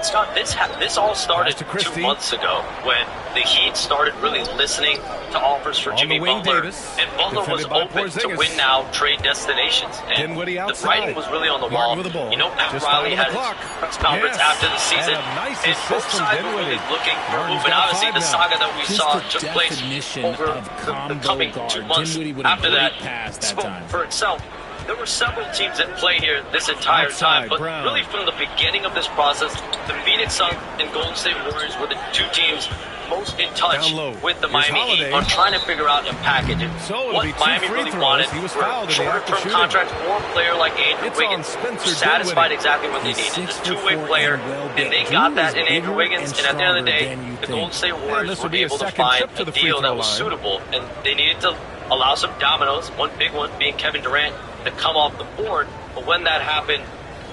Scott, this all started 2 months ago when the Heat started really listening to offers for Jimmy Butler. Davis, and Butler was open to win-now trade destinations. And the writing was really on the wall. You know, Pat Riley had his press conference after the season. And both sides were really looking for a move. And obviously the saga that we saw took place over the coming 2 months after that spoke for itself. There were several teams at play here this entire time, but really from the beginning of this process, the Phoenix Suns and Golden State Warriors were the 2 teams most in touch with the Miami Heat on trying to figure out and package it. What Miami really wanted were shorter-term contracts for a player like Andrew Wiggins, who satisfied exactly what they needed. A two-way player, and they got that in Andrew Wiggins, and at the end of the day, the Golden State Warriors were able to find a deal that was suitable, and they needed to allow some dominoes, one big one being Kevin Durant, to come off the board. But when that happened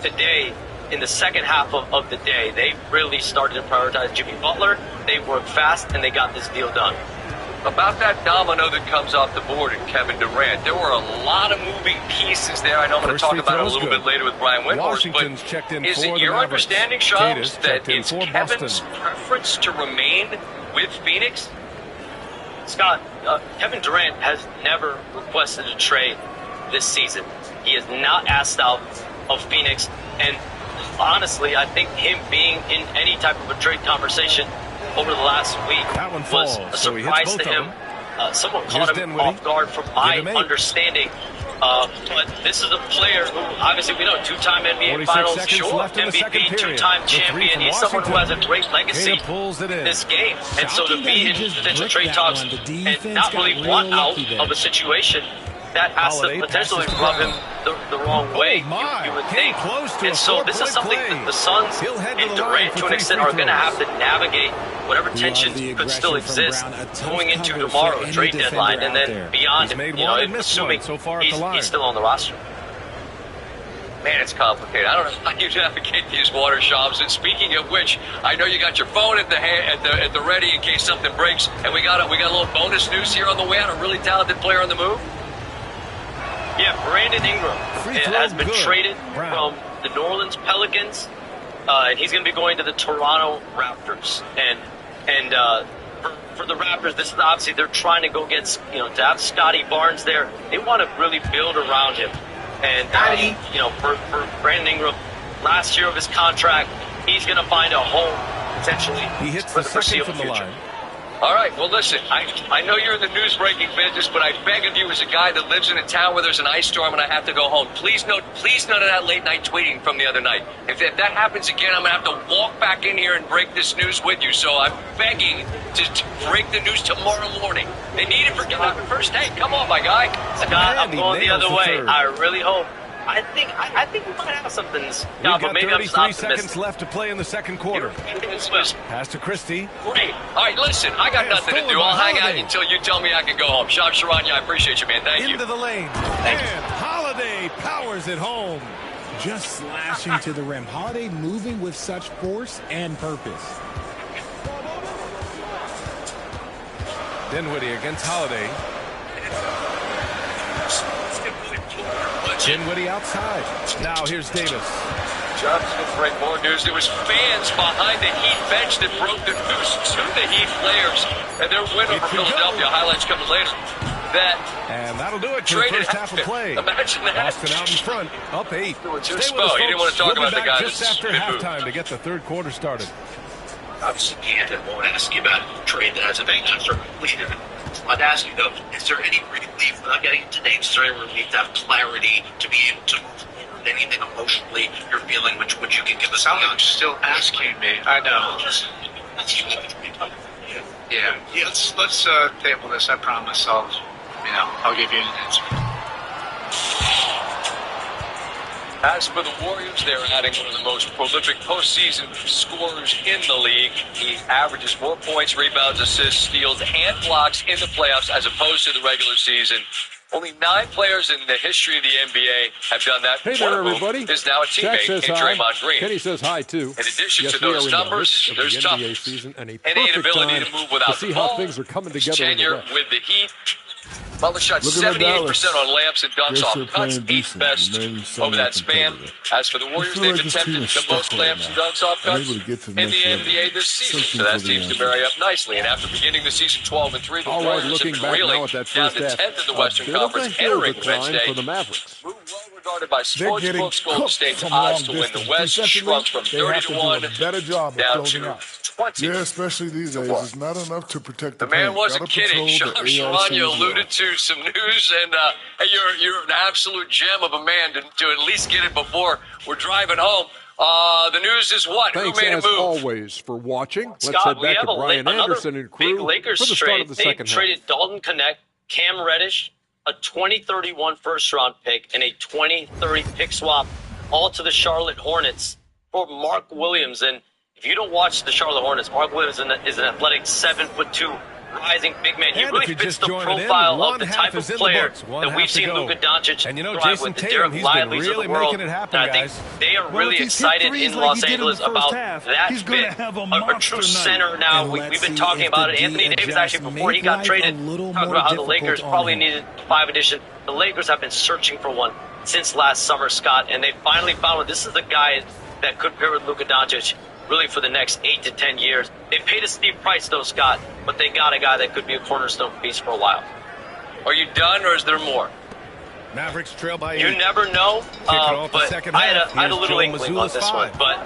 today, in the second half of the day, they really started to prioritize Jimmy Butler. They worked fast, and they got this deal done. About that domino that comes off the board in Kevin Durant, there were a lot of moving pieces there. I know I'm going to talk about it a little bit later with Brian Windhorst, but is it your understanding, Shams, that it's Kevin's preference to remain with Phoenix? Scott, Kevin Durant has never requested a trade this season. He is not asked out of Phoenix, and honestly, I think him being in any type of a trade conversation over the last week was a surprise to him. Someone caught him off guard from my understanding. But this is a player who, obviously, we know, two-time NBA Finals, MVP, two-time champion. He's someone who has a great legacy in this game. And so to be in potential trade talks and not really want out of a situation that has to potentially rub him the wrong way, you would think. And so this is something that the Suns and Durant, to an extent, are going to have to navigate whatever tensions could still exist going into tomorrow, trade deadline, and then beyond, assuming he's still on the roster. Man, it's complicated. I don't know how you navigate these water shops. And speaking of which, I know you got your phone at the ready in case something breaks. And we got a little bonus news here on the way on a really talented player on the move. Yeah, Brandon Ingram has been traded from the New Orleans Pelicans, and he's going to be going to the Toronto Raptors. And for the Raptors, this is obviously they're trying to go get, to have Scotty Barnes there. They want to really build around him. And for Brandon Ingram, last year of his contract, he's going to find a home potentially. He hits for the the second foreseeable from the future. line. All right, well, listen, I know you're in the news-breaking business, but I beg of you as a guy that lives in a town where there's an ice storm and I have to go home, please none of that late-night tweeting from the other night. If that happens again, I'm going to have to walk back in here and break this news with you. So I'm begging to break the news tomorrow morning. They need it for Kevin first. Hey, come on, my guy. Scott, I'm going the other way. I really hope. I think we might have something. We've got 33 seconds left to play in the second quarter. Pass to Christie. Great. All right, listen, I got nothing to do. I'll hang out until you tell me I can go home. Shams Charania, I appreciate you, man. Thank you. Into the lane. And Holiday powers it home. Just slashing to the rim. Holiday moving with such force and purpose. Dinwiddie against Holiday. Dinwiddie outside. Now here's Davis. John's going to break more news. There was fans behind the Heat bench that broke the news to the Heat players. And their win over Philadelphia. Highlights coming later. And that'll do it for the first half of play. Imagine that. Boston out in front, up 8. Stay with us, folks. You didn't want to talk about the guy just after halftime to get the third quarter started. Obviously, Canton won't ask you about a trade that has a bank after completed. I'd ask you, though, is there any relief, without getting into names, is there any relief to have clarity to be able to move forward? Anything emotionally you're feeling, which you can give us? I'm still asking me. I know. Yeah. Let's table this. I promise. I'll give you an answer. As for the Warriors, they're adding one of the most prolific postseason scorers in the league. He averages more points, rebounds, assists, steals, and blocks in the playoffs as opposed to the regular season. Only 9 players in the history of the NBA have done that. Hey there, everybody. Is now a teammate in Draymond Green. Kenny says hi, too. In addition to those numbers, there's toughness season and the inability to move without see the how ball. things are coming together. Tenure with the Heat. Butler shot 78% on layups and dunks off cuts, 8th best over that span. As for the Warriors, they've attempted the most layups and dunks off cuts in the NBA this season. So that seems to marry up nicely. And after beginning the season 12-3, the Warriors have been reeling down to 10th in the Western Conference, entering Wednesday. For the Mavericks. Well regarded by sports books, Golden State's odds to win the West shrunk from 30-1 down to 20. Yeah, especially these days. It's not enough to protect the man paint. wasn't kidding. Shams Charania alluded to some news, and hey, you're an absolute gem of a man to at least get it before we're driving home. The news is what? Thanks Who made a as move? always for watching. Let's Scott, head back to Brian another Anderson and crew big Lakers for the start trade. of the They second half. traded Dalton Knecht, Cam Reddish, a 2031 first-round pick, and a 2030 pick swap, all to the Charlotte Hornets for Mark Williams. And if you don't watch the Charlotte Hornets, Mark Williams is an athletic 7'2" rising big man. He And really if you fits just the joined in, profile one of the half type of is in the player books, one that half we've to seen go. Luka Doncic And you know, thrive Jason with, the Tatum, Derek he's been Lively's really of the world. making it happen, and I guys. think they are Well, really if he's hit excited threes in like Los he did in Angeles the first about half, that he's gonna fit. have a A monster true night. center now. And We've let's been see talking if about the it. Anthony D Davis actually, adjusts before he make got life traded, a little talked more about how the difficult Lakers on probably him. needed 5 addition. The Lakers have been searching for one since last summer, Scott, and they finally found one. This is the guy that could pair with Luka Doncic really for the next 8 to 10 years. They paid a steep price, though, Scott, but they got a guy that could be a cornerstone piece for a while. Are you done, or is there more? Mavericks trail by 8. You never know, but I had a little inkling on this one. But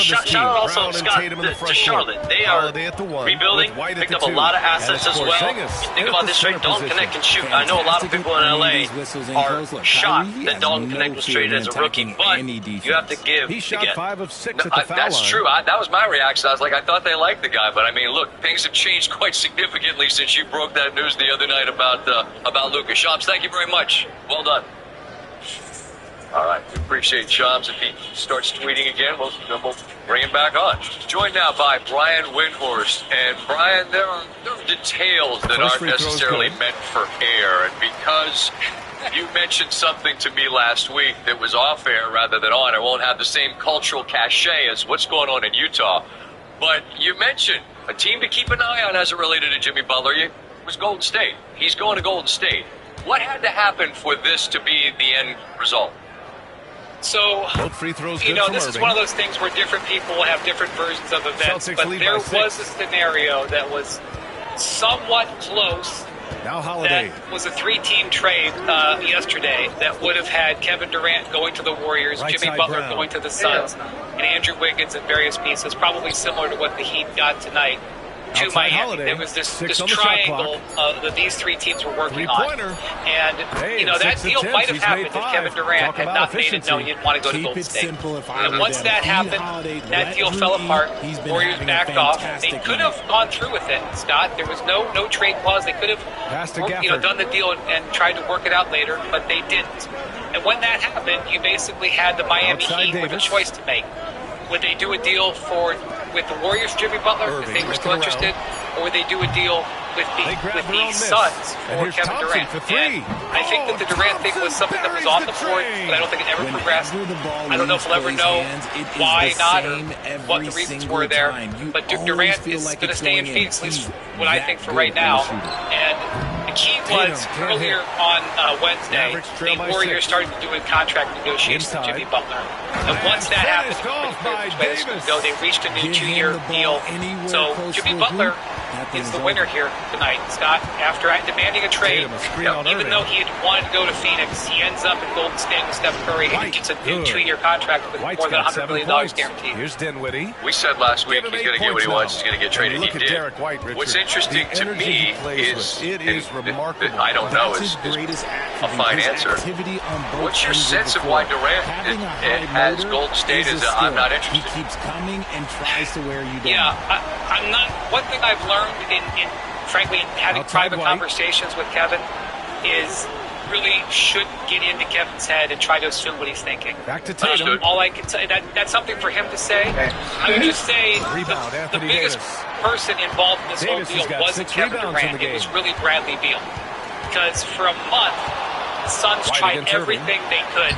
shout out also, Scott, to Charlotte. They are rebuilding, picked up a lot of assets as well. You think about this trade, Dalton Knecht can shoot. I know a lot of people in LA are shocked that Dalton Knecht was traded as a rookie, but you have to give He to shot get. 5 of 6 at the foul That's line. true. That was my reaction. I was like, I thought they liked the guy, but I mean, look, things have changed quite significantly since you broke that news the other night about Luka. Shams, thank you very much. Well done. All right, we appreciate Shams. If he starts tweeting again, we'll bring him back on. Joined now by Brian Windhorst. And Brian, there are details that aren't necessarily meant for air, and because you mentioned something to me last week that was off air rather than on, it won't have the same cultural cachet as what's going on in Utah. But you mentioned a team to keep an eye on as it related to Jimmy Butler was Golden State. He's going to Golden State. What had to happen for this to be the end result? So, Both free throws you good know, from this is Irving. one of those things where different people have different versions of events. Celtics But lead there by 6. was a scenario that was somewhat close. Now Holiday. That was a 3-team trade yesterday that would have had Kevin Durant going to the Warriors, Right Jimmy side Butler Brown. going to the Suns, and Andrew Wiggins and various pieces, probably similar to what the Heat got tonight to Outside Miami. Holiday. There was this 6 on the shot triangle that these 3 teams were working on. Three-pointer. And, Hey, you know, that 6 deal attempts, might have he's happened made if 5. Kevin Durant Talk had about not made it efficiency. known he didn't want to go to Keep Golden it State. simple if I And were once them. that Feed happened, Holiday, that let deal Drew fell eat. apart. He's been Warriors having a backed off. They fantastic could night. have gone through with it, Scott. There was no trade clause. They could have Pass to done Gafford. the deal and tried to work it out later, but they didn't. And when that happened, you basically had the Miami Outside Heat with a Davis. choice to make. Would they do a deal with the Warriors, Jimmy Butler, if Irving they were still looking around. interested, or would they do a deal with They grabbed the their own miss. Suns And for here's Kevin Thompson Durant? for 3. And I think that the Durant thing was something that was on the board, but I don't think it ever progressed. I don't know if we'll ever know why not or what the reasons were there. But Durant is going to stay in Phoenix, at least what I think for right now. And the key was earlier on Wednesday, the Warriors started doing contract negotiations with Jimmy Butler. And once that happened, they reached a new 2-year deal. So Jimmy Butler is the winner here tonight, Scott. After demanding a trade, even though he had wanted to go to Phoenix, he ends up in Golden State with Steph Curry, and he gets a new 2-year contract with White's more than got $100 7 million points. guaranteed. Here's Dinwiddie. We said last week Give him he's 8 going to get what he points wants. now. He's going to get traded. And He look at did. Derek White, Richard. What's interesting The to energy me he plays is with. It is remarkable. I don't know That's is his greatest a attribute, fine his answer. activity on both What's your ends sense of the why floor. Durant Having a has high motor Golden State is is a I'm not skill. interested. He keeps coming and tries to wear you down. Yeah, I'm not. One thing I've learned in frankly, having Outside private White. conversations with Kevin is really shouldn't get into Kevin's head and try to assume what he's thinking. Back to Tatum. All I can say, that's something for him to say. I would just say Rebound, the Anthony biggest Davis. person involved in this Davis whole has deal got wasn't 6 Kevin rebounds in Durant. the It was game. really Bradley Beal. Because for a month, the Suns White tried against Irving. everything they could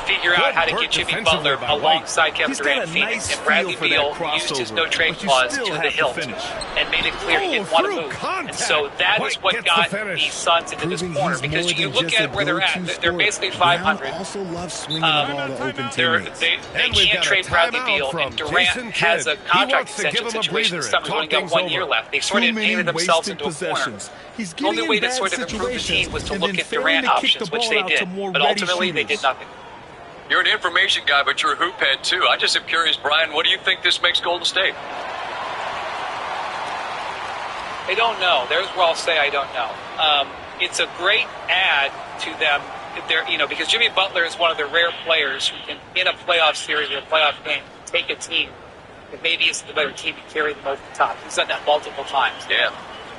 figure out Good how to work get Jimmy defensively Butler by White. alongside Kevin He's got Durant a in Phoenix. nice And Bradley feel for Beal that used his crossover, no-trade but you clause still to the have to hilt finish. and made it clear he didn't want to move. And so that is what got the Suns into this corner. Because you look at where they're at, they're basically 500. Also loves swinging the ball to open teammates. They And we've can't got a trade Bradley timeout Beal, from and Durant Jason has a Kidd. He contract wants to give extension him a situation. breather The Suns and only talk got 1 things year over. left. They sort Too of many painted themselves wasted into a corner. possessions. He's The only getting way in to bad sort of improve the situations team was to and look then at failing Durant to kick the options, which ball they out to did. more But ready ultimately, they did shooters. nothing. You're an information guy, but you're a hoop head too. I just am curious, Brian, what do you think this makes Golden State? I don't know. There's where I'll say I don't know. It's a great add to them because Jimmy Butler is one of the rare players who can, in a playoff series or a playoff game, take a team that maybe isn't the better team and carry them over the top. He's done that multiple times. Yeah.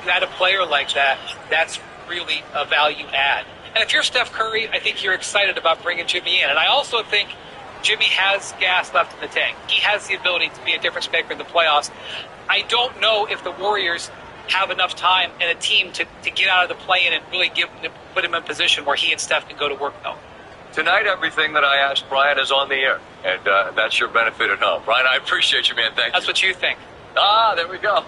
You add a player like that, that's really a value add. And if you're Steph Curry, I think you're excited about bringing Jimmy in. And I also think Jimmy has gas left in the tank. He has the ability to be a difference maker in the playoffs. I don't know if the Warriors have enough time and a team to get out of the play-in and really put him in a position where he and Steph can go to work, though. Tonight, everything that I asked Brian is on the air, and that's your benefit at home. Brian, I appreciate you, man. Thank you. That's what you think. Ah, there we go.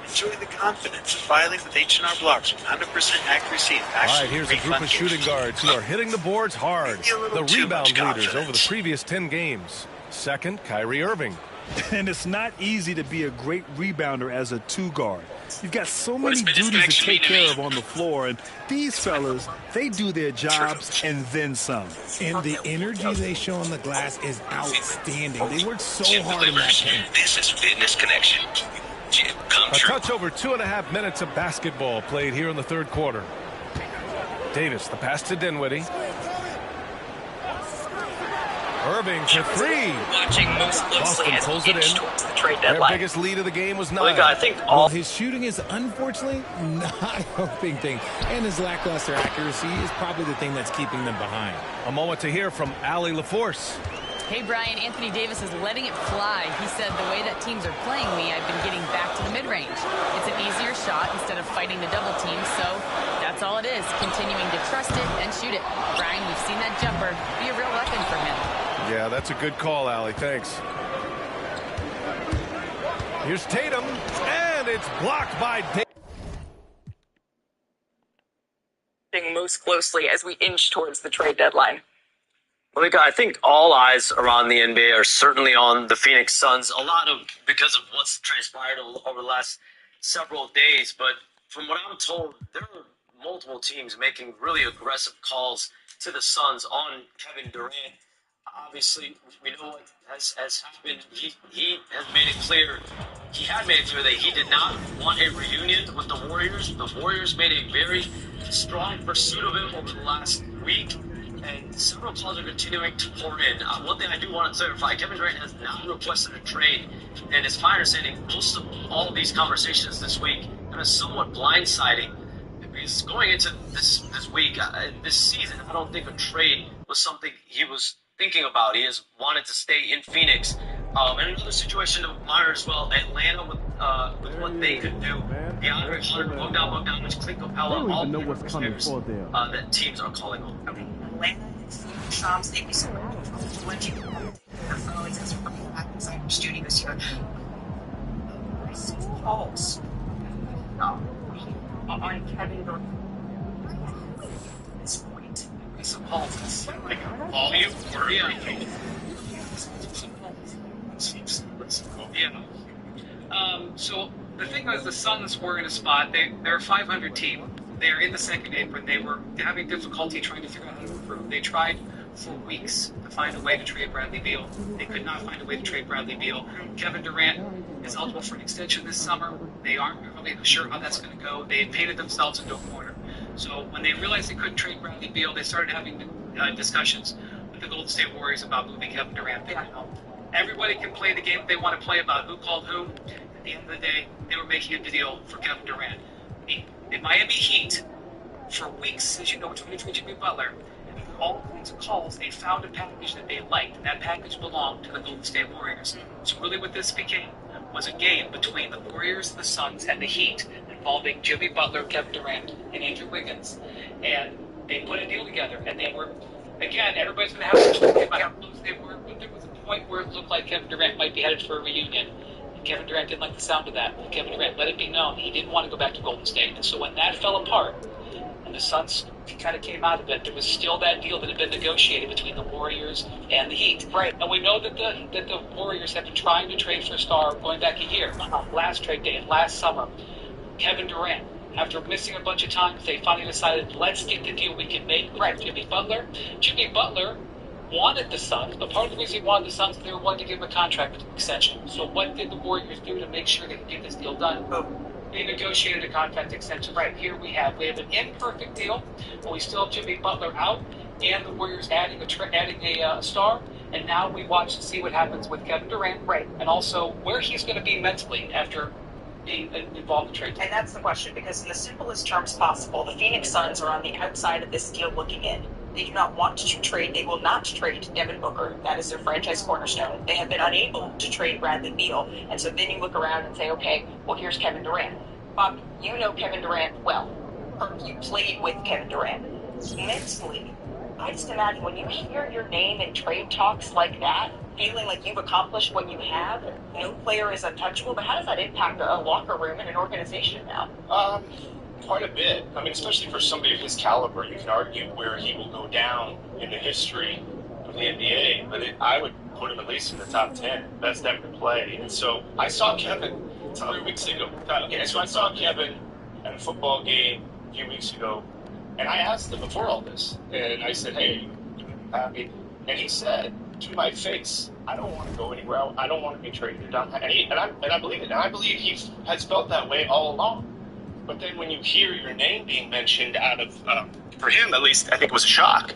Enjoy the confidence of filing with H&R Blocks with 100% accuracy and All right, here's a group of shooting guards who are hitting the boards hard. The rebound leaders over the previous 10 games. Second, Kyrie Irving. And it's not easy to be a great rebounder as a two-guard. You've got so many duties to take care of on the floor, and these fellas, they do their jobs and then some. And the energy they show on the glass is outstanding. They work so hard in that paint. This is Fitness Connection. A touch over 2.5 minutes of basketball played here in the third quarter. Davis, the pass to Dinwiddie. Irving for three. Watching most closely as pulls he it in. inched towards the trade Their deadline. biggest lead of the game was 9. I think Well, his shooting is unfortunately not a big thing. And his lackluster accuracy is probably the thing that's keeping them behind. A moment to hear from Allie LaForce. Hey, Brian, Anthony Davis is letting it fly. He said, the way that teams are playing me, I've been getting back to the mid-range. It's an easier shot instead of fighting the double team, so that's all it is, continuing to trust it and shoot it. Brian, we've seen that jumper be a real weapon for him. Yeah, that's a good call, Allie. Thanks. Here's Tatum, and it's blocked by Davis. most closely as we inch towards the trade deadline. Well, I think all eyes around the NBA are certainly on the Phoenix Suns. A lot of because of what's transpired over the last several days. But from what I'm told, there are multiple teams making really aggressive calls to the Suns on Kevin Durant. Obviously, we know what has happened. He has made it clear. He had made it clear that he did not want a reunion with the Warriors. The Warriors made a very strong pursuit of him over the last week. And several calls are continuing to pour in. One thing I do want to clarify, Kevin Durant has not requested a trade. And it's my understanding most of all of these conversations this week have been somewhat blindsiding. Because going into this week, this season, I don't think a trade was something he was thinking about. He has wanted to stay in Phoenix. And another situation to monitor as well, Atlanta with what they could do. DeAndre Hunter, Bogdanovich, Clint Capella, all the players that teams are calling on. Atlanta is Shams Davis. I'm shooting this year. Calls on Kevin Durant. This point, some calls like volume or So the thing was, the Suns were in a spot. They're a 500 team. They're in the second apron. They were having difficulty trying to figure out how to improve. They tried for weeks to find a way to trade Bradley Beal. They could not find a way to trade Bradley Beal. Kevin Durant is eligible for an extension this summer. They aren't really sure how that's going to go. They had painted themselves into a corner. So when they realized they couldn't trade Bradley Beal, they started having discussions with the Golden State Warriors about moving Kevin Durant back. Everybody can play the game they want to play about who called who. At the end of the day, they were making a deal for Kevin Durant. The Miami Heat, for weeks, as you know, trying to trade Jimmy Butler, and all kinds of calls, they found a package that they liked, and that package belonged to the Golden State Warriors. So really what this became was a game between the Warriors, the Suns, and the Heat, involving Jimmy Butler, Kevin Durant, and Andrew Wiggins. And they put a deal together, and they were, again, everybody's going to have to think about how close they were, but there was a point where it looked like Kevin Durant might be headed for a reunion. Kevin Durant didn't like the sound of that. Kevin Durant let it be known he didn't want to go back to Golden State. And so when that fell apart and the Suns kind of came out of it, there was still that deal that had been negotiated between the Warriors and the Heat. Right. And we know that the Warriors have been trying to trade for a star going back a year. Last trade day, last summer, Kevin Durant, after missing a bunch of times, they finally decided, let's get the deal we can make with Jimmy Butler. Jimmy Butler wanted the Suns, but part of the reason he wanted the Suns, they were wanting to give him a contract extension. So what did the Warriors do to make sure they could get this deal done? They negotiated a contract extension. Right here we have an imperfect deal, but we still have Jimmy Butler out, and the Warriors adding a star. And now we watch to see what happens with Kevin Durant, and also where he's going to be mentally after being involved in trade. And that's the question, because in the simplest terms possible, the Phoenix Suns are on the outside of this deal looking in. They do not want to trade. They will not trade Devin Booker. That is their franchise cornerstone. They have been unable to trade Bradley Beal. And so then you look around and say, okay, well, here's Kevin Durant. Bob, you know Kevin Durant well. You played with Kevin Durant. Mentally, I just imagine when you hear your name in trade talks like that, feeling like you've accomplished what you have, no player is untouchable, but how does that impact a locker room and an organization now? Quite a bit. I mean, especially for somebody of his caliber, you can argue where he will go down in the history of the NBA, but I would put him at least in the top 10, best ever to play. And so I saw Kevin 3 weeks ago. So I saw Kevin at a football game a few weeks ago, and I asked him before all this, and I said, hey, are you happy? And he said to my face, I don't want to go anywhere. I don't want to be traded. And I believe it. And I believe he has felt that way all along. But then when you hear your name being mentioned out of, for him at least, I think it was a shock.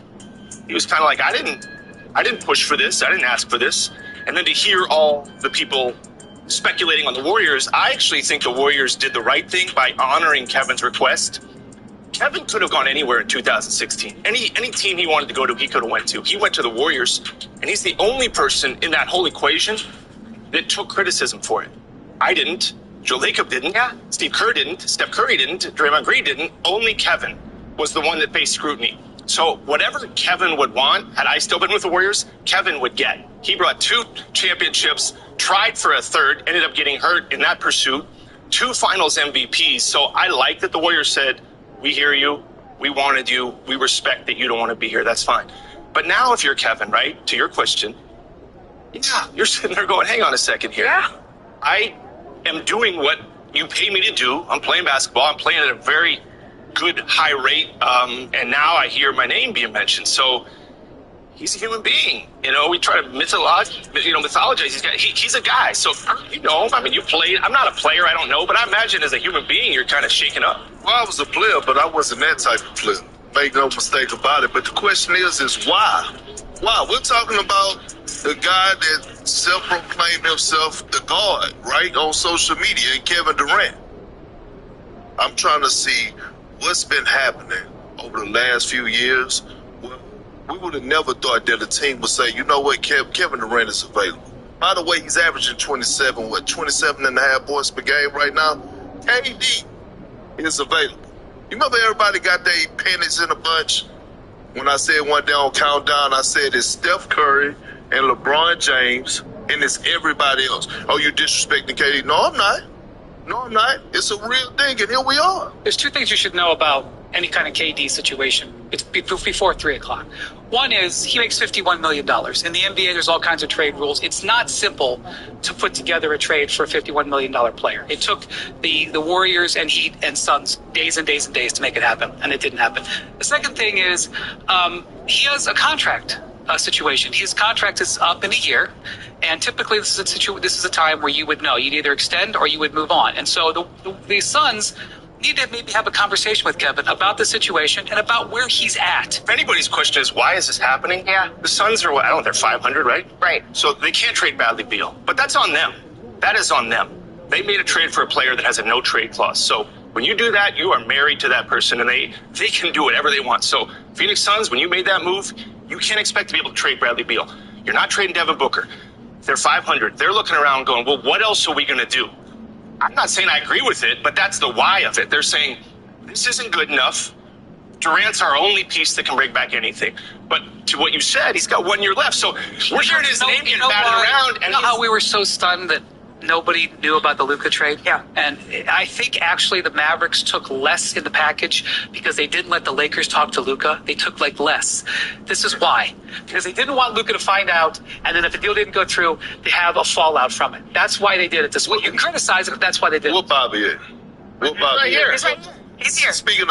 He was kind of like, I didn't push for this. I didn't ask for this. And then to hear all the people speculating on the Warriors, I actually think the Warriors did the right thing by honoring Kevin's request. Kevin could have gone anywhere in 2016. Any team he wanted to go to, he could have went to. He went to the Warriors, and he's the only person in that whole equation that took criticism for it. I didn't. Joe Lacob didn't. Yeah. Steve Kerr didn't. Steph Curry didn't. Draymond Green didn't. Only Kevin was the one that faced scrutiny. So whatever Kevin would want, had I still been with the Warriors, Kevin would get. He brought 2 championships, tried for a third, ended up getting hurt in that pursuit, 2 finals MVPs. So I like that the Warriors said, we hear you, we wanted you, we respect that you don't want to be here, that's fine. But now if you're Kevin, right, to your question, yeah, you're sitting there going, hang on a second here. Yeah. I am doing what you pay me to do. I'm playing basketball. I'm playing at a very good, high rate. And now I hear my name being mentioned. So he's a human being. You know, we try to mythologize. He's a guy. So, you know, I mean, you played. I'm not a player. I don't know. But I imagine as a human being, you're kind of shaken up. Well, I was a player, but I wasn't that type of player. Make no mistake about it. But the question is why? Why? We're talking about the guy that self-proclaimed himself the God, right, on social media, and Kevin Durant. I'm trying to see what's been happening over the last few years. Well, we would have never thought that a team would say, you know what, Kevin Durant is available. By the way, he's averaging 27 and a half points per game right now. KD is available. You remember everybody got their pennies in a bunch? When I said one day on Countdown, I said it's Steph Curry and LeBron James, and it's everybody else. Oh, you disrespecting KD? No, I'm not. No, I'm not. It's a real thing, and here we are. There's 2 things you should know about any kind of KD situation. It's before 3 o'clock. One is he makes $51 million. In the NBA, there's all kinds of trade rules. It's not simple to put together a trade for a $51 million player. It took the Warriors and Heat and Suns days and days and days to make it happen, and it didn't happen. The second thing is he has a contract situation. His contract is up in a year, and typically this is a time where you would know. You'd either extend or you would move on. And so the Suns need to maybe have a conversation with Kevin about the situation and about where he's at. If anybody's question is, why is this happening? Yeah. The Suns are, they're 500, right? Right. So they can't trade Bradley Beal. But that's on them. That is on them. They made a trade for a player that has a no-trade clause. So when you do that, you are married to that person, and they can do whatever they want. So Phoenix Suns, when you made that move, you can't expect to be able to trade Bradley Beal. You're not trading Devin Booker. They're 500. They're looking around going, well, what else are we going to do? I'm not saying I agree with it, but that's the why of it. They're saying, this isn't good enough. Durant's our only piece that can bring back anything. But to what you said, he's got 1 year left. So we're hearing his name getting batted around. And you know how we were so stunned that nobody knew about the Luka trade? Yeah. And I think actually the Mavericks took less in the package because they didn't let the Lakers talk to Luka. They took less. This is why. Because they didn't want Luka to find out, and then if the deal didn't go through, they have a fallout from it. That's why they did it this way. You can criticize it, but that's why they did it. What Bobby is? What Bobby right here. He's here. Speaking of